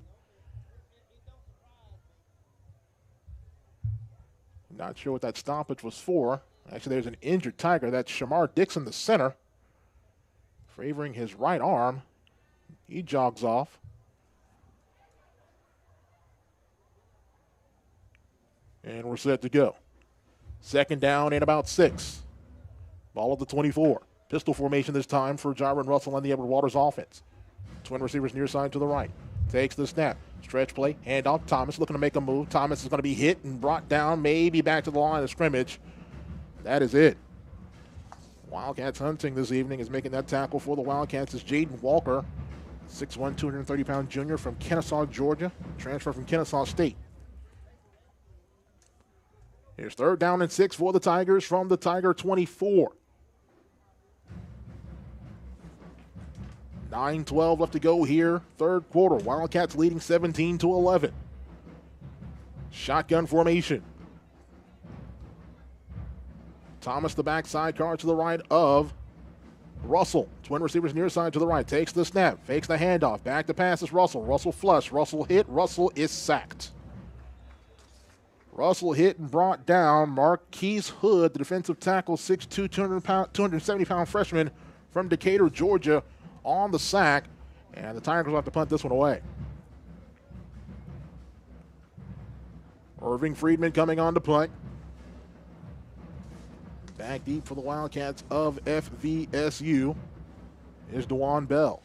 Not sure what that stoppage was for. Actually, there's an injured Tiger. That's Shamar Dixon, the center, favoring his right arm. He jogs off. And we're set to go. Second down and about 6. Ball at the 24. Pistol formation this time for Jaron Russell and the Edward Waters offense. Twin receivers near side to the right. Takes the snap. Stretch play. Handoff. Thomas looking to make a move. Thomas is going to be hit and brought down, maybe back to the line of scrimmage. That is it. Wildcats hunting this evening is making that tackle for the Wildcats is Jaden Walker, 6'1", 230-pound junior from Kennesaw, Georgia. Transfer from Kennesaw State. Here's third down and 6 for the Tigers from the Tiger 24. 9:12 left to go here, third quarter. Wildcats leading 17-11. Shotgun formation. Thomas, the backside guard to the right of Russell. Twin receivers near side to the right. Takes the snap, fakes the handoff. Back to pass is Russell. Russell flush. Russell hit. Russell is sacked. Russell hit and brought down Marquise Hood, the defensive tackle, 6'2", 270-pound freshman from Decatur, Georgia, on the sack. And the Tigers will have to punt this one away. Irving Friedman coming on to punt. Back deep for the Wildcats of FVSU is DeJuan Bell.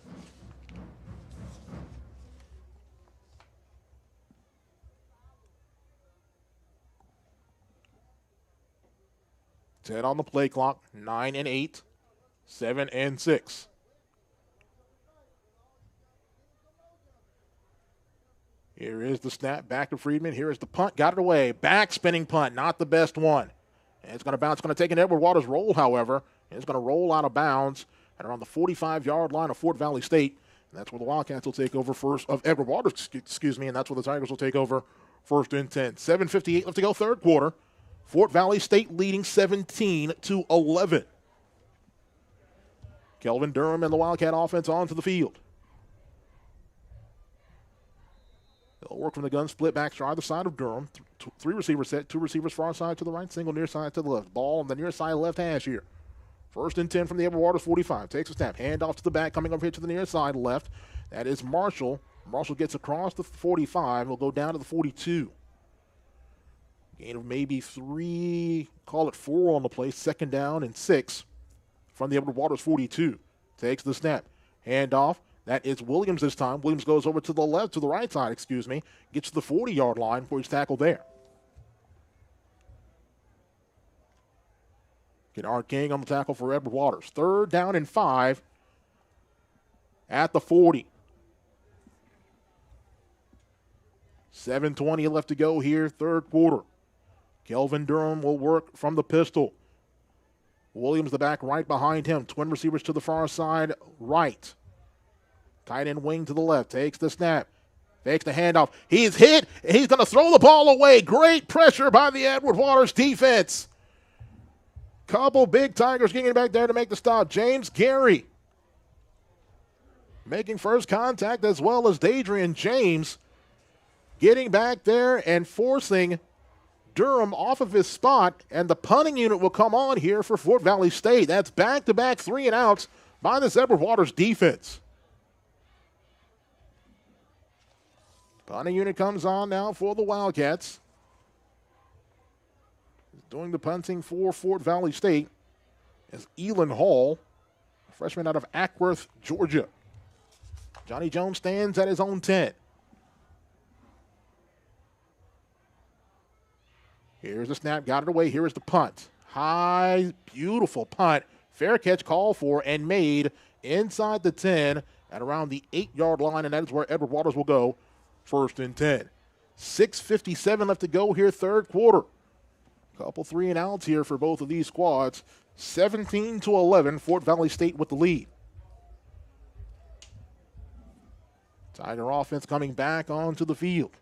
Ten on the play clock, 9 and 8, 7 and 6. Here is the snap, back to Friedman. Here is the punt, got it away. Back spinning punt, not the best one. And it's going to bounce, going to take an Edward Waters roll, however. And it's going to roll out of bounds at around the 45-yard line of Fort Valley State. And that's where the Wildcats will take over first, of Edward Waters, excuse me, and that's where the Tigers will take over first and 10. 7:58 left to go, third quarter. Fort Valley State leading 17-11. Kelvin Durham and the Wildcat offense onto the field. They'll work from the gun, split back to either side of Durham. Three receivers set, 2 receivers far side to the right, single near side to the left. Ball on the near side left hash here. First and 10 from the Edward Waters 45. Takes a snap, hand off to the back, coming over here to the near side left. That is Marshall. Marshall gets across the 45, will go down to the 42. Gain of maybe 3, call it 4 on the play. Second down and 6 from the Edward Waters 42. Takes the snap. Hand off. That is Williams this time. Williams goes over to the left, to the right side, excuse me. Gets to the 40-yard line where he's tackled there. Kennard King on the tackle for Edward Waters. 3rd down and 5 at the 40. 7:20 left to go here, 3rd quarter. Kelvin Durham will work from the pistol. Williams, the back right behind him. Twin receivers to the far side right. Tight end wing to the left. Takes the snap. Fakes the handoff. He's hit. He's going to throw the ball away. Great pressure by the Edward Waters defense. Couple big Tigers getting back there to make the stop. James Gary making first contact, as well as Dadrian James getting back there and forcing Durham off of his spot, and the punting unit will come on here for Fort Valley State. That's back-to-back 3-and-outs by this Edward Waters defense. Punting unit comes on now for the Wildcats. Doing the punting for Fort Valley State is Elon Hall, a freshman out of Ackworth, Georgia. Johnny Jones stands at his own 10. Here's the snap, got it away. Here is the punt. High, beautiful punt. Fair catch called for and made inside the 10 at around the 8-yard line, and that is where Edward Waters will go. 1st and 10. 6:57 left to go here, 3rd quarter. Couple 3-and-outs here for both of these squads. 17-11, Fort Valley State with the lead. Tiger offense coming back onto the field.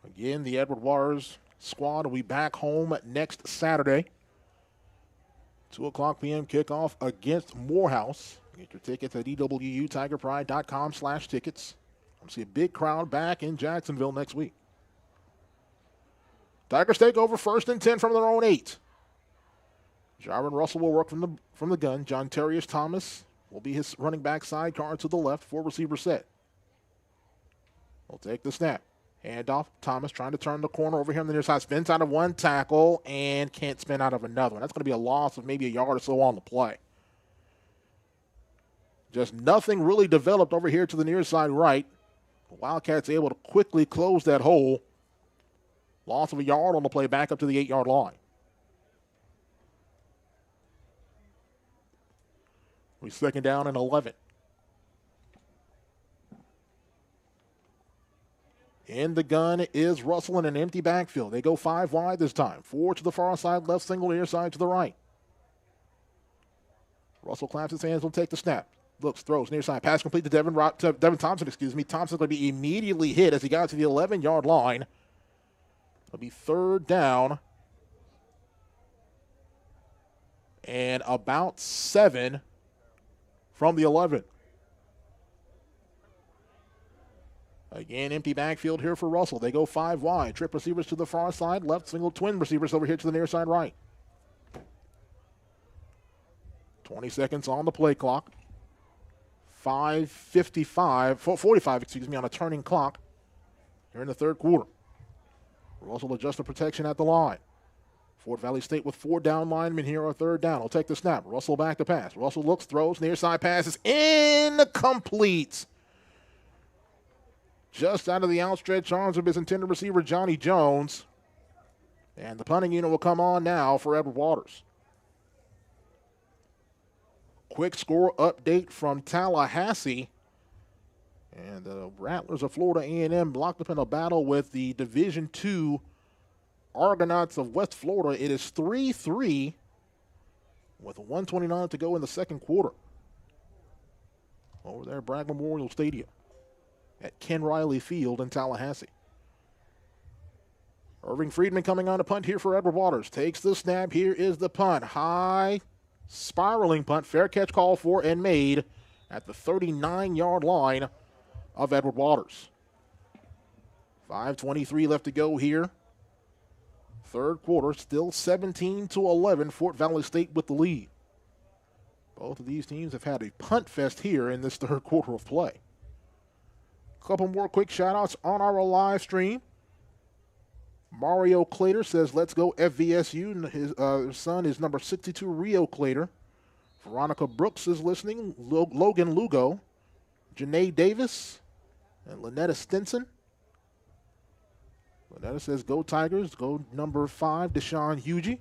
Again, the Edward Waters squad will be back home next Saturday. 2:00 p.m. kickoff against Morehouse. Get your tickets at ewutigerpride.com/tickets. We'll see a big crowd back in Jacksonville next week. Tigers take over 1st and 10 from their own 8. Jarvin Russell will work from the gun. John Terrius Thomas will be his running back sidecar to the left, 4-receiver set. He'll take the snap. Handoff. Thomas trying to turn the corner over here on the near side. Spins out of one tackle and can't spin out of another one. That's going to be a loss of maybe a yard or so on the play. Just nothing really developed over here to the near side right. The Wildcats able to quickly close that hole. Loss of a yard on the play back up to the 8-yard line. We 2nd down and 11. In the gun is Russell in an empty backfield. They go 5 wide this time. 4 to the far side, left single near side to the right. Russell claps his hands, will take the snap. Looks, throws, near side. Pass complete to Devin Thompson, Thompson's going to be immediately hit as he got to the 11-yard line. It'll be 3rd down and about 7 from the 11. Again, empty backfield here for Russell. They go 5 wide. Trip receivers to the far side. Left single twin receivers over here to the near side right. 20 seconds on the play clock. 45 on a turning clock here in the 3rd quarter. Russell adjusts the protection at the line. Fort Valley State with 4 down linemen here on 3rd down. He'll take the snap. Russell back to pass. Russell looks, throws, near side passes. Incomplete. Just out of the outstretched arms of his intended receiver, Johnny Jones. And the punting unit will come on now for Edward Waters. Quick score update from Tallahassee. And the Rattlers of Florida A&M locked up in a battle with the Division II Argonauts of West Florida. It is 3-3 with 1:29 to go in the 2nd quarter. Over there at Bragg Memorial Stadium at Ken Riley Field in Tallahassee. Irving Friedman coming on to punt here for Edward Waters. Takes the snap. Here is the punt. High spiraling punt. Fair catch called for and made at the 39-yard line of Edward Waters. 5:23 left to go here. 3rd quarter, still 17-11. Fort Valley State with the lead. Both of these teams have had a punt fest here in this 3rd quarter of play. A couple more quick shout-outs on our live stream. Mario Clater says, let's go FVSU. His son is number 62, Rio Clater. Veronica Brooks is listening. Logan Lugo. Janae Davis. And Lynetta Stinson. That says go Tigers. Go number 5, Deshaun Hugie.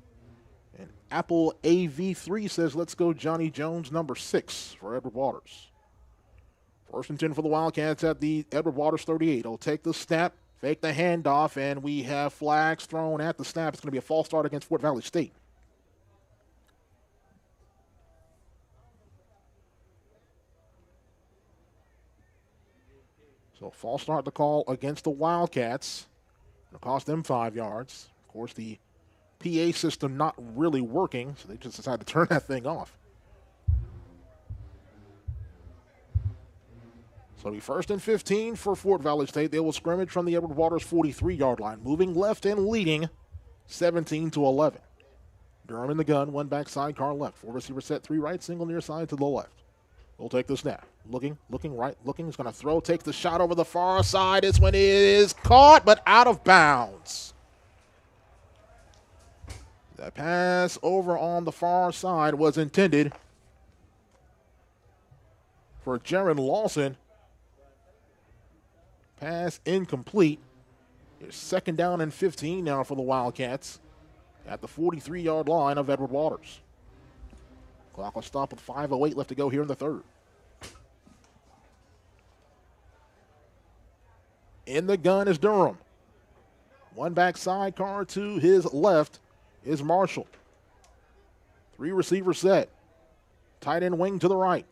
And Apple AV3 says let's go Johnny Jones, number 6 for Edward Waters. 1st and 10 for the Wildcats at the Edward Waters 38. He'll take the snap, fake the handoff, and we have flags thrown at the snap. It's going to be a false start against Fort Valley State. So false start to call against the Wildcats. It'll cost them 5 yards. Of course, the PA system not really working, so they just decided to turn that thing off. So it'll be 1st and 15 for Fort Valley State. They will scrimmage from the Edward Waters 43-yard line, moving left and leading 17-11. Durham in the gun, 1 back sidecar left. 4 receiver set, 3 right, single near side to the left. We'll take the snap. Looking right, looking. He's going to throw, takes the shot over the far side. This one is caught, but out of bounds. That pass over on the far side was intended for Jaron Lawson. Pass incomplete. It's 2nd down and 15 now for the Wildcats at the 43-yard line of Edward Waters. Clock will stop with 5:08 left to go here in the 3rd. In the gun is Durham. 1 back sidecar to his left is Marshall. 3 receiver set. Tight end wing to the right.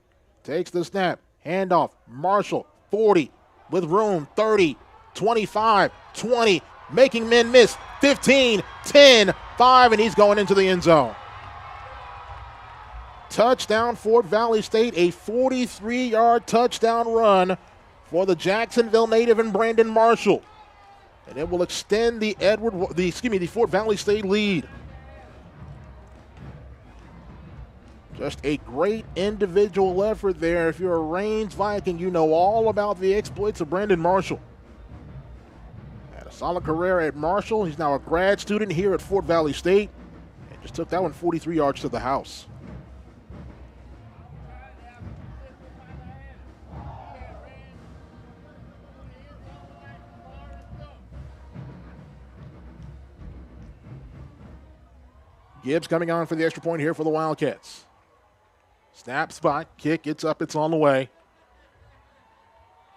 Takes the snap. Handoff. Marshall, 40. With room, 30, 25, 20. Making men miss. 15, 10, 5, and he's going into the end zone. Touchdown, Fort Valley State, a 43-yard touchdown run for the Jacksonville native and Brandon Marshall. And it will extend the Fort Valley State lead. Just a great individual effort there. If you're a Reigns Viking, you know all about the exploits of Brandon Marshall. Had a solid career at Marshall. He's now a grad student here at Fort Valley State. And just took that one 43 yards to the house. Gibbs coming on for the extra point here for the Wildcats. Snap, spot, kick, it's up, it's on the way.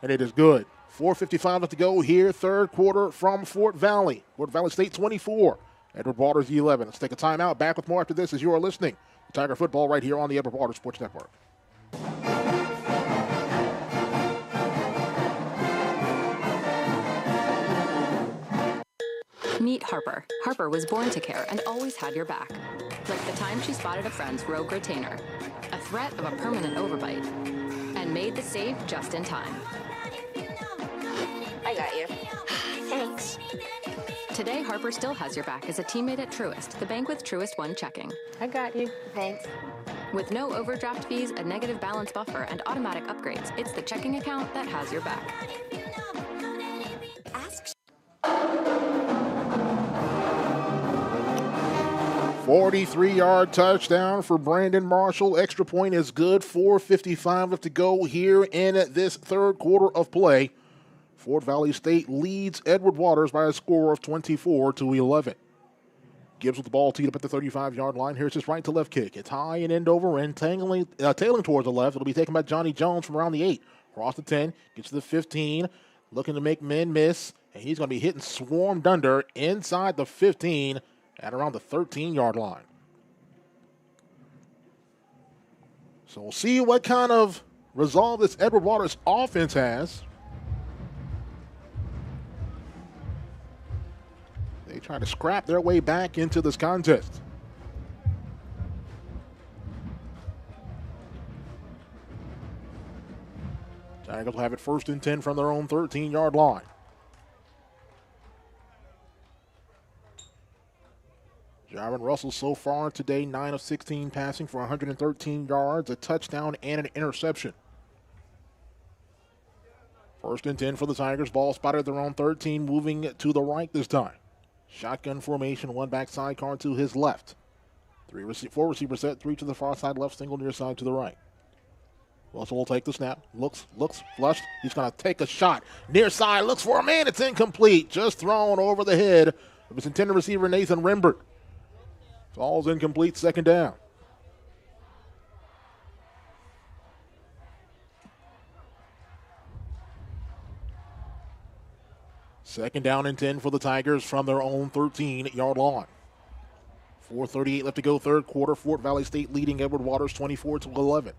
And it is good. 4:55 left to go here, 3rd quarter from Fort Valley. Fort Valley State 24, Edward Waters 11. Let's take a timeout. Back with more after this as you are listening to Tiger Football right here on the Edward Waters Sports Network. Meet Harper. Harper was born to care and always had your back. Like the time she spotted a friend's rogue retainer, a threat of a permanent overbite, and made the save just in time. I got you. Thanks. Today, Harper still has your back as a teammate at Truist, the bank with Truist One checking. I got you. Thanks. With no overdraft fees, a negative balance buffer, and automatic upgrades, it's the checking account that has your back. Ask. 43-yard touchdown for Brandon Marshall. Extra point is good. 4:55 left to go here in this 3rd quarter of play. Fort Valley State leads Edward Waters by a score of 24-11. Gibbs with the ball teed up at the 35-yard line. Here's his right to left kick. It's high and end over end, tailing towards the left. It'll be taken by Johnny Jones from around the 8. Across the 10, gets to the 15, looking to make men miss. And he's going to be hitting swarmed under inside the 15 at around the 13-yard line. So we'll see what kind of resolve this Edward Waters offense has. They try to scrap their way back into this contest. Tigers will have it 1st and 10 from their own 13-yard line. Jaron Russell so far today, 9 of 16 passing for 113 yards, a touchdown, and an interception. 1st and 10 for the Tigers. Ball spotted at their own 13, moving to the right this time. Shotgun formation, 1 back sidecar to his left. 4 receiver set, 3 to the far side left, single near side to the right. Russell will take the snap. Looks, flushed. He's going to take a shot. Near side, looks for a man. It's incomplete. Just thrown over the head of his intended receiver, Nathan Rimbert. Falls incomplete, second down. Second down and 10 for the Tigers from their own 13-yard line. 4:38 left to go, third quarter. Fort Valley State leading Edward Waters 24-11.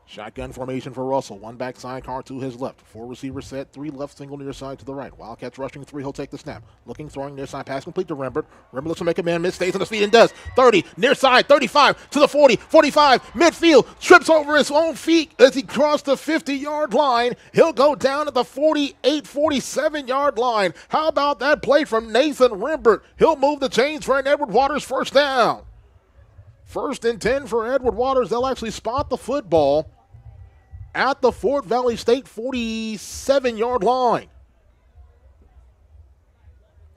Shotgun formation for Russell. One backside car to his left. Four receiver set, three left, single near side to the right. Wildcats rushing three. He'll take the snap. Looking, throwing near side pass complete to Rimbert. Rimbert looks to make a man miss, stays on his feet and does. 30, near side, 35 to the 40, 45, midfield. Trips over his own feet as he crossed the 50-yard line. He'll go down at the 48, 47-yard line. How about that play from Nathan Rimbert? He'll move the chains for an Edward Waters first down. First and 10 for Edward Waters. They'll actually spot the football at the Fort Valley State 47-yard line.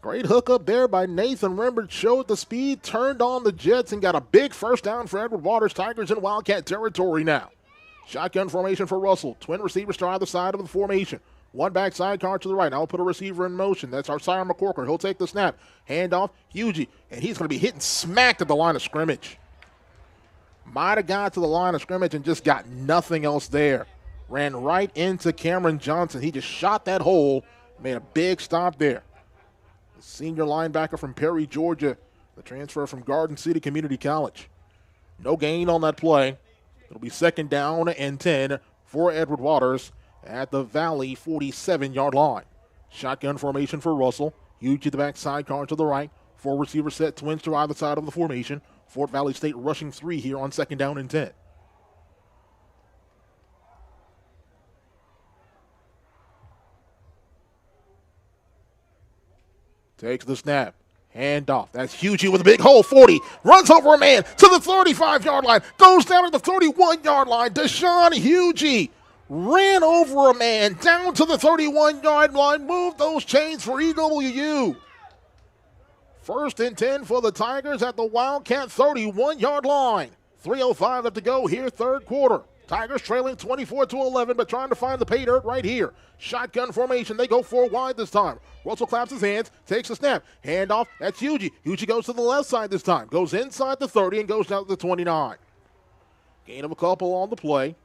Great hookup there by Nathan Rimbert. Showed the speed, turned on the Jets, and got a big first down for Edward Waters. Tigers in Wildcat territory now. Shotgun formation for Russell. Twin receivers to either side of the formation. One backside car to the right. Now we'll put a receiver in motion. That's our Sire McCorker. He'll take the snap. Handoff, Hugie, and he's going to be hitting smacked at the line of scrimmage. Might have got to the line of scrimmage and just got nothing else there. Ran right into Cameron Johnson. He just shot that hole, made a big stop there. The senior linebacker from Perry, Georgia, the transfer from Garden City Community College. No gain on that play. It'll be second down and 10 for Edward Waters at the Valley 47-yard line. Shotgun formation for Russell. Huge to the backside, car to the right. Four receiver set, twins to either side of the formation. Fort Valley State rushing three here on second down and 10. Takes the snap. Hand off. That's Hugie with a big hole. 40. Runs over a man to the 35-yard line. Goes down to the 31-yard line. Deshaun Hugie ran over a man down to the 31-yard line. Moved those chains for EWU. First and 10 for the Tigers at the Wildcat 31-yard line. 3:05 left to go here, third quarter. Tigers trailing 24-11, but trying to find the pay dirt right here. Shotgun formation. They go four wide this time. Russell claps his hands, takes a snap. Handoff. That's Hugie. Hugie goes to the left side this time. Goes inside the 30 and goes down to the 29. Gain of a couple on the play.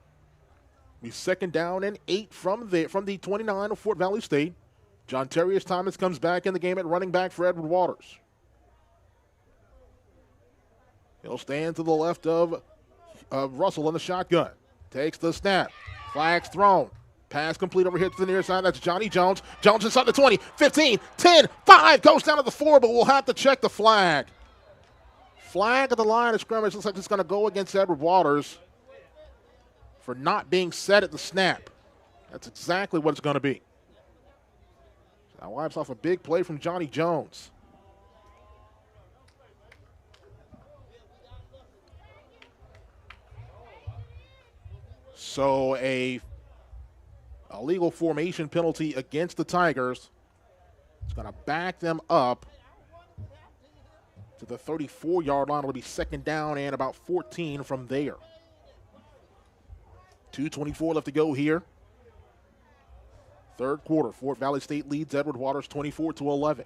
Be second down and 8 from the 29 of Fort Valley State. John Terrius Thomas comes back in the game at running back for Edward Waters. He'll stand to the left of Russell in the shotgun. Takes the snap. Flags thrown. Pass complete over here to the near side. That's Johnny Jones. Jones inside the 20, 15, 10, 5. Goes down to the 4, but we'll have to check the flag. Flag at the line of scrimmage. Looks like it's going to go against Edward Waters for not being set at the snap. That's exactly what it's going to be. That wipes off a big play from Johnny Jones. So a legal formation penalty against the Tigers. It's going to back them up to the 34-yard line. It'll be second down and about 14 from there. 2:24 left to go here. Third quarter, Fort Valley State leads Edward Waters 24-11.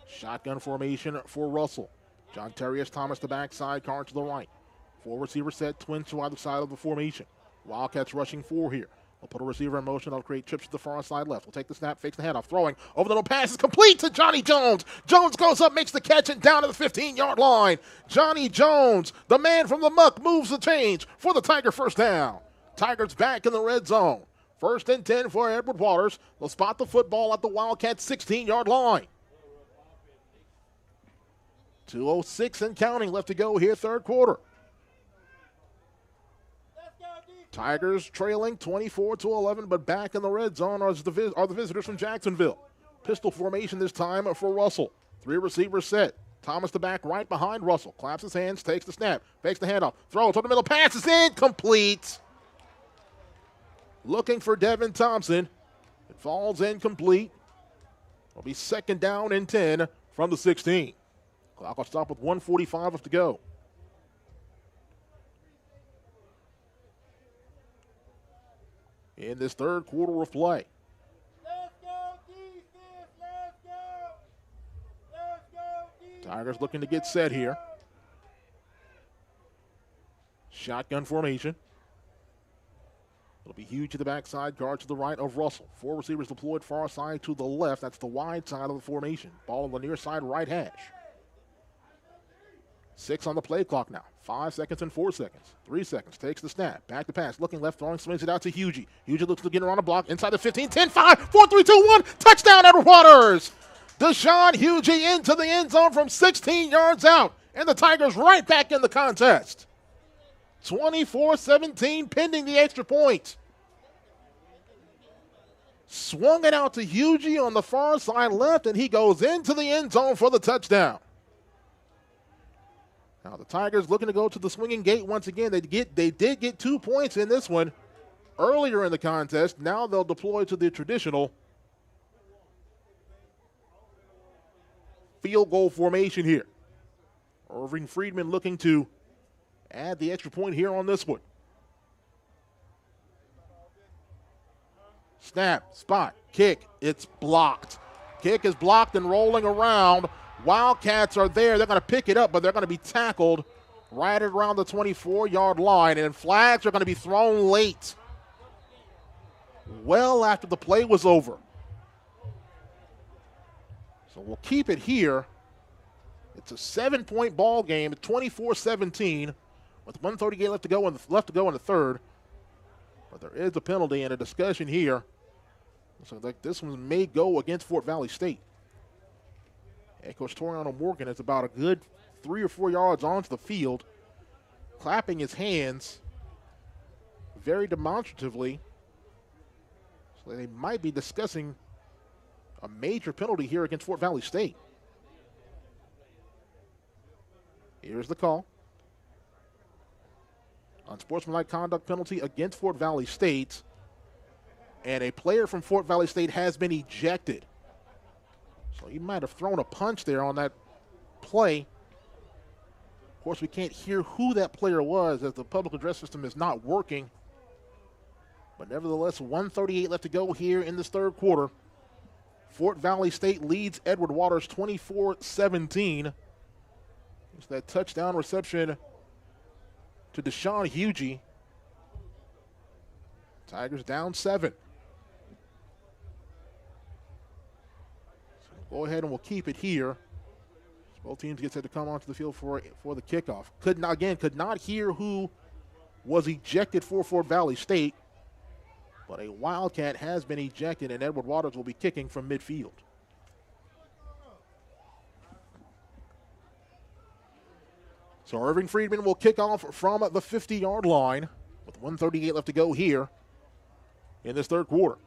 Shotgun formation for Russell. John Terrius Thomas the backside, car to the right. Four receiver set, twins to either side of the formation. Wildcats rushing four here. We'll put a receiver in motion. I'll create trips to the far side left. We'll take the snap, fakes the handoff, throwing. Over the no pass is complete to Johnny Jones. Jones goes up, makes the catch, and down to the 15-yard line. Johnny Jones, the man from the muck, moves the change for the Tiger first down. Tigers back in the red zone. First and 10 for Edward Waters. They'll spot the football at the Wildcats 16-yard line. 2:06 and counting left to go here, third quarter. Tigers trailing 24-11, but back in the red zone are the visitors from Jacksonville. Pistol formation this time for Russell. Three receivers set. Thomas the back right behind Russell. Claps his hands, takes the snap, fakes the handoff, throws to the middle, passes incomplete. Looking for Devin Thompson. It falls incomplete. It'll be second down and 10 from the 16. Clock will stop with 1:45 left to go. in this third quarter of play. Tigers looking to get set here. Shotgun formation. It'll be huge to the backside, guard to the right of Russell. 4 receivers deployed far side to the left. That's the wide side of the formation. Ball on the near side right hash. 6 on the play clock now. 5 seconds and 4 seconds. 3 seconds. Takes the snap. Back to pass. Looking left, throwing, swings it out to Hugie. Hugie looks to get around the block. Inside the 15. 10, 5, 4, 3, 2, 1. Touchdown, Edward Waters. Deshaun Hugie into the end zone from 16 yards out. And the Tigers right back in the contest. 24-17 pending the extra point. Swung it out to Hugie on the far side left, and he goes into the end zone for the touchdown. Now the Tigers looking to go to the swinging gate once again. They did get 2 points in this one earlier in the contest. Now they'll deploy to the traditional field goal formation here. Irving Friedman looking to add the extra point here on this one. Snap, spot, kick. It's blocked. Kick is blocked and rolling around. Wildcats are there. They're going to pick it up, but they're going to be tackled right around the 24-yard line, and flags are going to be thrown late, well after the play was over. So we'll keep it here. It's a 7-point ball game, 24-17, with 1:38 left to go in the third. But there is a penalty and a discussion here. So like this one may go against Fort Valley State. Head coach Toriano Morgan is about a good 3 or 4 yards onto the field, clapping his hands very demonstratively. So they might be discussing a major penalty here against Fort Valley State. Here's the call. Unsportsmanlike conduct penalty against Fort Valley State. And a player from Fort Valley State has been ejected. So he might have thrown a punch there on that play. Of course, we can't hear who that player was as the public address system is not working. But nevertheless, 1:38 left to go here in this third quarter. Fort Valley State leads Edward Waters 24-17. It's that touchdown reception to Deshaun Hugie. Tigers down 7. So go ahead and we'll keep it here. Both teams get set to come onto the field for the kickoff. Could not hear who was ejected for Fort Valley State, but a Wildcat has been ejected, and Edward Waters will be kicking from midfield. So Irving Friedman will kick off from the 50-yard line with 1:38 left to go here in this third quarter.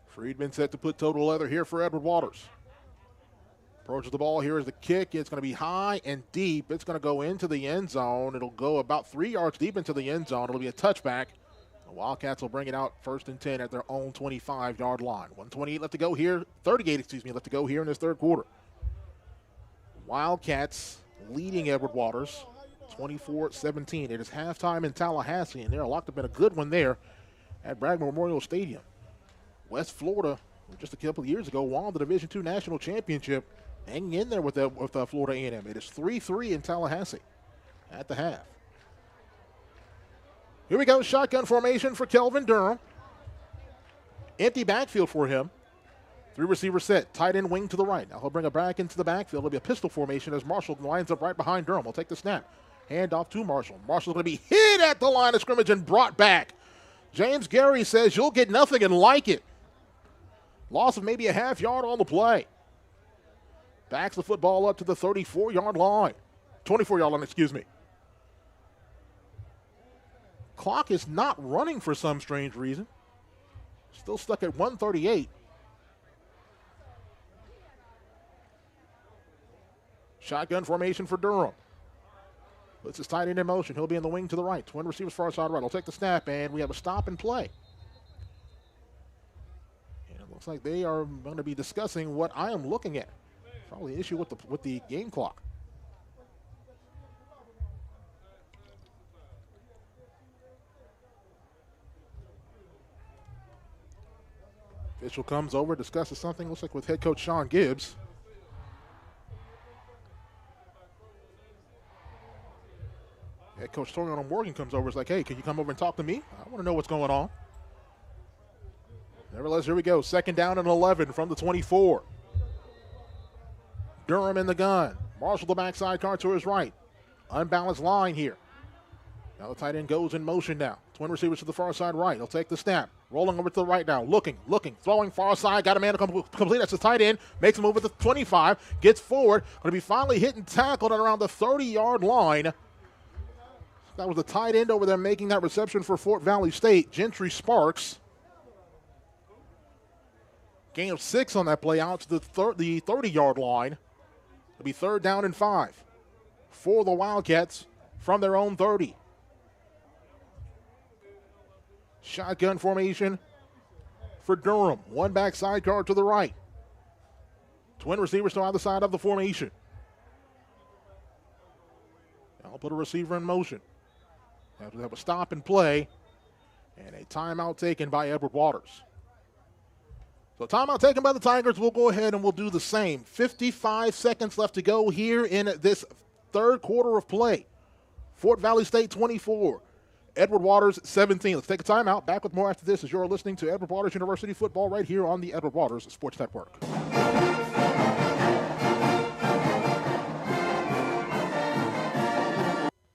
Friedman set to put total leather here for Edward Waters. Approaches the ball. Here is the kick. It's going to be high and deep. It's going to go into the end zone. It'll go about 3 yards deep into the end zone. It'll be a touchback. The Wildcats will bring it out 1st and 10 at their own 25-yard line. 1:28 left to go here. 38 left to go here in this third quarter. Wildcats leading Edward Waters 24-17. It is halftime in Tallahassee, and they're locked up in a good one there at Bragg Memorial Stadium. West Florida, just a couple of years ago, won the Division II National Championship, hanging in there with Florida A&M. It is 3-3 in Tallahassee at the half. Here we go, shotgun formation for Kelvin Durham. Empty backfield for him. 3 receiver set, tight end wing to the right. Now he'll bring it back into the backfield. It'll be a pistol formation as Marshall lines up right behind Durham. We'll take the snap. Hand off to Marshall. Marshall's going to be hit at the line of scrimmage and brought back. James Gary says you'll get nothing and like it. Loss of maybe a half yard on the play. Backs the football up to the 34-yard line. 24-yard line, excuse me. Clock is not running for some strange reason. Still stuck at 1:38. Shotgun formation for Durham. Puts his tight end in motion. He'll be in the wing to the right. Twin receivers far side right. He'll take the snap, and we have a stop and play. And it looks like they are going to be discussing what I am looking at. Probably an issue with the game clock. Official comes over, discusses something, looks like with head coach Sean Gibbs. Head coach Toriano Morgan comes over, is like, hey, can you come over and talk to me? I want to know what's going on. Nevertheless, here we go. 2nd down and 11 from the 24. Durham in the gun. Marshall the backside car to his right. Unbalanced line here. Now the tight end goes in motion now. Twin receivers to the far side right. He'll take the snap. Rolling over to the right now. Looking, throwing far side. Got a man to complete. That's his tight end. Makes a move at the 25. Gets forward. Going to be finally hit and tackled at around the 30-yard line. That was the tight end over there making that reception for Fort Valley State. Gentry Sparks. Gain of 6 on that play out to the 30-yard line. It'll be 3rd down and 5 for the Wildcats from their own 30. Shotgun formation for Durham. One back sidecar to the right. Twin receivers to either side of the formation. I'll put a receiver in motion. Have a stop and play, and a timeout taken by Edward Waters. So timeout taken by the Tigers. We'll go ahead and we'll do the same. 55 seconds left to go here in this 3rd quarter of play. Fort Valley State 24. Edward Waters 17. Let's take a timeout. Back with more after this as you're listening to Edward Waters University football right here on the Edward Waters Sports Network.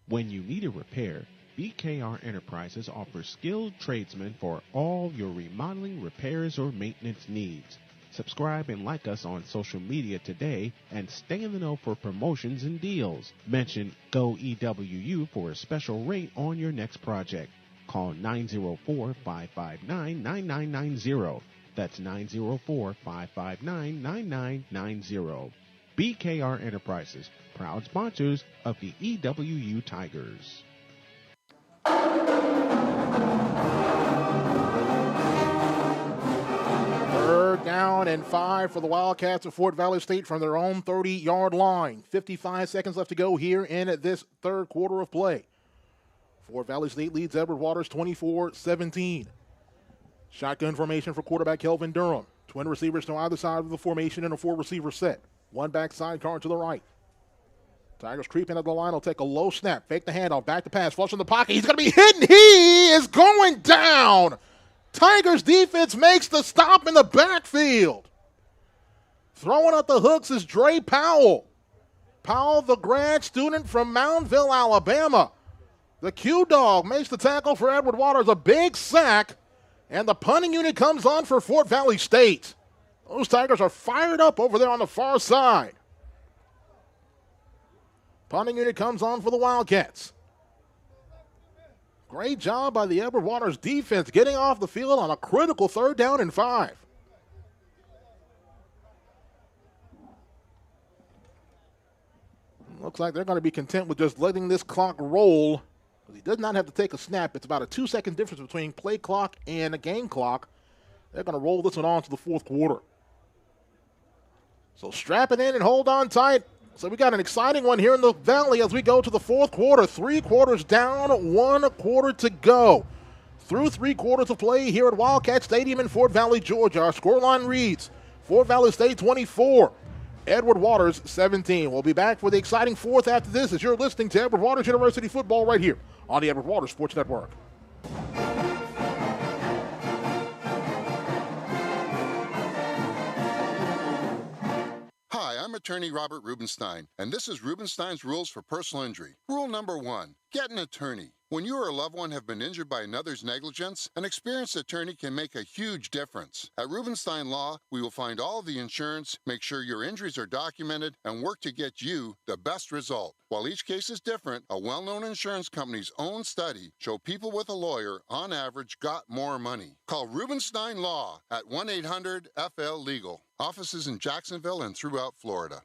When you need a repair, BKR Enterprises offers skilled tradesmen for all your remodeling, repairs, or maintenance needs. Subscribe and like us on social media today and stay in the know for promotions and deals. Mention GoEWU for a special rate on your next project. Call 904-559-9990. That's 904-559-9990. BKR Enterprises, proud sponsors of the EWU Tigers. 3rd down and 5 for the Wildcats of Fort Valley State from their own 30-yard line. 55 seconds left to go here in this 3rd quarter of play. Fort Valley State leads Edward Waters 24-17. Shotgun formation for quarterback Kelvin Durham. Twin receivers to either side of the formation in a 4-receiver set. One back sidecar to the right. Tigers creeping up the line. Will take a low snap. Fake the handoff. Back to pass. Flush in the pocket. He's going to be hit, and he is going down. Tigers defense makes the stop in the backfield. Throwing up the hooks is Dre Powell. Powell, the grad student from Moundville, Alabama. The Q-Dog makes the tackle for Edward Waters. A big sack. And the punting unit comes on for Fort Valley State. Those Tigers are fired up over there on the far side. Punting unit comes on for the Wildcats. Great job by the Edward Waters defense getting off the field on a critical 3rd down and 5. Looks like they're going to be content with just letting this clock roll. He does not have to take a snap. It's about a 2-second difference between play clock and a game clock. They're going to roll this one on to the 4th quarter. So strap it in and hold on tight. So we got an exciting one here in the Valley as we go to the 4th quarter. 3 quarters down, 1 quarter to go. Through 3 quarters of play here at Wildcat Stadium in Fort Valley, Georgia. Our scoreline reads Fort Valley State 24, Edward Waters 17. We'll be back for the exciting 4th after this as you're listening to Edward Waters University football right here on the Edward Waters Sports Network. Hi, I'm attorney Robert Rubenstein, and this is Rubenstein's Rules for Personal Injury. Rule number 1, get an attorney. When you or a loved one have been injured by another's negligence, an experienced attorney can make a huge difference. At Rubenstein Law, we will find all of the insurance, make sure your injuries are documented, and work to get you the best result. While each case is different, a well-known insurance company's own study showed people with a lawyer, on average, got more money. Call Rubenstein Law at 1-800-FL-LEGAL. Offices in Jacksonville and throughout Florida.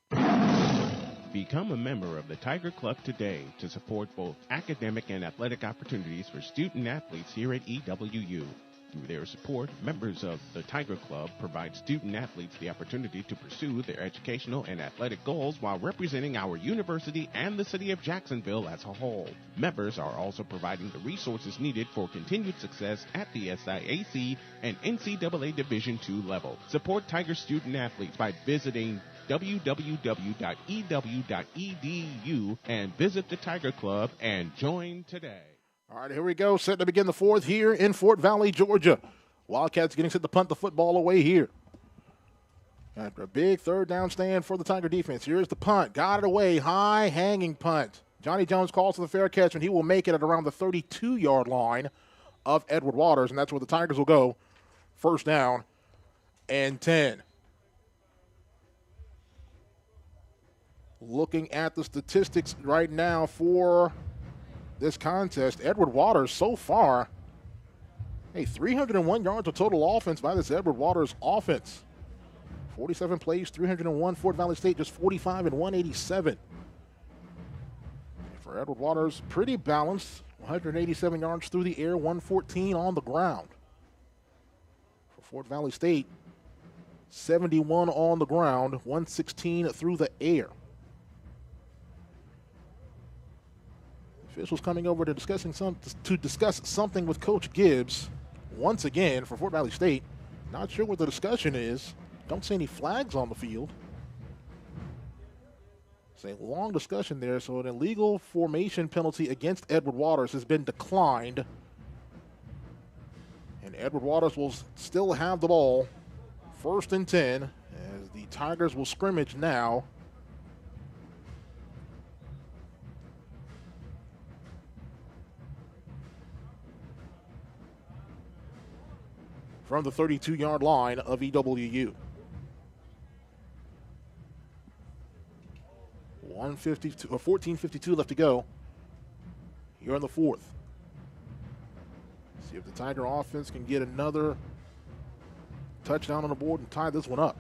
Become a member of the Tiger Club today to support both academic and athletic opportunities for student athletes here at EWU. Through their support, members of the Tiger Club provide student athletes the opportunity to pursue their educational and athletic goals while representing our university and the city of Jacksonville as a whole. Members are also providing the resources needed for continued success at the SIAC and NCAA Division II level. Support Tiger student athletes by visiting www.ew.edu and visit the Tiger Club and join today. All right, here we go. Set to begin the fourth here in Fort Valley, Georgia. Wildcats getting set to punt the football away here. After a big third down stand for the Tiger defense. Here's the punt. Got it away. High hanging punt. Johnny Jones calls for the fair catch, and he will make it at around the 32-yard line of Edward Waters, and that's where the Tigers will go. First down and 10. Looking at the statistics right now for this contest, Edward Waters so far, 301 yards of total offense by this Edward Waters offense. 47 plays, 301. Fort Valley State just 45 and 187. For Edward Waters, pretty balanced. 187 yards through the air, 114 on the ground. For Fort Valley State, 71 on the ground, 116 through the air. Officials coming over to discuss something with Coach Gibbs once again for Fort Valley State. Not sure what the discussion is. Don't see any flags on the field. It's a long discussion there. So an illegal formation penalty against Edward Waters has been declined. And Edward Waters will still have the ball. First and 10 as the Tigers will scrimmage now. From the 32-yard line of EWU. 14:52 left to go here in the fourth. See if the Tiger offense can get another touchdown on the board and tie this one up.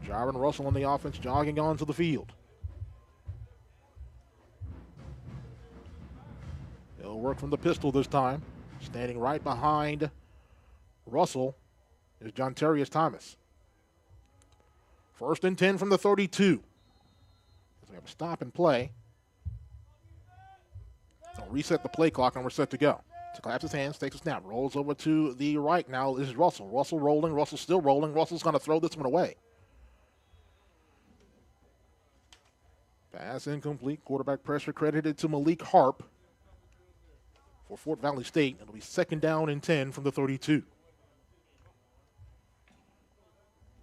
Jarvin Russell on the offense, jogging onto the field. He'll work from the pistol this time. Standing right behind Russell is John Terrius Thomas. First and 10 from the 32. We have a stop and play. I'll reset the play clock and we're set to go. To claps his hands, takes a snap, rolls over to the right now. This is Russell. Russell rolling. Russell still rolling. Russell's going to throw this one away. Pass incomplete. Quarterback pressure credited to Malik Harp. For Fort Valley State, it'll be second down and 10 from the 32.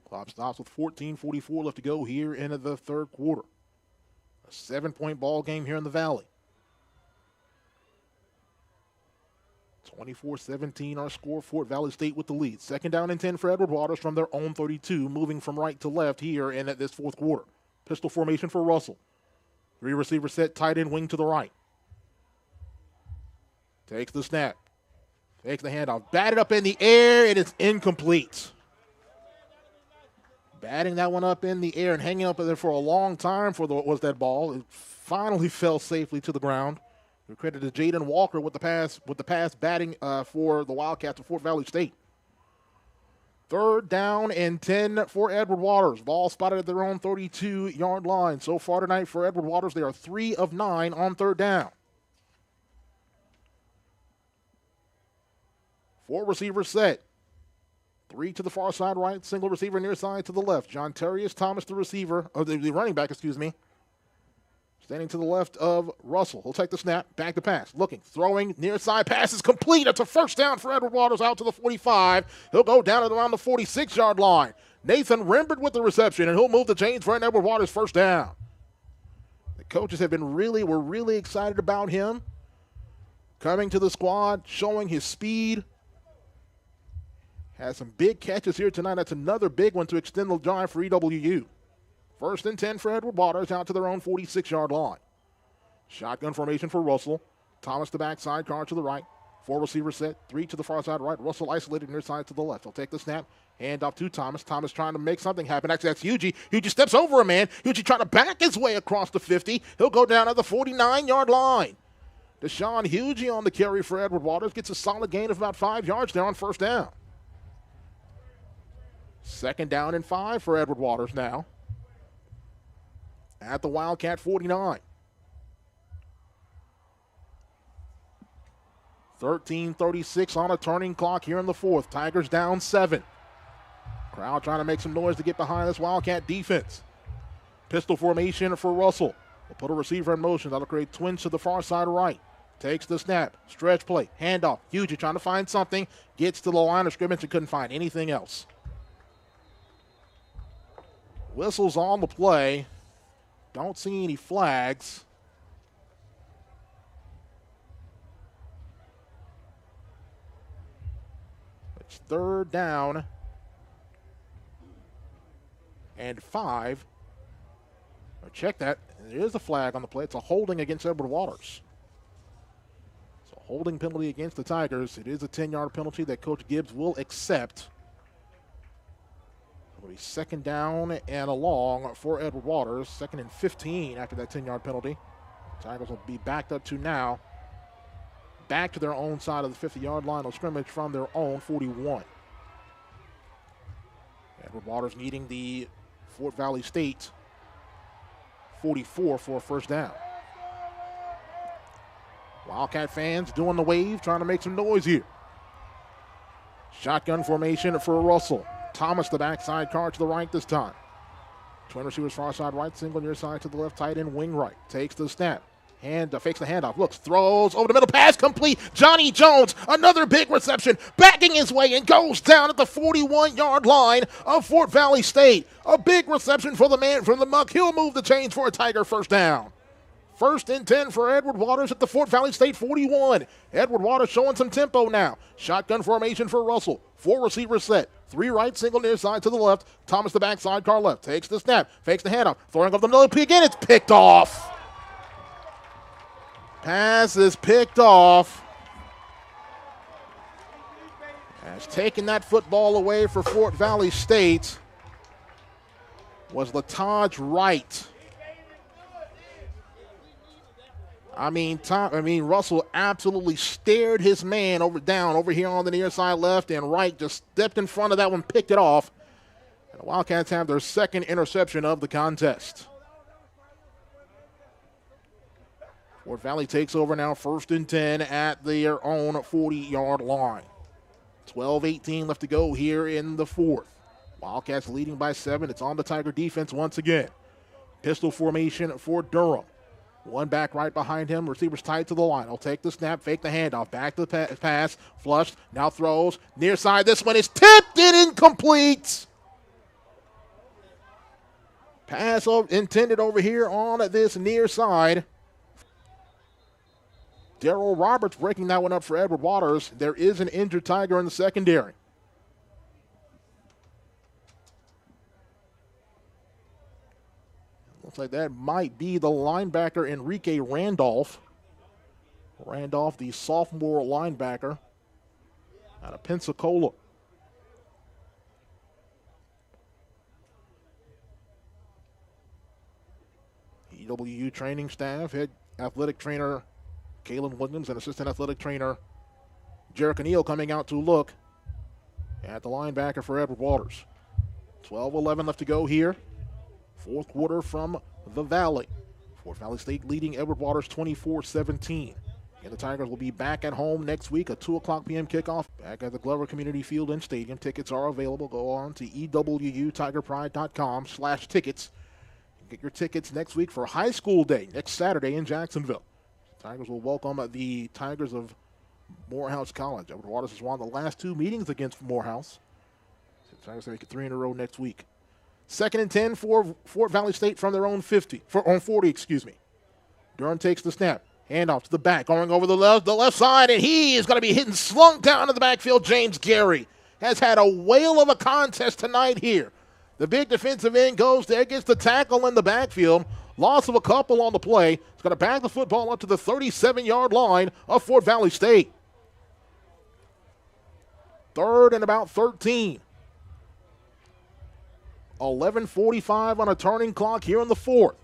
Clock stops with 14:44 left to go here in the third quarter. A 7-point ball game here in the Valley. 24-17 our score. Fort Valley State with the lead. Second down and 10 for Edward Waters from their own 32, moving from right to left here in this fourth quarter. Pistol formation for Russell. 3 receiver set, tight end wing to the right. Takes the snap. Takes the handoff. Batted up in the air, and it's incomplete. Batting that one up in the air and hanging up there for a long time was that ball. It finally fell safely to the ground. We credit to Jaden Walker with the pass batting for the Wildcats of Fort Valley State. Third down and 10 for Edward Waters. Ball spotted at their own 32-yard line. So far tonight for Edward Waters, they are 3 of 9 on third down. 4 receivers set. 3 to the far side right, single receiver near side to the left. John Terrius Thomas, the running back, standing to the left of Russell. He'll take the snap, back to pass, looking, throwing, near side pass is complete. It's a first down for Edward Waters out to the 45. He'll go down at around the 46-yard line. Nathan Rembert with the reception, and he'll move the chains for an Edward Waters first down. The coaches were really excited about him. Coming to the squad, showing his speed. Has some big catches here tonight. That's another big one to extend the drive for EWU. First and 10 for Edward Waters out to their own 46-yard line. Shotgun formation for Russell. Thomas the backside, car to the right. 4 receiver set, 3 to the far side right. Russell isolated near side to the left. He'll take the snap, hand off to Thomas. Thomas trying to make something happen. Actually, that's Hugie. Hugie steps over a man. Hugie trying to back his way across the 50. He'll go down at the 49-yard line. Deshaun Hugie on the carry for Edward Waters. Gets a solid gain of about 5 yards there on first down. 2nd down and 5 for Edward Waters now. At the Wildcat 49. 13:36 on a turning clock here in the 4th. Tigers down 7. Crowd trying to make some noise to get behind this Wildcat defense. Pistol formation for Russell. We'll put a receiver in motion. That'll create twins to the far side right. Takes the snap. Stretch play. Handoff. Hugie trying to find something. Gets to the line of scrimmage and couldn't find anything else. Whistles on the play. Don't see any flags. It's 3rd down and 5. Check that. There is a flag on the play. It's a holding against Edward Waters. It's a holding penalty against the Tigers. It is a 10-yard penalty that Coach Gibbs will accept. It'll be 2nd down and a long for Edward Waters. 2nd and 15 after that 10-yard penalty. Tigers will be backed up to now. Back to their own side of the 50-yard line of scrimmage from their own 41. Edward Waters needing the Fort Valley State 44 for a first down. Wildcat fans doing the wave, trying to make some noise here. Shotgun formation for Russell. Thomas, the backside card to the right this time. Twin receivers far side right, single near side to the left, tight end wing right. Takes the snap. Fakes the handoff, looks, throws, over the middle, pass complete. Johnny Jones, another big reception, backing his way and goes down at the 41-yard line of Fort Valley State. A big reception for the man from the muck. He'll move the chains for a Tiger first down. 1st and 10 for Edward Waters at the Fort Valley State 41. Edward Waters showing some tempo now. Shotgun formation for Russell. 4 receivers set. 3 right, single near side to the left. Thomas the backside car left. Takes the snap, fakes the handoff, throwing up the middle again. It's picked off. Pass is picked off. Has taken that football away for Fort Valley State was Lataj Wright. Russell absolutely stared his man over here on the near side left, and Wright just stepped in front of that one, picked it off. And the Wildcats have their 2nd interception of the contest. Fort Valley takes over now, 1st and 10 at their own 40-yard line. 12:18 left to go here in the 4th. Wildcats leading by 7. It's on the Tiger defense once again. Pistol formation for Durham. 1 back right behind him. Receivers tied to the line. He'll take the snap, fake the handoff. Back to the pass. Flushed. Now throws. Near side. This one is tipped and incomplete. Pass intended over here on this near side. Darrell Roberts breaking that one up for Edward Waters. There is an injured Tiger in the secondary. Looks like that might be the linebacker Enrique Randolph. Randolph, the sophomore linebacker out of Pensacola. EWU training staff, head athletic trainer Kalen Williams and assistant athletic trainer Jarek O'Neal coming out to look at the linebacker for Edward Waters. 12:11 left to go here. 4th quarter from the Valley. Fort Valley State leading Edward Waters 24-17. And the Tigers will be back at home next week, a 2 o'clock p.m. kickoff back at the Glover Community Field and Stadium. Tickets are available. Go on to ewutigerpride.com/tickets. Get your tickets next week for High School Day next Saturday in Jacksonville. Tigers will welcome the Tigers of Morehouse College. Edward Waters has won the last 2 meetings against Morehouse. So the Tigers make it 3 in a row next week. 2nd and 10 for Fort Valley State from their own 40. Durham takes the snap. Handoff to the back, going over the left side, and he is going to be hit and slung down in the backfield. James Gary has had a whale of a contest tonight here. The big defensive end goes there, gets the tackle in the backfield. Loss of a couple on the play. He's going to bag the football up to the 37-yard line of Fort Valley State. 3rd and about 13. 11:45 on a turning clock here in the 4th.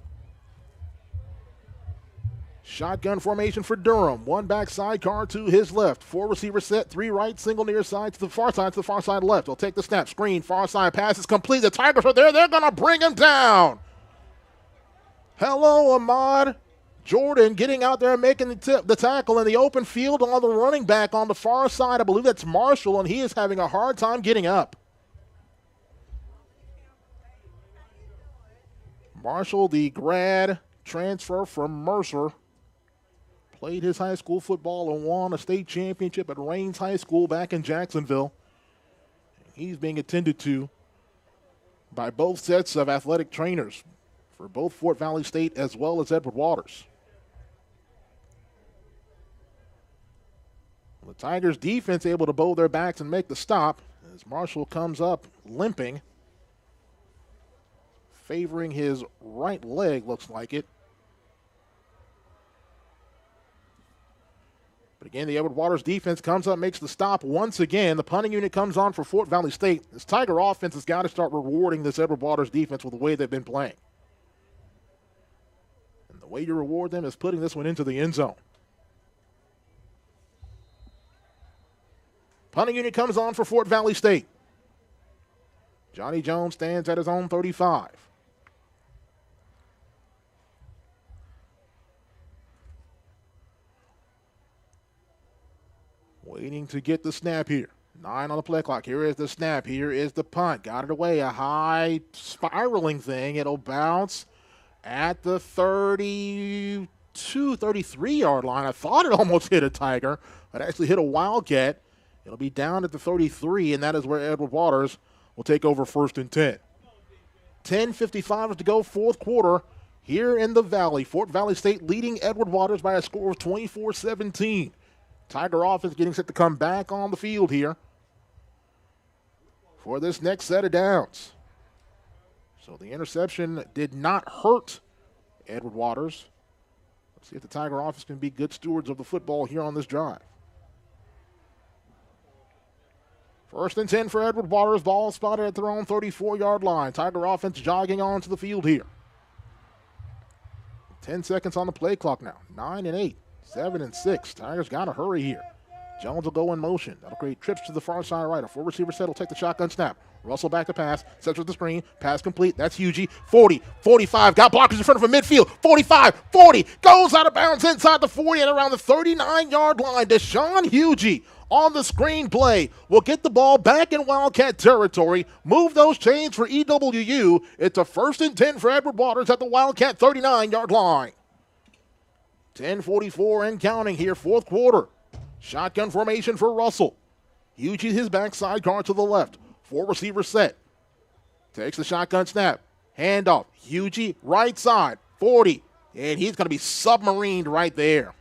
Shotgun formation for Durham. One back sidecar to his left. 4 receiver set, 3 right, single near side to the far side left. He'll take the snap, screen, far side pass is complete. The Tigers are there. They're going to bring him down. Hello, Ahmad Jordan getting out there and making the tackle in the open field on the running back on the far side. I believe that's Marshall, and he is having a hard time getting up. Marshall, the grad transfer from Mercer, played his high school football and won a state championship at Raines High School back in Jacksonville. He's being attended to by both sets of athletic trainers for both Fort Valley State as well as Edward Waters. The Tigers defense able to bow their backs and make the stop as Marshall comes up limping, favoring his right leg, looks like it. But again, the Edward Waters defense comes up, makes the stop once again. The punting unit comes on for Fort Valley State. This Tiger offense has got to start rewarding this Edward Waters defense with the way they've been playing. And the way you reward them is putting this one into the end zone. Punting unit comes on for Fort Valley State. Johnny Jones stands at his own 35. Waiting to get the snap here. 9 on the play clock. Here is the snap. Here is the punt. Got it away. A high spiraling thing. It'll bounce at the 32, 33-yard line. I thought it almost hit a Tiger, but actually hit a Wildcat. It'll be down at the 33, and that is where Edward Waters will take over 1st and 10. 10:55 to go, 4th quarter here in the Valley. Fort Valley State leading Edward Waters by a score of 24-17. Tiger offense getting set to come back on the field here for this next set of downs. So the interception did not hurt Edward Waters. Let's see if the Tiger offense can be good stewards of the football here on this drive. 1st and 10 for Edward Waters. Ball spotted at their own 34-yard line. Tiger offense jogging onto the field here. 10 seconds on the play clock now. 9 and 8. 7 and 6. Tigers got to hurry here. Jones will go in motion. That'll create trips to the far side right. A 4 receiver set will take the shotgun snap. Russell back to pass. Sets with the screen. Pass complete. That's Hugie. 40, 45. Got blockers in front of him midfield. 45, 40. Goes out of bounds inside the 40 and around the 39-yard line. Deshaun Hugie on the screen play will get the ball back in Wildcat territory. Move those chains for EWU. It's a 1st and 10 for Edward Waters at the Wildcat 39-yard line. 10:44 and counting here, 4th quarter. Shotgun formation for Russell. Hugie his backside guard to the left. 4 receiver set. Takes the shotgun snap. Handoff. Hugie right side. 40. And he's going to be submarined right there.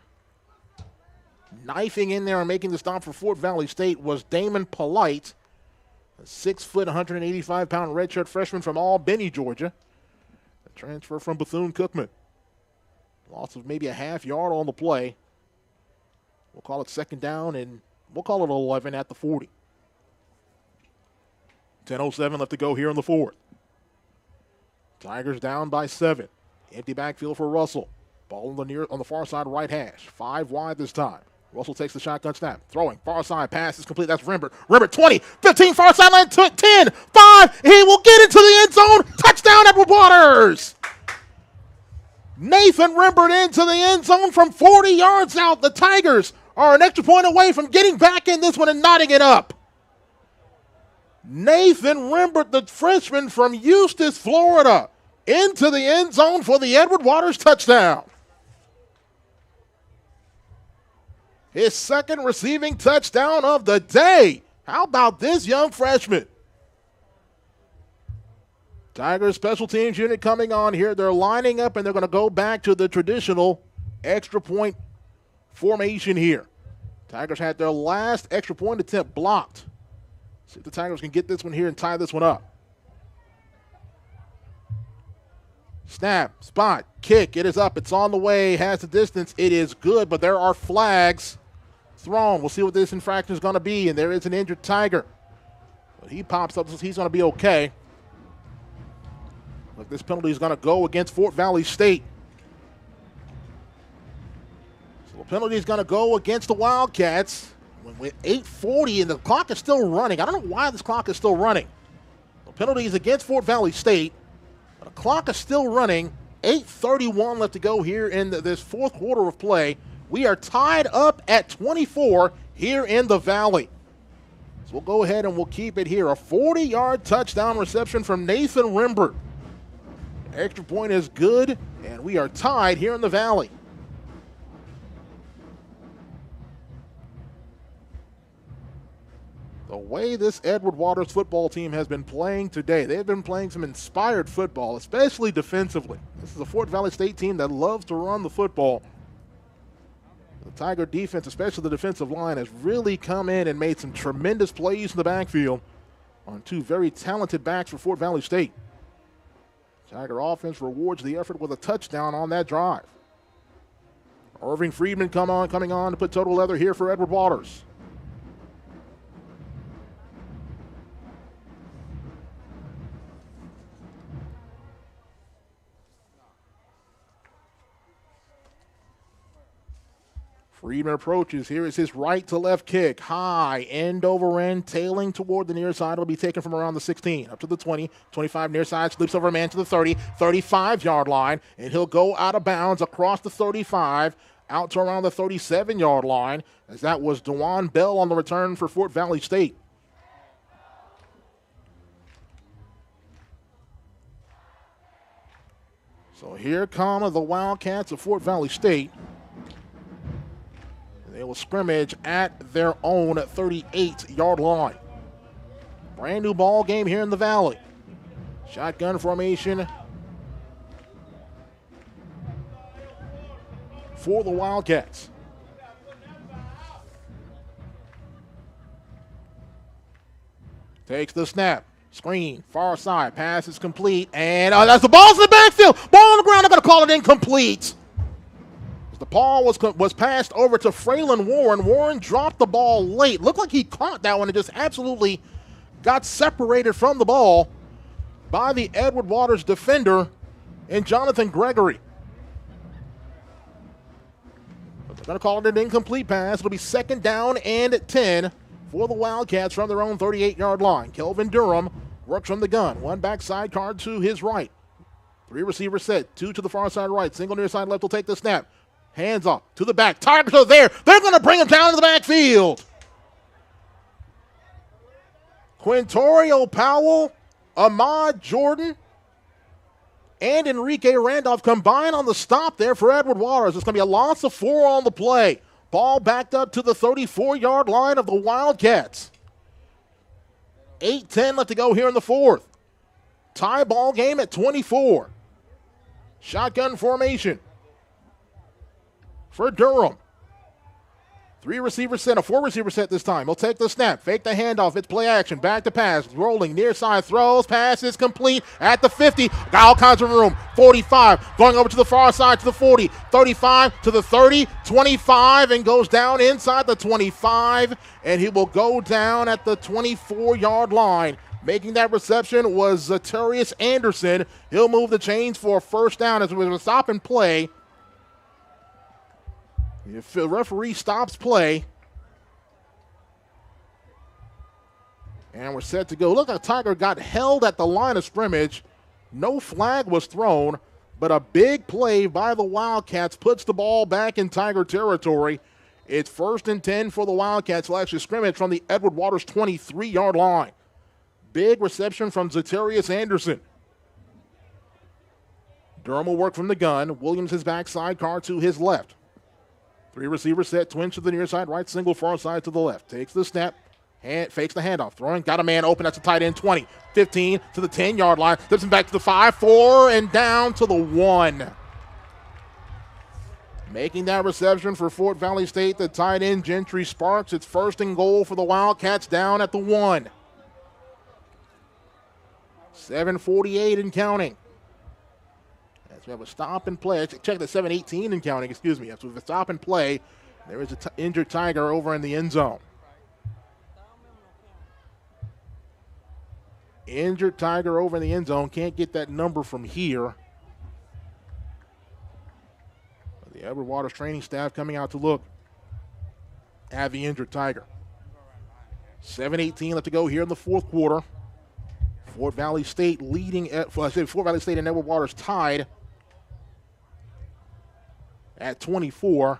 Knifing in there and making the stop for Fort Valley State was Damon Polite, a 6 foot, 185-pound redshirt freshman from Albany, Georgia. A transfer from Bethune-Cookman. Loss of maybe a half yard on the play. We'll call it 2nd down, and we'll call it 11 at the 40. 10:07 left to go here in the 4th. Tigers down by 7. Empty backfield for Russell. Ball on the far side right hash. 5 wide this time. Russell takes the shotgun snap. Throwing. Far side pass is complete. That's Rimbert. Rimbert 20, 15, far sideline 10, 5. He will get into the end zone. Touchdown, Edward Waters. Nathan Rimbert into the end zone from 40 yards out. The Tigers are an extra point away from getting back in this one and knotting it up. Nathan Rimbert, the freshman from Eustis, Florida, into the end zone for the Edward Waters touchdown. His 2nd receiving touchdown of the day. How about this young freshman? Tigers special teams unit coming on here. They're lining up, and they're going to go back to the traditional extra point formation here. Tigers had their last extra point attempt blocked. See if the Tigers can get this one here and tie this one up. Snap, spot, kick. It is up. It's on the way. Has the distance. It is good, but there are flags. thrown. We'll see what this infraction is going to be, and there is an injured Tiger. But he pops up, so he's going to be okay. Look, this penalty is going to go against Fort Valley State. So the penalty is going to go against the Wildcats with 8:40, and the clock is still running. I don't know why this clock is still running. The penalty is against Fort Valley State. But the clock is still running. 8:31 left to go here in this fourth quarter of play. We are tied up at 24 here in the Valley. So we'll go ahead and we'll keep it here. A 40-yard touchdown reception from Nathan Rimbert. Extra point is good, and we are tied here in the Valley. The way this Edward Waters football team has been playing today, they've been playing some inspired football, especially defensively. This is a Fort Valley State team that loves to run the football. The Tiger defense, especially the defensive line, has really come in and made some tremendous plays in the backfield on two very talented backs for Fort Valley State. Tiger offense rewards the effort with a touchdown on that drive. Irving Friedman coming on to put total leather here for Edward Waters. Friedman approaches. Here is his right to left kick. High, end over end, tailing toward the near side. It'll be taken from around the 16, up to the 20, 25 near side, slips over a man to the 30, 35-yard line, and he'll go out of bounds across the 35, out to around the 37-yard line, as that was Dewan Bell on the return for Fort Valley State. So here come the Wildcats of Fort Valley State. They will scrimmage at their own 38-yard line. Brand new ball game here in the Valley. Shotgun formation for the Wildcats. Takes the snap. Screen, far side, pass is complete, and that's the ball's in the backfield. Ball on the ground, they're going to call it incomplete. The ball was passed over to Fraylin Warren. Warren dropped the ball late. Looked like he caught that one and just absolutely got separated from the ball by the Edward Waters defender and Jonathan Gregory. But they're going to call it an incomplete pass. It'll be second down and 10 for the Wildcats from their own 38-yard line. Kelvin Durham works from the gun. One backside card to his right. Three receivers set. Two to the far side right. Single near side left will take the snap. Hands off to the back. Tigers are there. They're going to bring him down to the backfield. Quintorio Powell, Ahmad Jordan, and Enrique Randolph combine on the stop there for Edward Waters. It's going to be a loss of 4 on the play. Ball backed up to the 34-yard line of the Wildcats. 8:10 left to go here in the fourth. Tie ball game at 24. Shotgun formation for Durham. 3 receiver set, a 4 receiver set this time. He'll take the snap, fake the handoff. It's play action, back to pass, rolling near side, throws, pass is complete at the 50. Got all kinds of room. 45, going over to the far side to the 40, 35 to the 30, 25, and goes down inside the 25, and he will go down at the 24-yard line. Making that reception was Zatarius Anderson. He'll move the chains for a first down as it was a stop and play. If the referee stops play, and we're set to go. Look, like Tiger got held at the line of scrimmage. No flag was thrown, but a big play by the Wildcats puts the ball back in Tiger territory. It's 1st and 10 for the Wildcats. Will actually scrimmage from the Edward Waters 23-yard line. Big reception from Zatarius Anderson. Durham will work from the gun. Williams his backside, Carr to his left. 3 receiver set, twins to the near side, right single, far side to the left. Takes the snap, fakes the handoff, throwing, got a man open, that's a tight end, 20, 15 to the 10-yard line, flips him back to the 5, 4, and down to the 1. Making that reception for Fort Valley State, the tight end, Gentry Sparks. It's 1st and goal for the Wildcats down at the 1. 7:48 and counting. We have a stop and play. Check the 7:18 and counting, excuse me. After the stop and play, There is an injured Tiger over in the end zone. Injured Tiger over in the end zone. Can't get that number from here. The Edward Waters training staff coming out to look at the injured Tiger. 7:18 left to go here in the fourth quarter. Fort Valley State leading Fort Valley State and Edward Waters tied at 24.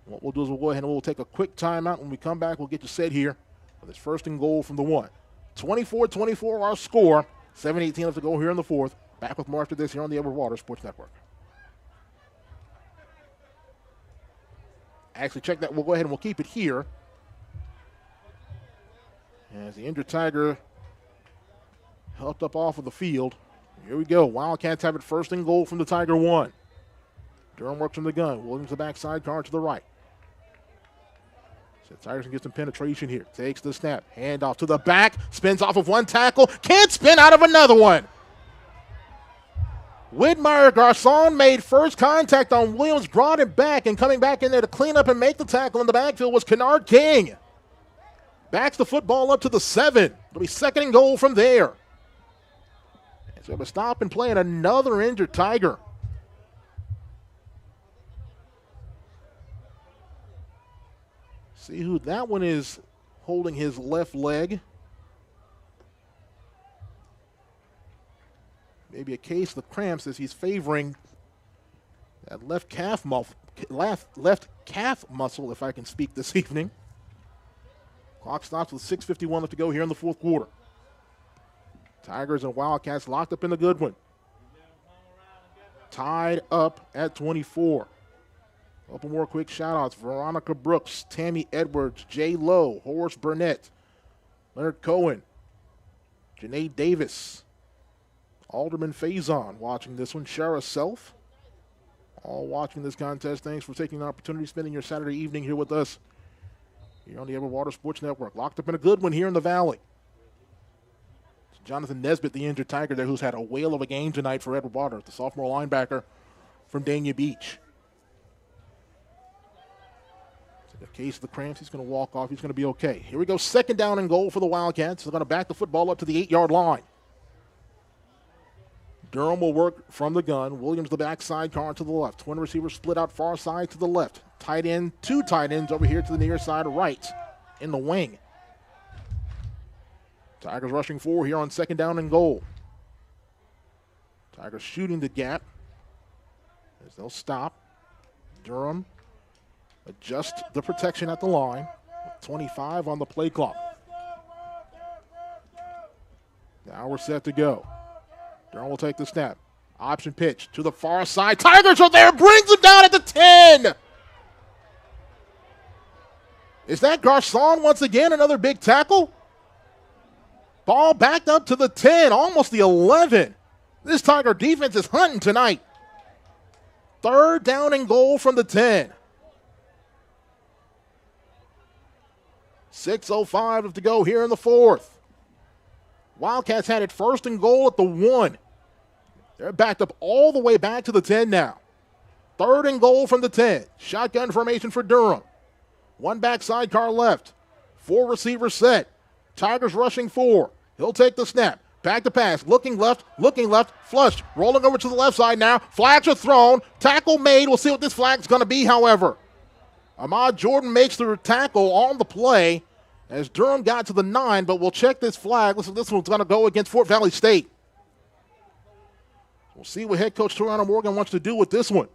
What we'll do is we'll go ahead and we'll take a quick timeout. When we come back, we'll get you set here for this first and goal from the 1. 24-24 our score. 7:18 left to go here in the fourth. Back with more after this here on the Edward Waters Sports Network. Actually, check that. We'll go ahead and we'll keep it here. As the injured Tiger helped up off of the field. Here we go. Wildcats have it first and goal from the Tiger 1. Durham works from the gun. Williams the backside, car to the right. So Tigers can get some penetration here. Takes the snap. Hand off to the back. Spins off of one tackle. Can't spin out of another one. Whitmire Garcon made first contact on Williams, brought it back, and coming back in there to clean up and make the tackle in the backfield was Kennard King. Backs the football up to the 7. It'll be second and goal from there. And so we'll stop and play at another injured Tiger. See who that one is holding his left leg. Maybe a case of the cramps as he's favoring that left calf muscle, if I can speak this evening. Clock stops with 6:51 left to go here in the fourth quarter. Tigers and Wildcats locked up in the good one. Tied up at 24. A couple more quick shout-outs. Veronica Brooks, Tammy Edwards, Jay Lowe, Horace Burnett, Leonard Cohen, Janae Davis, Alderman Faison watching this one. Shara Self, all watching this contest. Thanks for taking the opportunity, spending your Saturday evening here with us here on the Edward Waters Sports Network. Locked up in a good one here in the Valley. It's Jonathan Nesbitt, the injured Tiger there, who's had a whale of a game tonight for Edward Waters, the sophomore linebacker from Dania Beach. In the case of the cramps, he's going to walk off. He's going to be okay. Here we go. Second down and goal for the Wildcats. They're going to back the football up to the 8-yard line. Durham will work from the gun. Williams the backside, Carr to the left. Twin receivers split out far side to the left. Tight end, two tight ends over here to the near side right in the wing. Tigers rushing forward here on second down and goal. Tigers shooting the gap as they'll stop. Durham adjust the protection at the line. 25 on the play clock. Now we're set to go. Durham will take the snap. Option pitch to the far side. Tigers are there. Brings him down at the 10. Is that Garcon once again? Another big tackle? Ball backed up to the 10, almost the 11. This Tiger defense is hunting tonight. Third down and goal from the 10. 6:05 to go here in the fourth. Wildcats had it first and goal at the 1. They're backed up all the way back to the 10 now. Third and goal from the 10. Shotgun formation for Durham. One backside car left. 4 receivers set. Tigers rushing 4. He'll take the snap. Back to pass. Looking left. Flushed. Rolling over to the left side now. Flags are thrown. Tackle made. We'll see what this flag's going to be, however. Ahmad Jordan makes the tackle on the play as Durham got to the 9, but we'll check this flag. Listen, this one's going to go against Fort Valley State. We'll see what head coach Toriano Morgan wants to do with this one.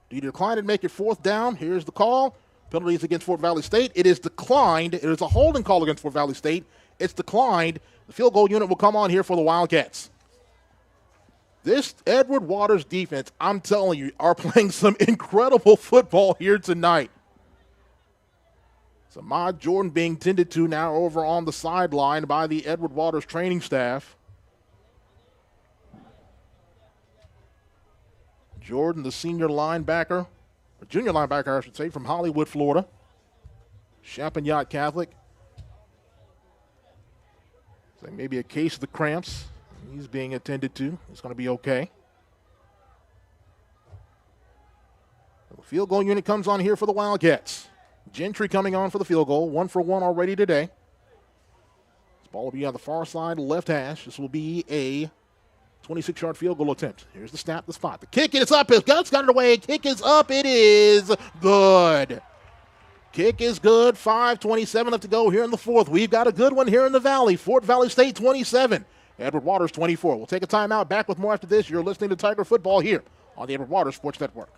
Do you decline and make it fourth down? Here's the call. Penalties against Fort Valley State. It is declined. It is a holding call against Fort Valley State. It's declined. The field goal unit will come on here for the Wildcats. This Edward Waters defense, I'm telling you, are playing some incredible football here tonight. So Ahmad Jordan being tended to now over on the sideline by the Edward Waters training staff. Jordan, the senior linebacker, or junior linebacker, I should say, from Hollywood, Florida. Champagnat Catholic. So maybe a case of the cramps. He's being attended to. He's going to be okay. The field goal unit comes on here for the Wildcats. Gentry coming on for the field goal. 1 for 1 already today. This ball will be on the far side left hash. This will be a 26-yard field goal attempt. Here's the snap, the spot. The kick is up. His Guts got it away. Kick is up. It is good. Kick is good. 5:27 left to go here in the fourth. We've got a good one here in the Valley. Fort Valley State 27. Edward Waters 24. We'll take a timeout. Back with more after this. You're listening to Tiger Football here on the Edward Waters Sports Network.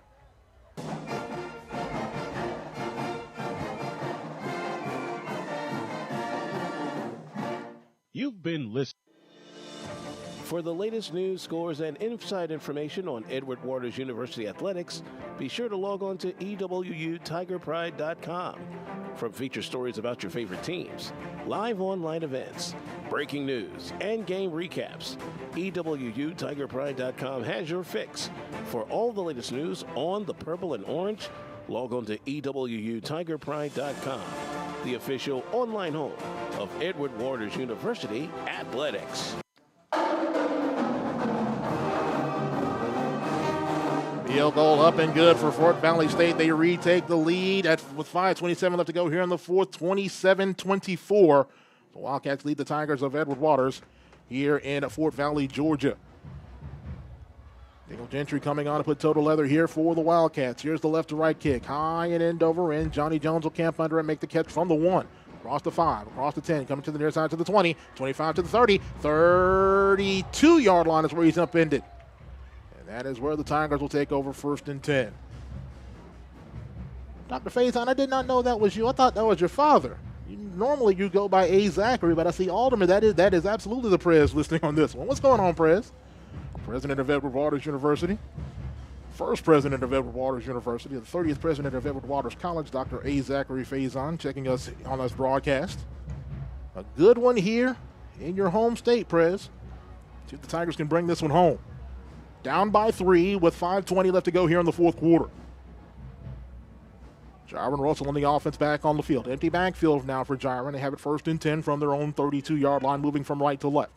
You've been listening. For the latest news, scores, and inside information on Edward Waters University athletics, be sure to log on to EWUTigerPride.com. From feature stories about your favorite teams, live online events, breaking news, and game recaps, EWUTigerPride.com has your fix. For all the latest news on the purple and orange, log on to EWUTigerPride.com, the official online home of Edward Waters University athletics. Field goal up and good for Fort Valley State. They retake the lead with 5:27 left to go here in the fourth, 27-24. The Wildcats lead the Tigers of Edward Waters here in Fort Valley, Georgia. Daniel Gentry coming on to put total leather here for the Wildcats. Here's the left to right kick. High and end over end. Johnny Jones will camp under and make the catch from the 1. Across the 5, across the 10, coming to the near side to the 20, 25 to the 30, 32-yard line is where he's upended. And that is where the Tigers will take over 1st and 10. Dr. Faison, I did not know that was you. I thought that was your father. Normally you go by A. Zachary, but I see Alderman. That is absolutely the Prez listening on this one. What's going on, Prez? President of Edward Waters University. First president of Edward Waters University, the 30th president of Edward Waters College, Dr. A. Zachary Faison, checking us on this broadcast. A good one here in your home state, Prez. See if the Tigers can bring this one home. Down by 3 with 5:20 left to go here in the fourth quarter. Gyron Russell on the offense back on the field. Empty backfield now for Gyron. They have it 1st and 10 from their own 32-yard line, moving from right to left.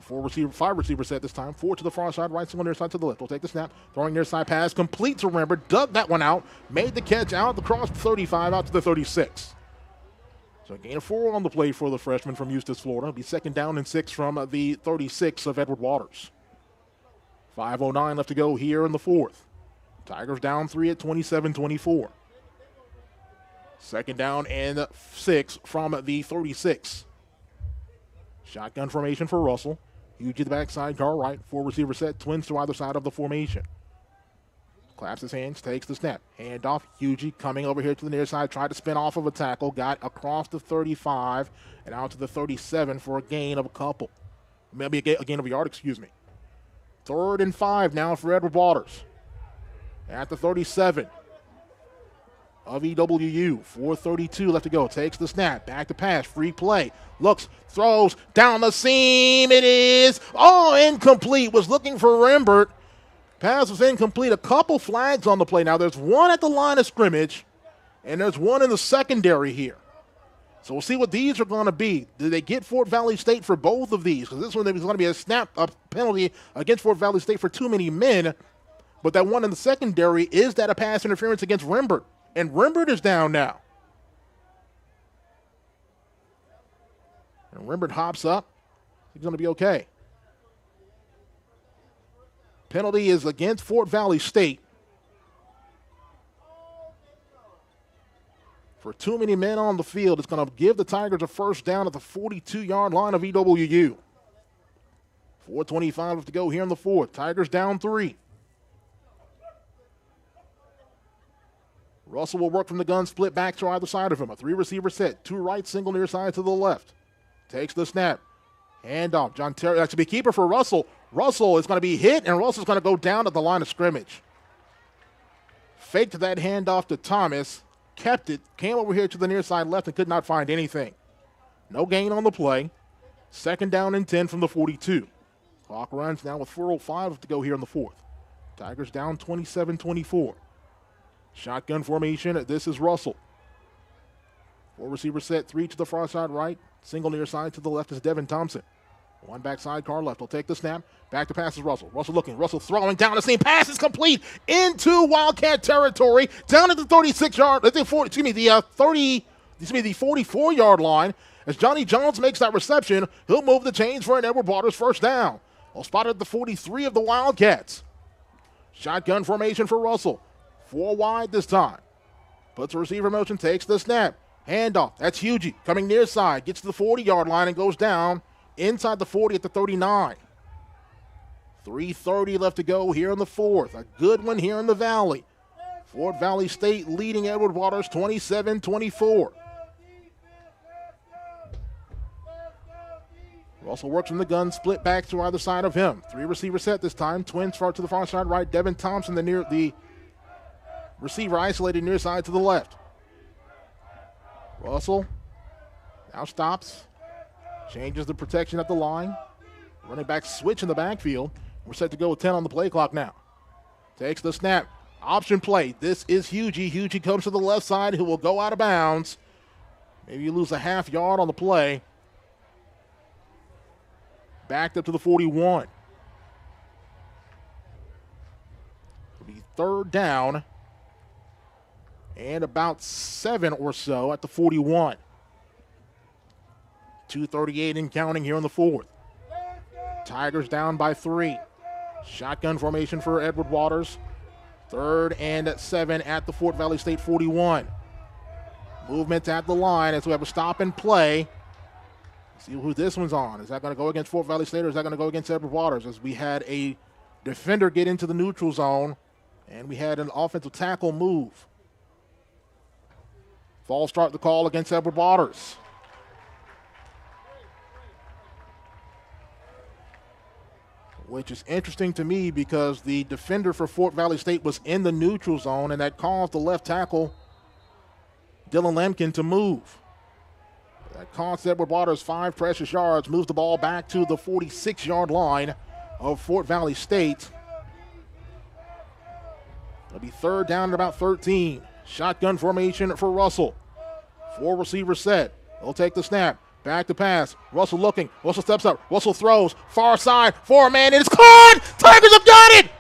5 receiver set this time. 4 to the far side, right single near side to the left. We'll take the snap, throwing near side pass, complete to Rember, dug that one out, made the catch out across the 35 out to the 36. So a gain of 4 on the play for the freshman from Eustis, Florida. It'll be 2nd down and 6 from the 36 of Edward Waters. 5:09 left to go here in the fourth. Tigers down 3 at 27-24. 2nd down and 6 from the 36. Shotgun formation for Russell. Huge to the backside, car right. 4 receiver set, twins to either side of the formation. Claps his hands, takes the snap. Handoff, Hugie coming over here to the near side, tried to spin off of a tackle, got across the 35 and out to the 37 for a gain of a couple. Maybe a gain of a yard, excuse me. 3rd and 5 now for Edward Waters. At the 37 of EWU. 4:32 left to go. Takes the snap. Back to pass. Free play. Looks. Throws. Down the seam. It is. Oh, incomplete. Was looking for Rembert. Pass was incomplete. A couple flags on the play. Now there's one at the line of scrimmage, and there's one in the secondary here. So we'll see what these are going to be. Do they get Fort Valley State for both of these? Because this one is going to be a penalty against Fort Valley State for too many men. But that one in the secondary, is that a pass interference against Rembert? And Rembert is down now. And Rembert hops up. He's going to be okay. Penalty is against Fort Valley State. For too many men on the field, it's going to give the Tigers a 1st down at the 42-yard line of EWU. 4:25 left to go here in the fourth. Tigers down 3. Russell will work from the gun, split back to either side of him. A 3 receiver set. 2 right, single near side to the left. Takes the snap. Handoff. John Terry, that's to be keeper for Russell. Russell is going to be hit, and Russell's going to go down at the line of scrimmage. Faked that handoff to Thomas. Kept it, came over here to the near side left and could not find anything. No gain on the play. 2nd down and 10 from the 42. Clock runs now with 4:05 to go here in the fourth. Tigers down 27-24. Shotgun formation, this is Russell. 4 receiver set, 3 to the far side right. Single near side to the left is Devin Thompson. One backside, car left. Will take the snap. Back to pass is Russell. Russell looking. Russell throwing down the same pass is complete into Wildcat territory. Down at the 36-yard, the 44-yard line. As Johnny Jones makes that reception, he'll move the chains for an Edward Waters first down. Well, spotted at the 43 of the Wildcats. Shotgun formation for Russell. 4 wide this time. Puts the receiver motion, takes the snap. Handoff. That's Hugie coming near side. Gets to the 40-yard line and goes down inside the 40 at the 39. 3:30 left to go here in the fourth. A good one here in the Valley. Fort Valley State leading Edward Waters 27-24. Russell works from the gun, split back to either side of him. 3 receiver set this time. Twins start to the far side right. Devin Thompson, the receiver isolated near side to the left. Russell now stops. Changes the protection at the line. Running back switch in the backfield. We're set to go with 10 on the play clock now. Takes the snap. Option play. This is Hugie. Hugie comes to the left side, who will go out of bounds. Maybe you lose a half yard on the play. Backed up to the 41. It'll be third down and about 7 or so at the 41. 2:38 and counting here in the fourth. Tigers down by 3. Shotgun formation for Edward Waters. 3rd and 7 at the Fort Valley State 41. Movement at the line as we have a stop and play. See who this one's on. Is that going to go against Fort Valley State or is that going to go against Edward Waters? As we had a defender get into the neutral zone and we had an offensive tackle move. False start the call against Edward Waters. Which is interesting to me because the defender for Fort Valley State was in the neutral zone, and that caused the left tackle, Dylan Lemkin, to move. That cost Edward Waters 5 precious yards, moves the ball back to the 46-yard line of Fort Valley State. It'll be third down at about 13. Shotgun formation for Russell. 4 receiver set. He'll take the snap. Back to pass. Russell looking. Russell steps up. Russell throws. Far side. 4-man. It is caught. Tigers have got it.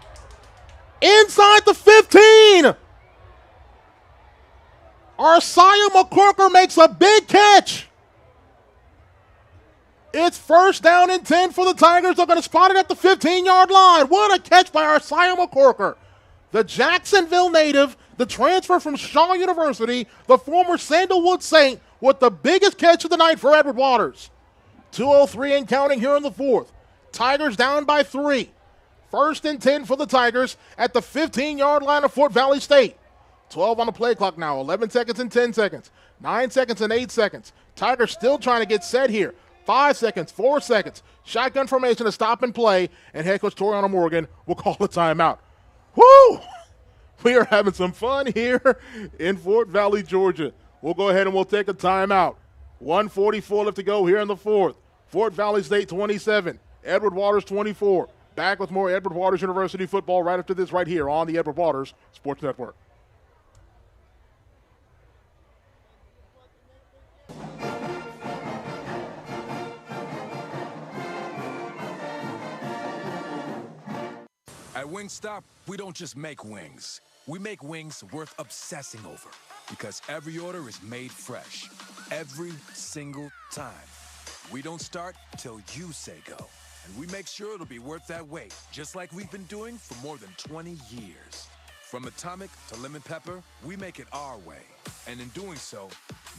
Inside the 15. Arsiah McCorker makes a big catch. It's first down and 10 for the Tigers. They're going to spot it at the 15-yard line. What a catch by Arsiah McCorker. The Jacksonville native, the transfer from Shaw University, the former Sandalwood Saint, with the biggest catch of the night for Edward Waters. 2:03 and counting here in the fourth. Tigers down by 3. First and 10 for the Tigers at the 15-yard line of Fort Valley State. 12 on the play clock now. 11 seconds and 10 seconds. 9 seconds and 8 seconds. Tigers still trying to get set here. 5 seconds, 4 seconds. Shotgun formation to stop and play, and head coach Toriano Morgan will call the timeout. Woo! We are having some fun here in Fort Valley, Georgia. We'll go ahead and we'll take a timeout. 1:44 left to go here in the fourth. Fort Valley State 27, Edward Waters 24. Back with more Edward Waters University football right after this right here on the Edward Waters Sports Network. At Wingstop, we don't just make wings. We make wings worth obsessing over because every order is made fresh. Every single time. We don't start till you say go. And we make sure it'll be worth that wait, just like we've been doing for more than 20 years. From atomic to lemon pepper, we make it our way. And in doing so,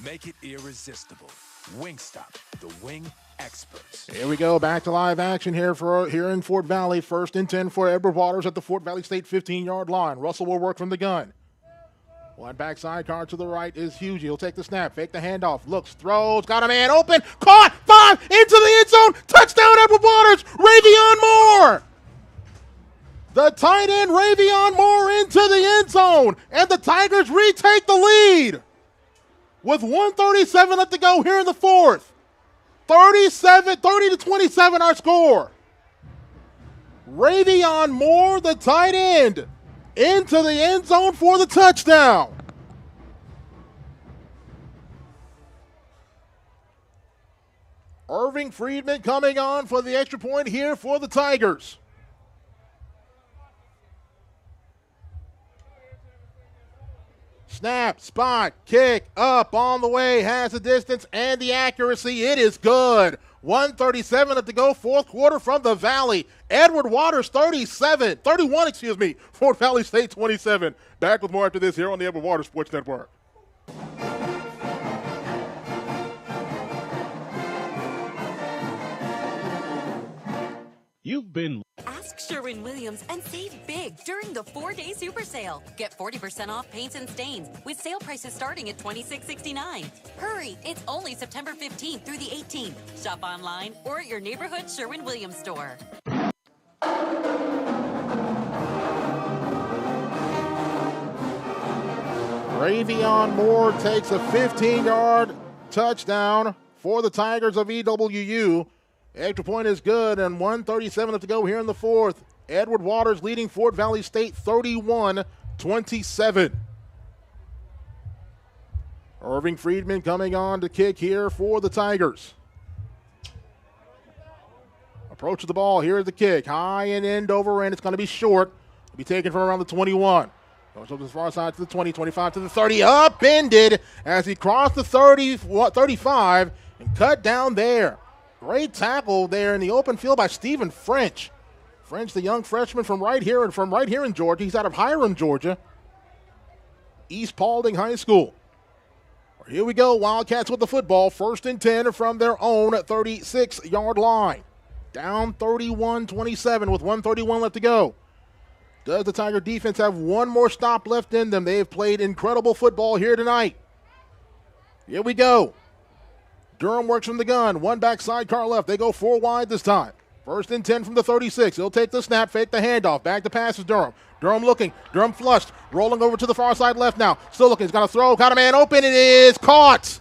make it irresistible. Wingstop, the wing experts. Here we go, back to live action here in Fort Valley. First and 10 for Edward Waters at the Fort Valley State 15-yard line. Russell will work from the gun. One backside card to the right is Hugie. He'll take the snap, fake the handoff, looks, throws, got a man open, caught, 5, into the end zone, touchdown Edward Waters, Ravion Moore! The tight end Ravion Moore into the end zone, and the Tigers retake the lead with 1:37 left to go here in the fourth. 30-27 our score. Ravion Moore, the tight end, into the end zone for the touchdown. Irving Friedman coming on for the extra point here for the Tigers. Snap, spot, kick, up, on the way, has the distance and the accuracy. It is good. 1:37 left to go, fourth quarter from the Valley. Edward Waters 31, Fort Valley State 27. Back with more after this here on the Edward Waters Sports Network. You've been... Ask Sherwin-Williams and save big during the 4-day super sale. Get 40% off paints and stains with sale prices starting at $26.69. Hurry, it's only September 15th through the 18th. Shop online or at your neighborhood Sherwin-Williams store. Ravion Moore takes a 15-yard touchdown for the Tigers of EWU. Extra point is good, and 1:37 left to go here in the fourth. Edward Waters leading Fort Valley State 31-27. Irving Friedman coming on to kick here for the Tigers. Approach of the ball. Here's the kick. High and end over end. It's going to be short. It'll be taken from around the 21. Goes up to the far side to the 20, 25 to the 30. Upended as he crossed the 35 and cut down there. Great tackle there in the open field by Stephen French. French, the young freshman from right here in Georgia. He's out of Hiram, Georgia. East Paulding High School. Here we go. Wildcats with the football. 1st and 10 from their own 36-yard line. Down 31-27 with 1:31 left to go. Does the Tiger defense have one more stop left in them? They have played incredible football here tonight. Here we go. Durham works from the gun. One back sidecar left. They go 4 wide this time. 1st and 10 from the 36. He'll take the snap, fake the handoff. Back to pass is Durham. Durham looking. Durham flushed. Rolling over to the far side left now. Still looking. He's going to throw. Got a man open. It is caught.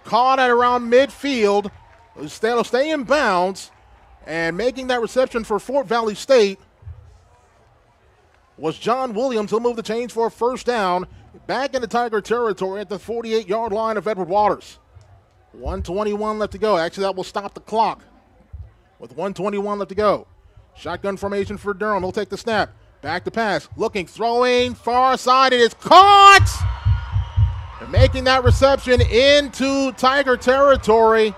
Caught at around midfield. It'll stay in bounds. And making that reception for Fort Valley State was John Williams. He'll move the chains for a first down. Back into Tiger territory at the 48-yard line of Edward Waters. 1:21 left to go. Actually, that will stop the clock with 1:21 left to go. Shotgun formation for Durham. He'll take the snap. Back to pass. Looking, throwing, far side. It is caught! And making that reception into Tiger territory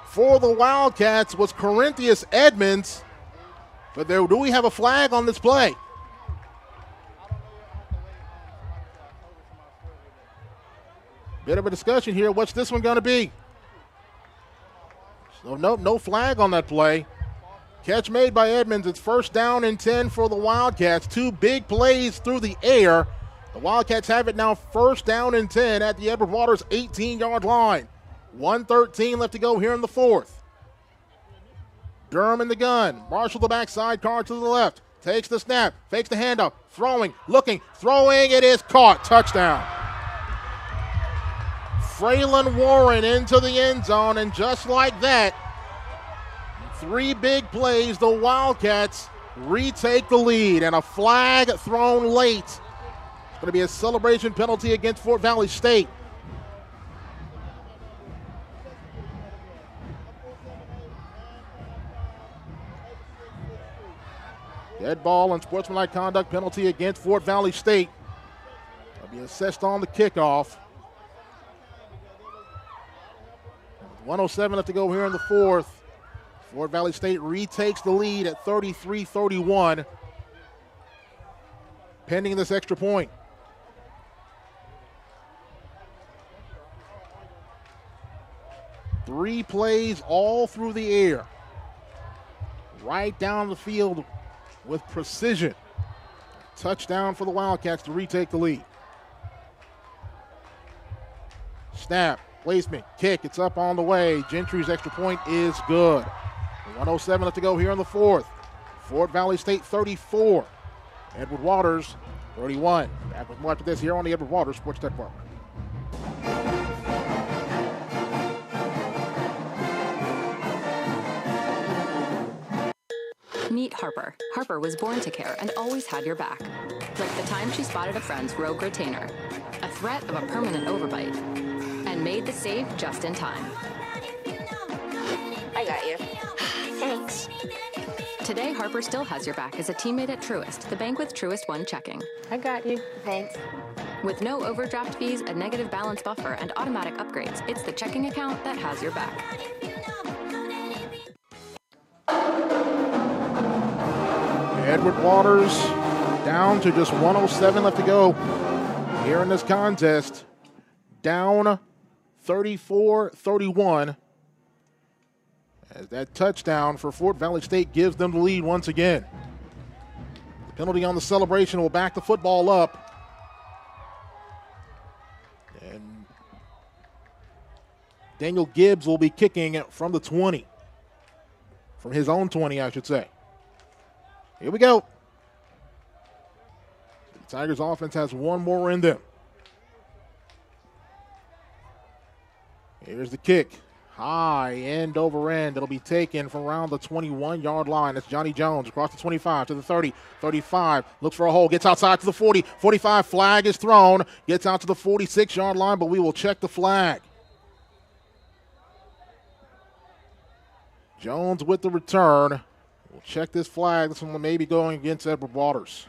for the Wildcats was Corinthius Edmonds. But do we have a flag on this play? Bit of a discussion here. What's this one going to be? So no flag on that play. Catch made by Edmonds. It's 1st down and 10 for the Wildcats. 2 big plays through the air. The Wildcats have it now 1st down and 10 at the Edward Waters 18-yard line. 1:13 left to go here in the fourth. Durham in the gun. Marshall the backside car to the left. Takes the snap. Fakes the handoff. Throwing. Looking. Throwing. It is caught. Touchdown. Fraylin Warren into the end zone, and just like that, 3 big plays, the Wildcats retake the lead, and a flag thrown late. It's going to be a celebration penalty against Fort Valley State. Dead ball and sportsmanlike conduct penalty against Fort Valley State. It'll be assessed on the kickoff. 1:07 left to go here in the fourth. Fort Valley State retakes the lead at 33-31. Pending this extra point. Three plays all through the air. Right down the field with precision. Touchdown for the Wildcats to retake the lead. Snap. Placement, kick, it's up on the way. Gentry's extra point is good. 1:07 left to go here in the fourth. Fort Valley State 34. Edward Waters 31. Back with more after this here on the Edward Waters Sports Network. Meet Harper. Harper was born to care and always had your back. Like the time she spotted a friend's rogue retainer, a threat of a permanent overbite, and made the save just in time. I got you. Thanks. Today, Harper still has your back as a teammate at Truist, the bank with Truist One checking. I got you. Thanks. With no overdraft fees, a negative balance buffer, and automatic upgrades, it's the checking account that has your back. Edward Waters down to just 107 left to go here in this contest. Down 34-31. As that touchdown for Fort Valley State gives them the lead once again. The penalty on the celebration will back the football up. And Daniel Gibbs will be kicking from the 20. From his own 20, I should say. Here we go. The Tigers offense has one more in them. Here's the kick. High, end over end. It'll be taken from around the 21-yard line. That's Johnny Jones across the 25 to the 30, 35. Looks for a hole. Gets outside to the 40. 45 flag is thrown. Gets out to the 46-yard line, but we will check the flag. Jones with the return. We'll check this flag. This one may be going against Edward Waters.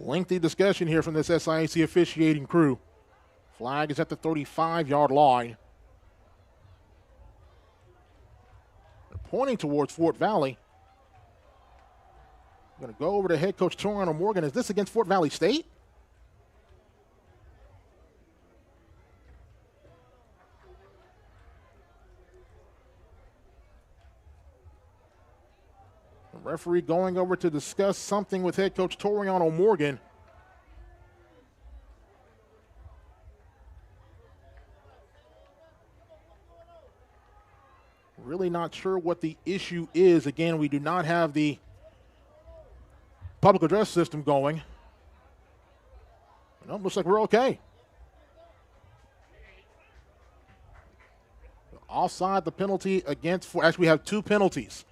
Lengthy discussion here from this SIAC officiating crew. Flag is at the 35-yard line. They're pointing towards Fort Valley. I'm going to go over to head coach Toriano Morgan. Is this against Fort Valley State? The referee going over to discuss something with head coach Toriano Morgan. Really not sure what the issue is. Again, we do not have the public address system going. No, looks like we're okay. Offside the penalty against, actually we have two penalties.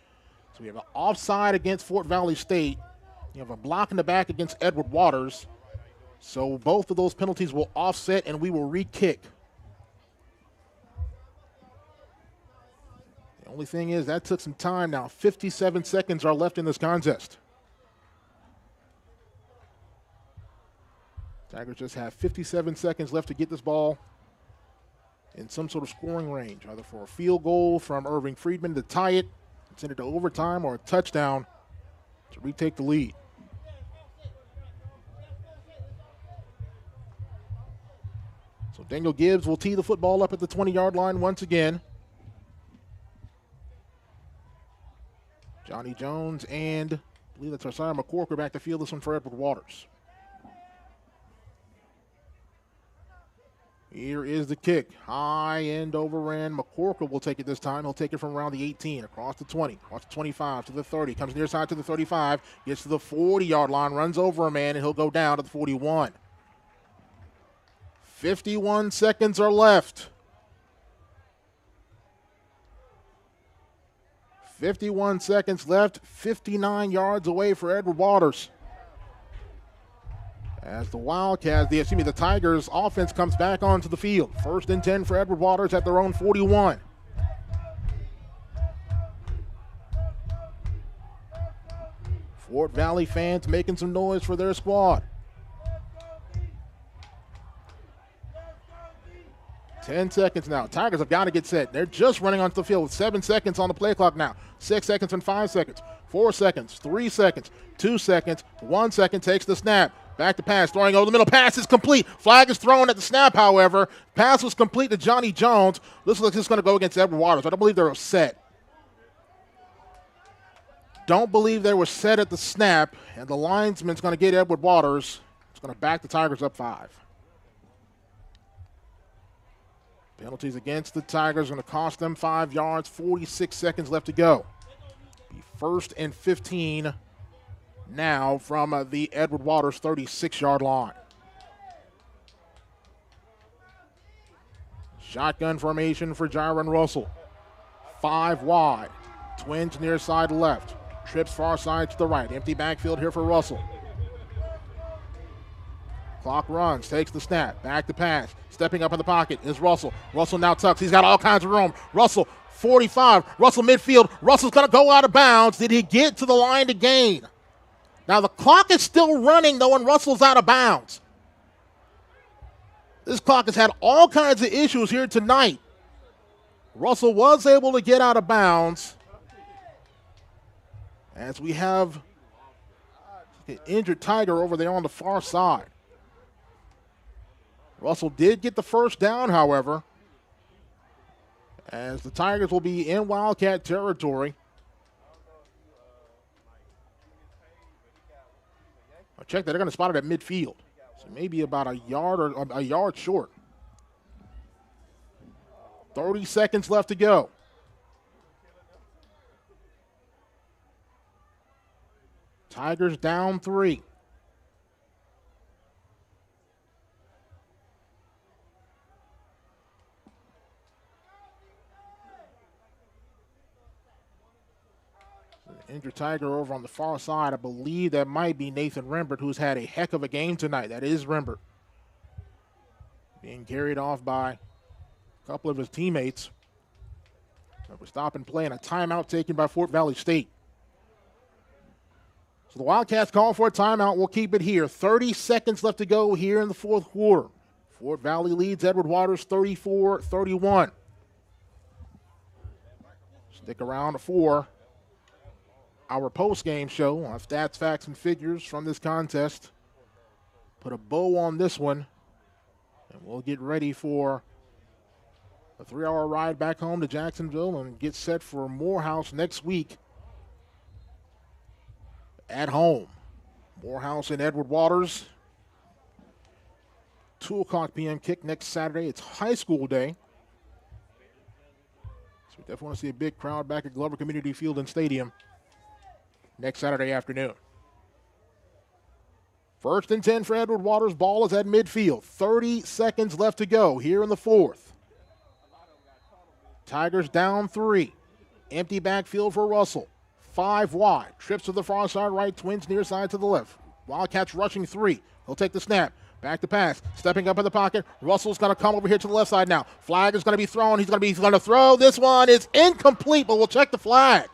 So we have an offside against Fort Valley State. You have a block in the back against Edward Waters. So both of those penalties will offset and we will re-kick. The only thing is that took some time now. 57 seconds are left in this contest. Tigers just have 57 seconds left to get this ball in some sort of scoring range, either for a field goal from Irving Friedman to tie it, send it to overtime, or a touchdown to retake the lead. So Daniel Gibbs will tee the football up at the 20-yard line once again. Johnny Jones and I believe that's Isaiah McCorker back to field this one for Edward Waters. Here is the kick. High end over end. McCorkle will take it this time. He'll take it from around the 18, across the 20, across the 25 to the 30. Comes near side to the 35. Gets to the 40-yard line. Runs over a man, and he'll go down to the 41. 51 seconds are left. 51 seconds left. 59 yards away for Edward Waters. As the Wildcats, the Tigers offense comes back onto the field. 1st and 10 for Edward Waters at their own 41. Fort Valley fans making some noise for their squad. 10 seconds now. Tigers have got to get set. They're just running onto the field with 7 seconds on the play clock now. 6 seconds and 5 seconds. 4 seconds, 3 seconds, 2 seconds, 1 second, takes the snap. Back to pass, throwing over the middle. Pass is complete. Flag is thrown at the snap, however. Pass was complete to Johnny Jones. Looks like it's going to go against Edward Waters. I don't believe they were set. Don't believe they were set at the snap, and the linesman's going to get Edward Waters. It's going to back the Tigers up 5. Penalties against the Tigers going to cost them 5 yards. 46 seconds left to go. Be 1st and 15 now from the Edward Waters 36-yard line. Shotgun formation for Jaron Russell. 5 wide. Twins near side left. Trips far side to the right. Empty backfield here for Russell. Clock runs, takes the snap, back to pass. Stepping up in the pocket is Russell. Russell now tucks. He's got all kinds of room. Russell, 45. Russell midfield. Russell's going to go out of bounds. Did he get to the line to gain? Now the clock is still running, though, and Russell's out of bounds. This clock has had all kinds of issues here tonight. Russell was able to get out of bounds. As we have an injured Tiger over there on the far side. Russell did get the first down, however, as the Tigers will be in Wildcat territory. I checked that they're going to spot it at midfield, so maybe about a yard short. 30 seconds left to go. Tigers down 3. Injured Tiger over on the far side. I believe that might be Nathan Rembert, who's had a heck of a game tonight. That is Rembert. Being carried off by a couple of his teammates. But we're stopping play and a timeout taken by Fort Valley State. So the Wildcats call for a timeout. We'll keep it here. 30 seconds left to go here in the fourth quarter. Fort Valley leads Edward Waters 34-31. Stick around for our post-game show on stats, facts, and figures from this contest. Put a bow on this one, and we'll get ready for a 3-hour ride back home to Jacksonville and get set for Morehouse next week at home. Morehouse and Edward Waters. 2 o'clock p.m. kick next Saturday. It's high school day. So we definitely want to see a big crowd back at Glover Community Field and Stadium next Saturday afternoon. 1st and 10 for Edward Waters. Ball is at midfield. 30 seconds left to go here in the fourth. Tigers down 3. Empty backfield for Russell. 5 wide. Trips to the far side right. Twins near side to the left. Wildcats rushing 3. He'll take the snap. Back to pass. Stepping up in the pocket. Russell's going to come over here to the left side now. Flag is going to be thrown. He's going to throw. This one is incomplete, but we'll check the flag.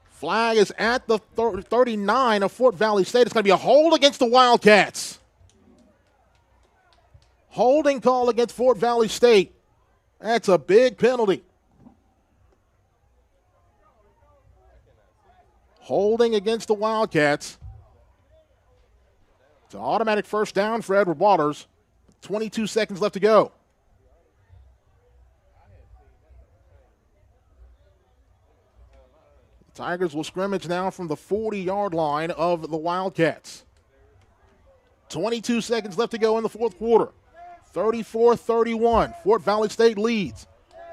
Flag is at the 39 of Fort Valley State. It's going to be a hold against the Wildcats. Holding call against Fort Valley State. That's a big penalty. Holding against the Wildcats. It's an automatic first down for Edward Waters. 22 seconds left to go. Tigers will scrimmage now from the 40-yard line of the Wildcats. 22 seconds left to go in the fourth quarter. 34-31. Fort Valley State leads.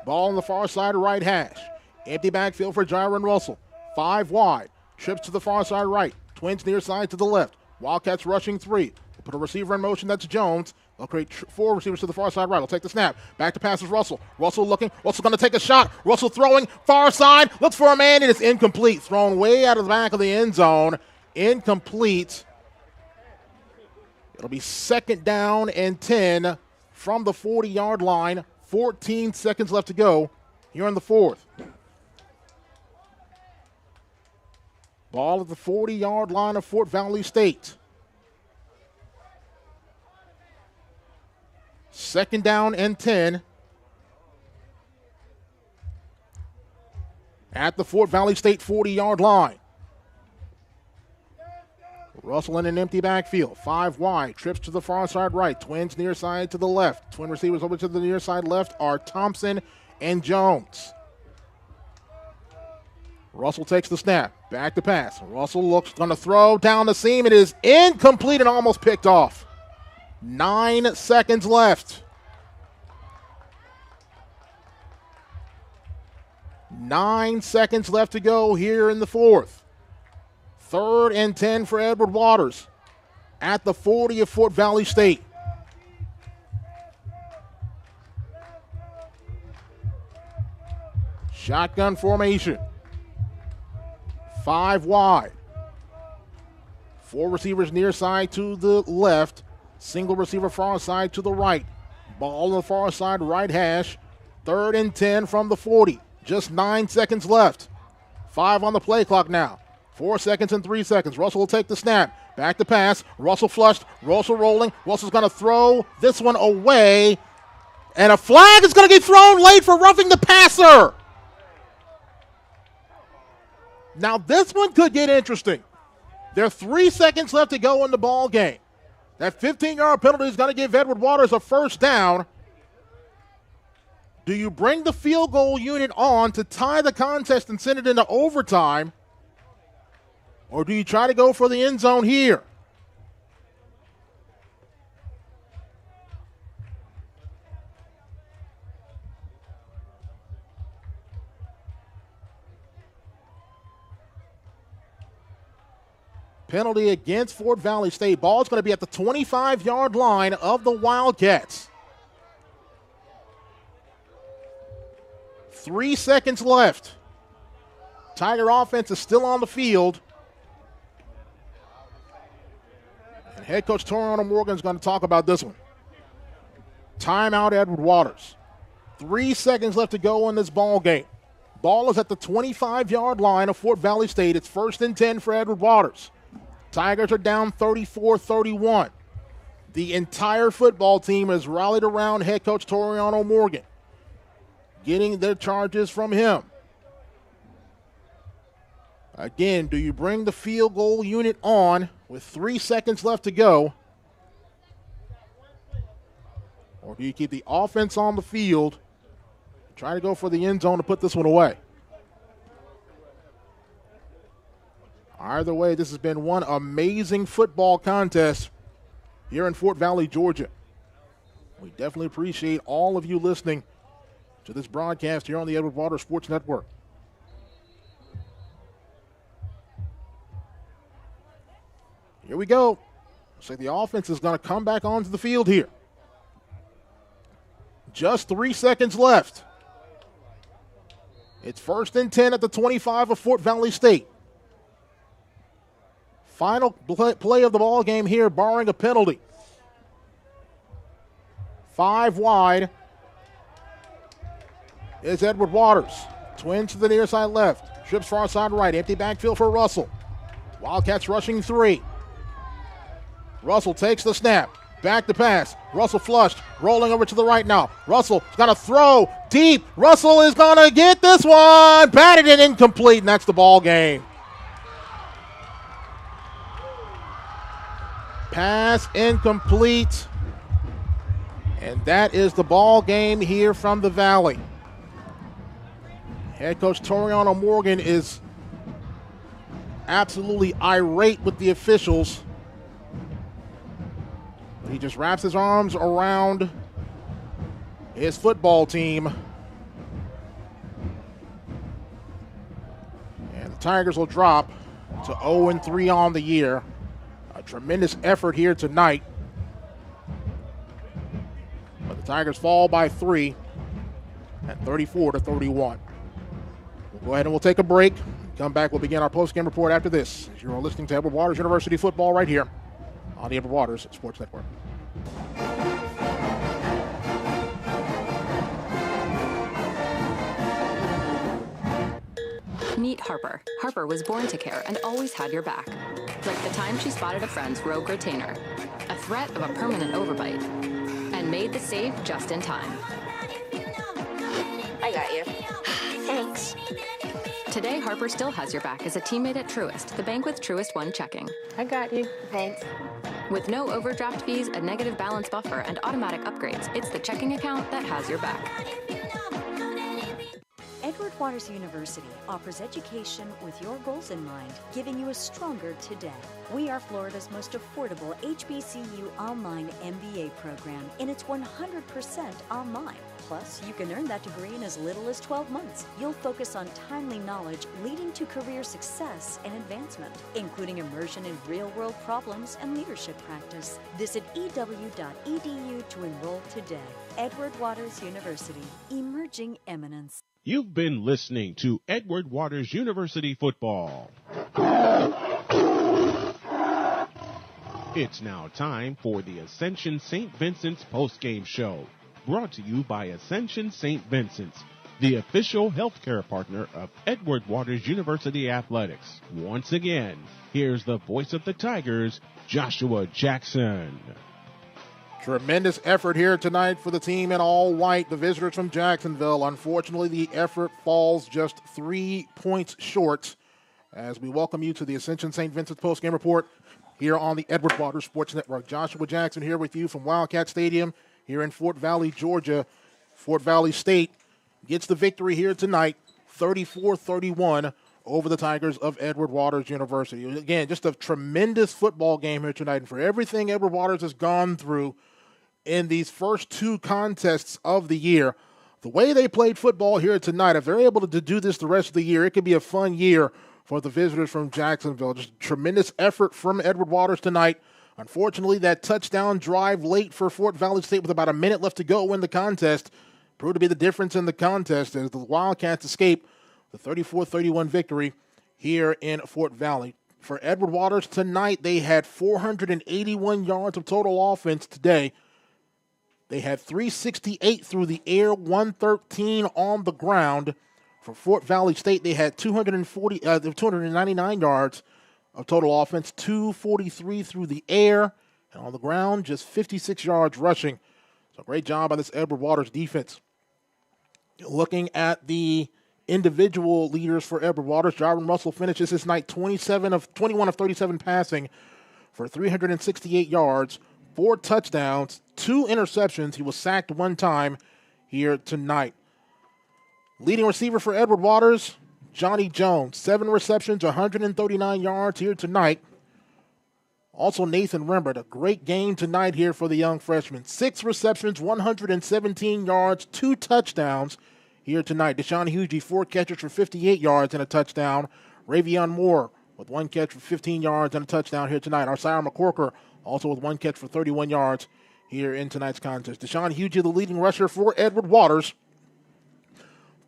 Ball on the far side of right hash. Empty backfield for Jaron Russell. 5 wide. Trips to the far side right. Twins near side to the left. Wildcats rushing 3. We'll put a receiver in motion. That's Jones. They'll create 4 receivers to the far side right. He'll take the snap. Back to pass is Russell. Russell looking. Russell going to take a shot. Russell throwing. Far side. Looks for a man. It is incomplete. Thrown way out of the back of the end zone. Incomplete. It'll be 2nd down and 10 from the 40-yard line. 14 seconds left to go here in the fourth. Ball at the 40-yard line of Fort Valley State. 2nd down and 10 at the Fort Valley State 40-yard line. Russell in an empty backfield. 5 wide. Trips to the far side right. Twins near side to the left. Twin receivers over to the near side left are Thompson and Jones. Russell takes the snap. Back to pass. Russell looks going to throw down the seam. It is incomplete and almost picked off. 9 seconds left. 9 seconds left to go here in the fourth. 3rd and 10 for Edward Waters at the 40 of Fort Valley State. Shotgun formation. 5 wide. 4 receivers near side to the left. Single receiver far side to the right. Ball on the far side, right hash. 3rd and 10 from the 40. Just 9 seconds left. 5 on the play clock now. 4 seconds and 3 seconds. Russell will take the snap. Back to pass. Russell flushed. Russell rolling. Russell's going to throw this one away. And a flag is going to get thrown late for roughing the passer. Now this one could get interesting. There are 3 seconds left to go in the ball game. That 15-yard penalty is going to give Edward Waters a first down. Do you bring the field goal unit on to tie the contest and send it into overtime? Or do you try to go for the end zone here? Penalty against Fort Valley State. Ball is going to be at the 25-yard line of the Wildcats. 3 seconds left. Tiger offense is still on the field. And head coach Toriano Morgan is going to talk about this one. Timeout, Edward Waters. 3 seconds left to go in this ball game. Ball is at the 25-yard line of Fort Valley State. It's 1st and 10 for Edward Waters. Tigers are down 34-31. The entire football team has rallied around head coach Toriano Morgan, getting their charges from him. Again, do you bring the field goal unit on with 3 seconds left to go? Or do you keep the offense on the field and try to go for the end zone to put this one away? Either way, this has been one amazing football contest here in Fort Valley, Georgia. We definitely appreciate all of you listening to this broadcast here on the Edward Waters Sports Network. Here we go. Looks like the offense is going to come back onto the field here. Just 3 seconds left. It's 1st and 10 at the 25 of Fort Valley State. Final play of the ball game here, barring a penalty. 5 wide is Edward Waters. Twins to the near side left. Trips far side right. Empty backfield for Russell. Wildcats rushing 3. Russell takes the snap. Back to pass. Russell flushed. Rolling over to the right now. Russell's got to throw deep. Russell is going to get this one. Batted and incomplete, and that's the ball game. Pass incomplete. And that is the ball game here from the Valley. Head coach Toriano Morgan is absolutely irate with the officials. He just wraps his arms around his football team. And the Tigers will drop to 0-3 on the year. A tremendous effort here tonight. But the Tigers fall by 3 at 34-31. We'll go ahead and we'll take a break. Come back, we'll begin our post-game report after this. As you're listening to Edward Waters University football right here on the Edward Waters Sports Network. Meet Harper. Harper was born to care and always had your back. Like the time she spotted a friend's rogue retainer, a threat of a permanent overbite, and made the save just in time. I got you. Thanks. Today, Harper still has your back as a teammate at Truist, the bank with Truist One checking. I got you. Thanks. With no overdraft fees, a negative balance buffer, and automatic upgrades, it's the checking account that has your back. Edward Waters University offers education with your goals in mind, giving you a stronger today. We are Florida's most affordable HBCU online MBA program, and it's 100% online. Plus, you can earn that degree in as little as 12 months. You'll focus on timely knowledge leading to career success and advancement, including immersion in real-world problems and leadership practice. Visit ew.edu to enroll today. Edward Waters University, emerging eminence. You've been listening to Edward Waters University Football. It's now time for the Ascension St. Vincent's postgame show, brought to you by Ascension St. Vincent's, the official healthcare partner of Edward Waters University Athletics. Once again, here's the voice of the Tigers, Joshua Jackson. Tremendous effort here tonight for the team in all white, the visitors from Jacksonville. Unfortunately, the effort falls just 3 points short as we welcome you to the Ascension St. Vincent's postgame report here on the Edward Waters Sports Network. Joshua Jackson here with you from Wildcat Stadium here in Fort Valley, Georgia. Fort Valley State gets the victory here tonight, 34-31 over the Tigers of Edward Waters University. Again, just a tremendous football game here tonight. And for everything Edward Waters has gone through in these first two contests of the year, the way they played football here tonight, if they're able to do this the rest of the year, it could be a fun year for the visitors from Jacksonville. Just tremendous effort from Edward Waters tonight. Unfortunately, that touchdown drive late for Fort Valley State with about a minute left to go in the contest proved to be the difference in the contest as the Wildcats escape the 34-31 victory here in Fort Valley. For Edward Waters tonight, they had 481 yards of total offense today. They had 368 through the air, 113 on the ground. For Fort Valley State, they had 299 yards of total offense, 243 through the air, and on the ground, just 56 yards rushing. So great job by this Edward Waters defense. Looking at the individual leaders for Edward Waters, Jarvin Russell finishes his night 21 of 37 passing for 368 yards, 4 touchdowns, 2 interceptions. He was sacked 1 time here tonight. Leading receiver for Edward Waters, Johnny Jones, 7 receptions, 139 yards here tonight. Also Nathan Rembert, a great game tonight here for the young freshman. 6 receptions, 117 yards, 2 touchdowns here tonight. Deshaun Hugie, 4 catches for 58 yards and a touchdown. Ravion Moore with 1 catch for 15 yards and a touchdown here tonight. Arcira McCorker also with 1 catch for 31 yards here in tonight's contest. Deshaun Hugie, the leading rusher for Edward Waters.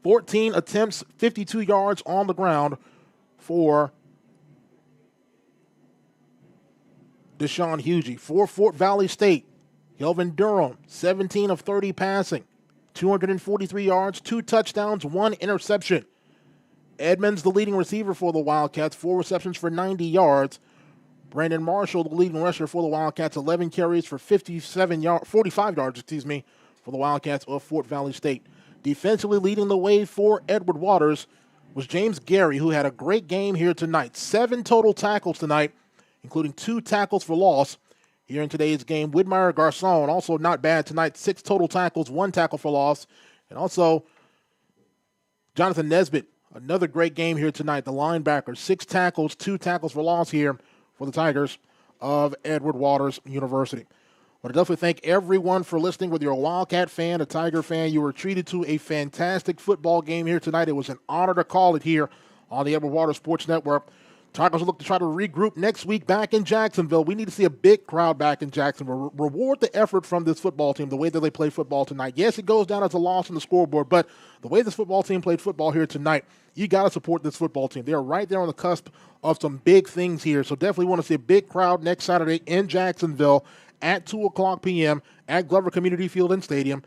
14 attempts, 52 yards on the ground for Deshaun Hugie. For Fort Valley State, Kelvin Durham, 17 of 30 passing, 243 yards, 2 touchdowns, 1 interception. Edmonds, the leading receiver for the Wildcats, 4 receptions for 90 yards. Brandon Marshall, the leading rusher for the Wildcats, 11 carries for 45 yards, for the Wildcats of Fort Valley State. Defensively leading the way for Edward Waters was James Gary, who had a great game here tonight. 7 total tackles tonight, including 2 tackles for loss here in today's game. Widmeyer Garcon, also not bad tonight. 6 total tackles, 1 tackle for loss. And also Jonathan Nesbitt, another great game here tonight. The linebacker, 6 tackles, 2 tackles for loss here for the Tigers of Edward Waters University. I want to definitely thank everyone for listening. Whether you're a Wildcat fan, a Tiger fan, you were treated to a fantastic football game here tonight. It was an honor to call it here on the Edward Waters Sports Network. Tigers will look to try to regroup next week back in Jacksonville. We need to see a big crowd back in Jacksonville. Reward the effort from this football team, the way that they play football tonight. Yes, it goes down as a loss on the scoreboard, but the way this football team played football here tonight, you got to support this football team. They're right there on the cusp of some big things here, so definitely want to see a big crowd next Saturday in Jacksonville at 2 o'clock p.m. at Glover Community Field and Stadium.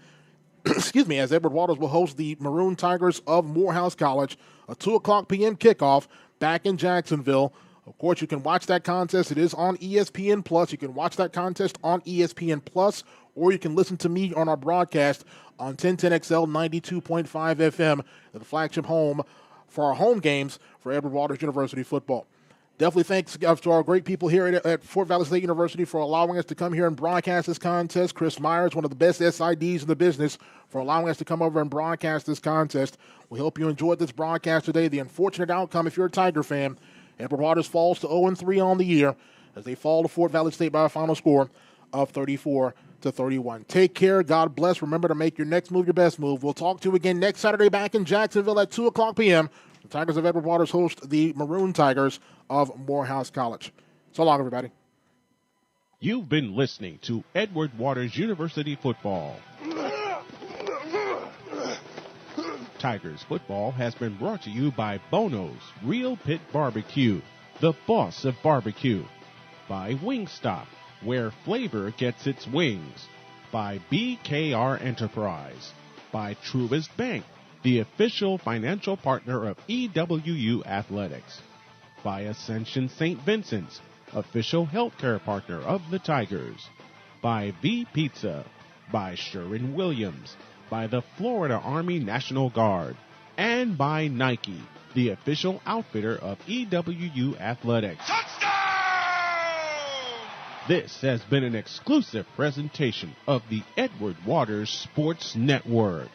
Excuse me, as Edward Waters will host the Maroon Tigers of Morehouse College. A 2 o'clock p.m. kickoff back in Jacksonville. Of course, you can watch that contest. It is on ESPN+. You can watch that contest on ESPN+, or you can listen to me on our broadcast on 1010XL 92.5 FM, the flagship home for our home games for Edward Waters University football. Definitely thanks to our great people here at Fort Valley State University for allowing us to come here and broadcast this contest. Chris Myers, one of the best SIDs in the business, for allowing us to come over and broadcast this contest. We hope you enjoyed this broadcast today. The unfortunate outcome, if you're a Tiger fan, Edward Waters falls to 0-3 on the year as they fall to Fort Valley State by a final score of 34-31. 31. Take care. God bless. Remember to make your next move your best move. We'll talk to you again next Saturday back in Jacksonville at 2 o'clock p.m. The Tigers of Edward Waters host the Maroon Tigers of Morehouse College. So long, everybody. You've been listening to Edward Waters University Football. Tigers football has been brought to you by Bono's Real Pit Barbecue, the boss of barbecue. By Wingstop, where flavor gets its wings. By BKR Enterprise. By Truist Bank, the official financial partner of EWU Athletics. By Ascension St. Vincent's, official healthcare partner of the Tigers. By V Pizza. By Sherwin-Williams. By the Florida Army National Guard. And by Nike, the official outfitter of EWU Athletics. This has been an exclusive presentation of the Edward Waters Sports Network.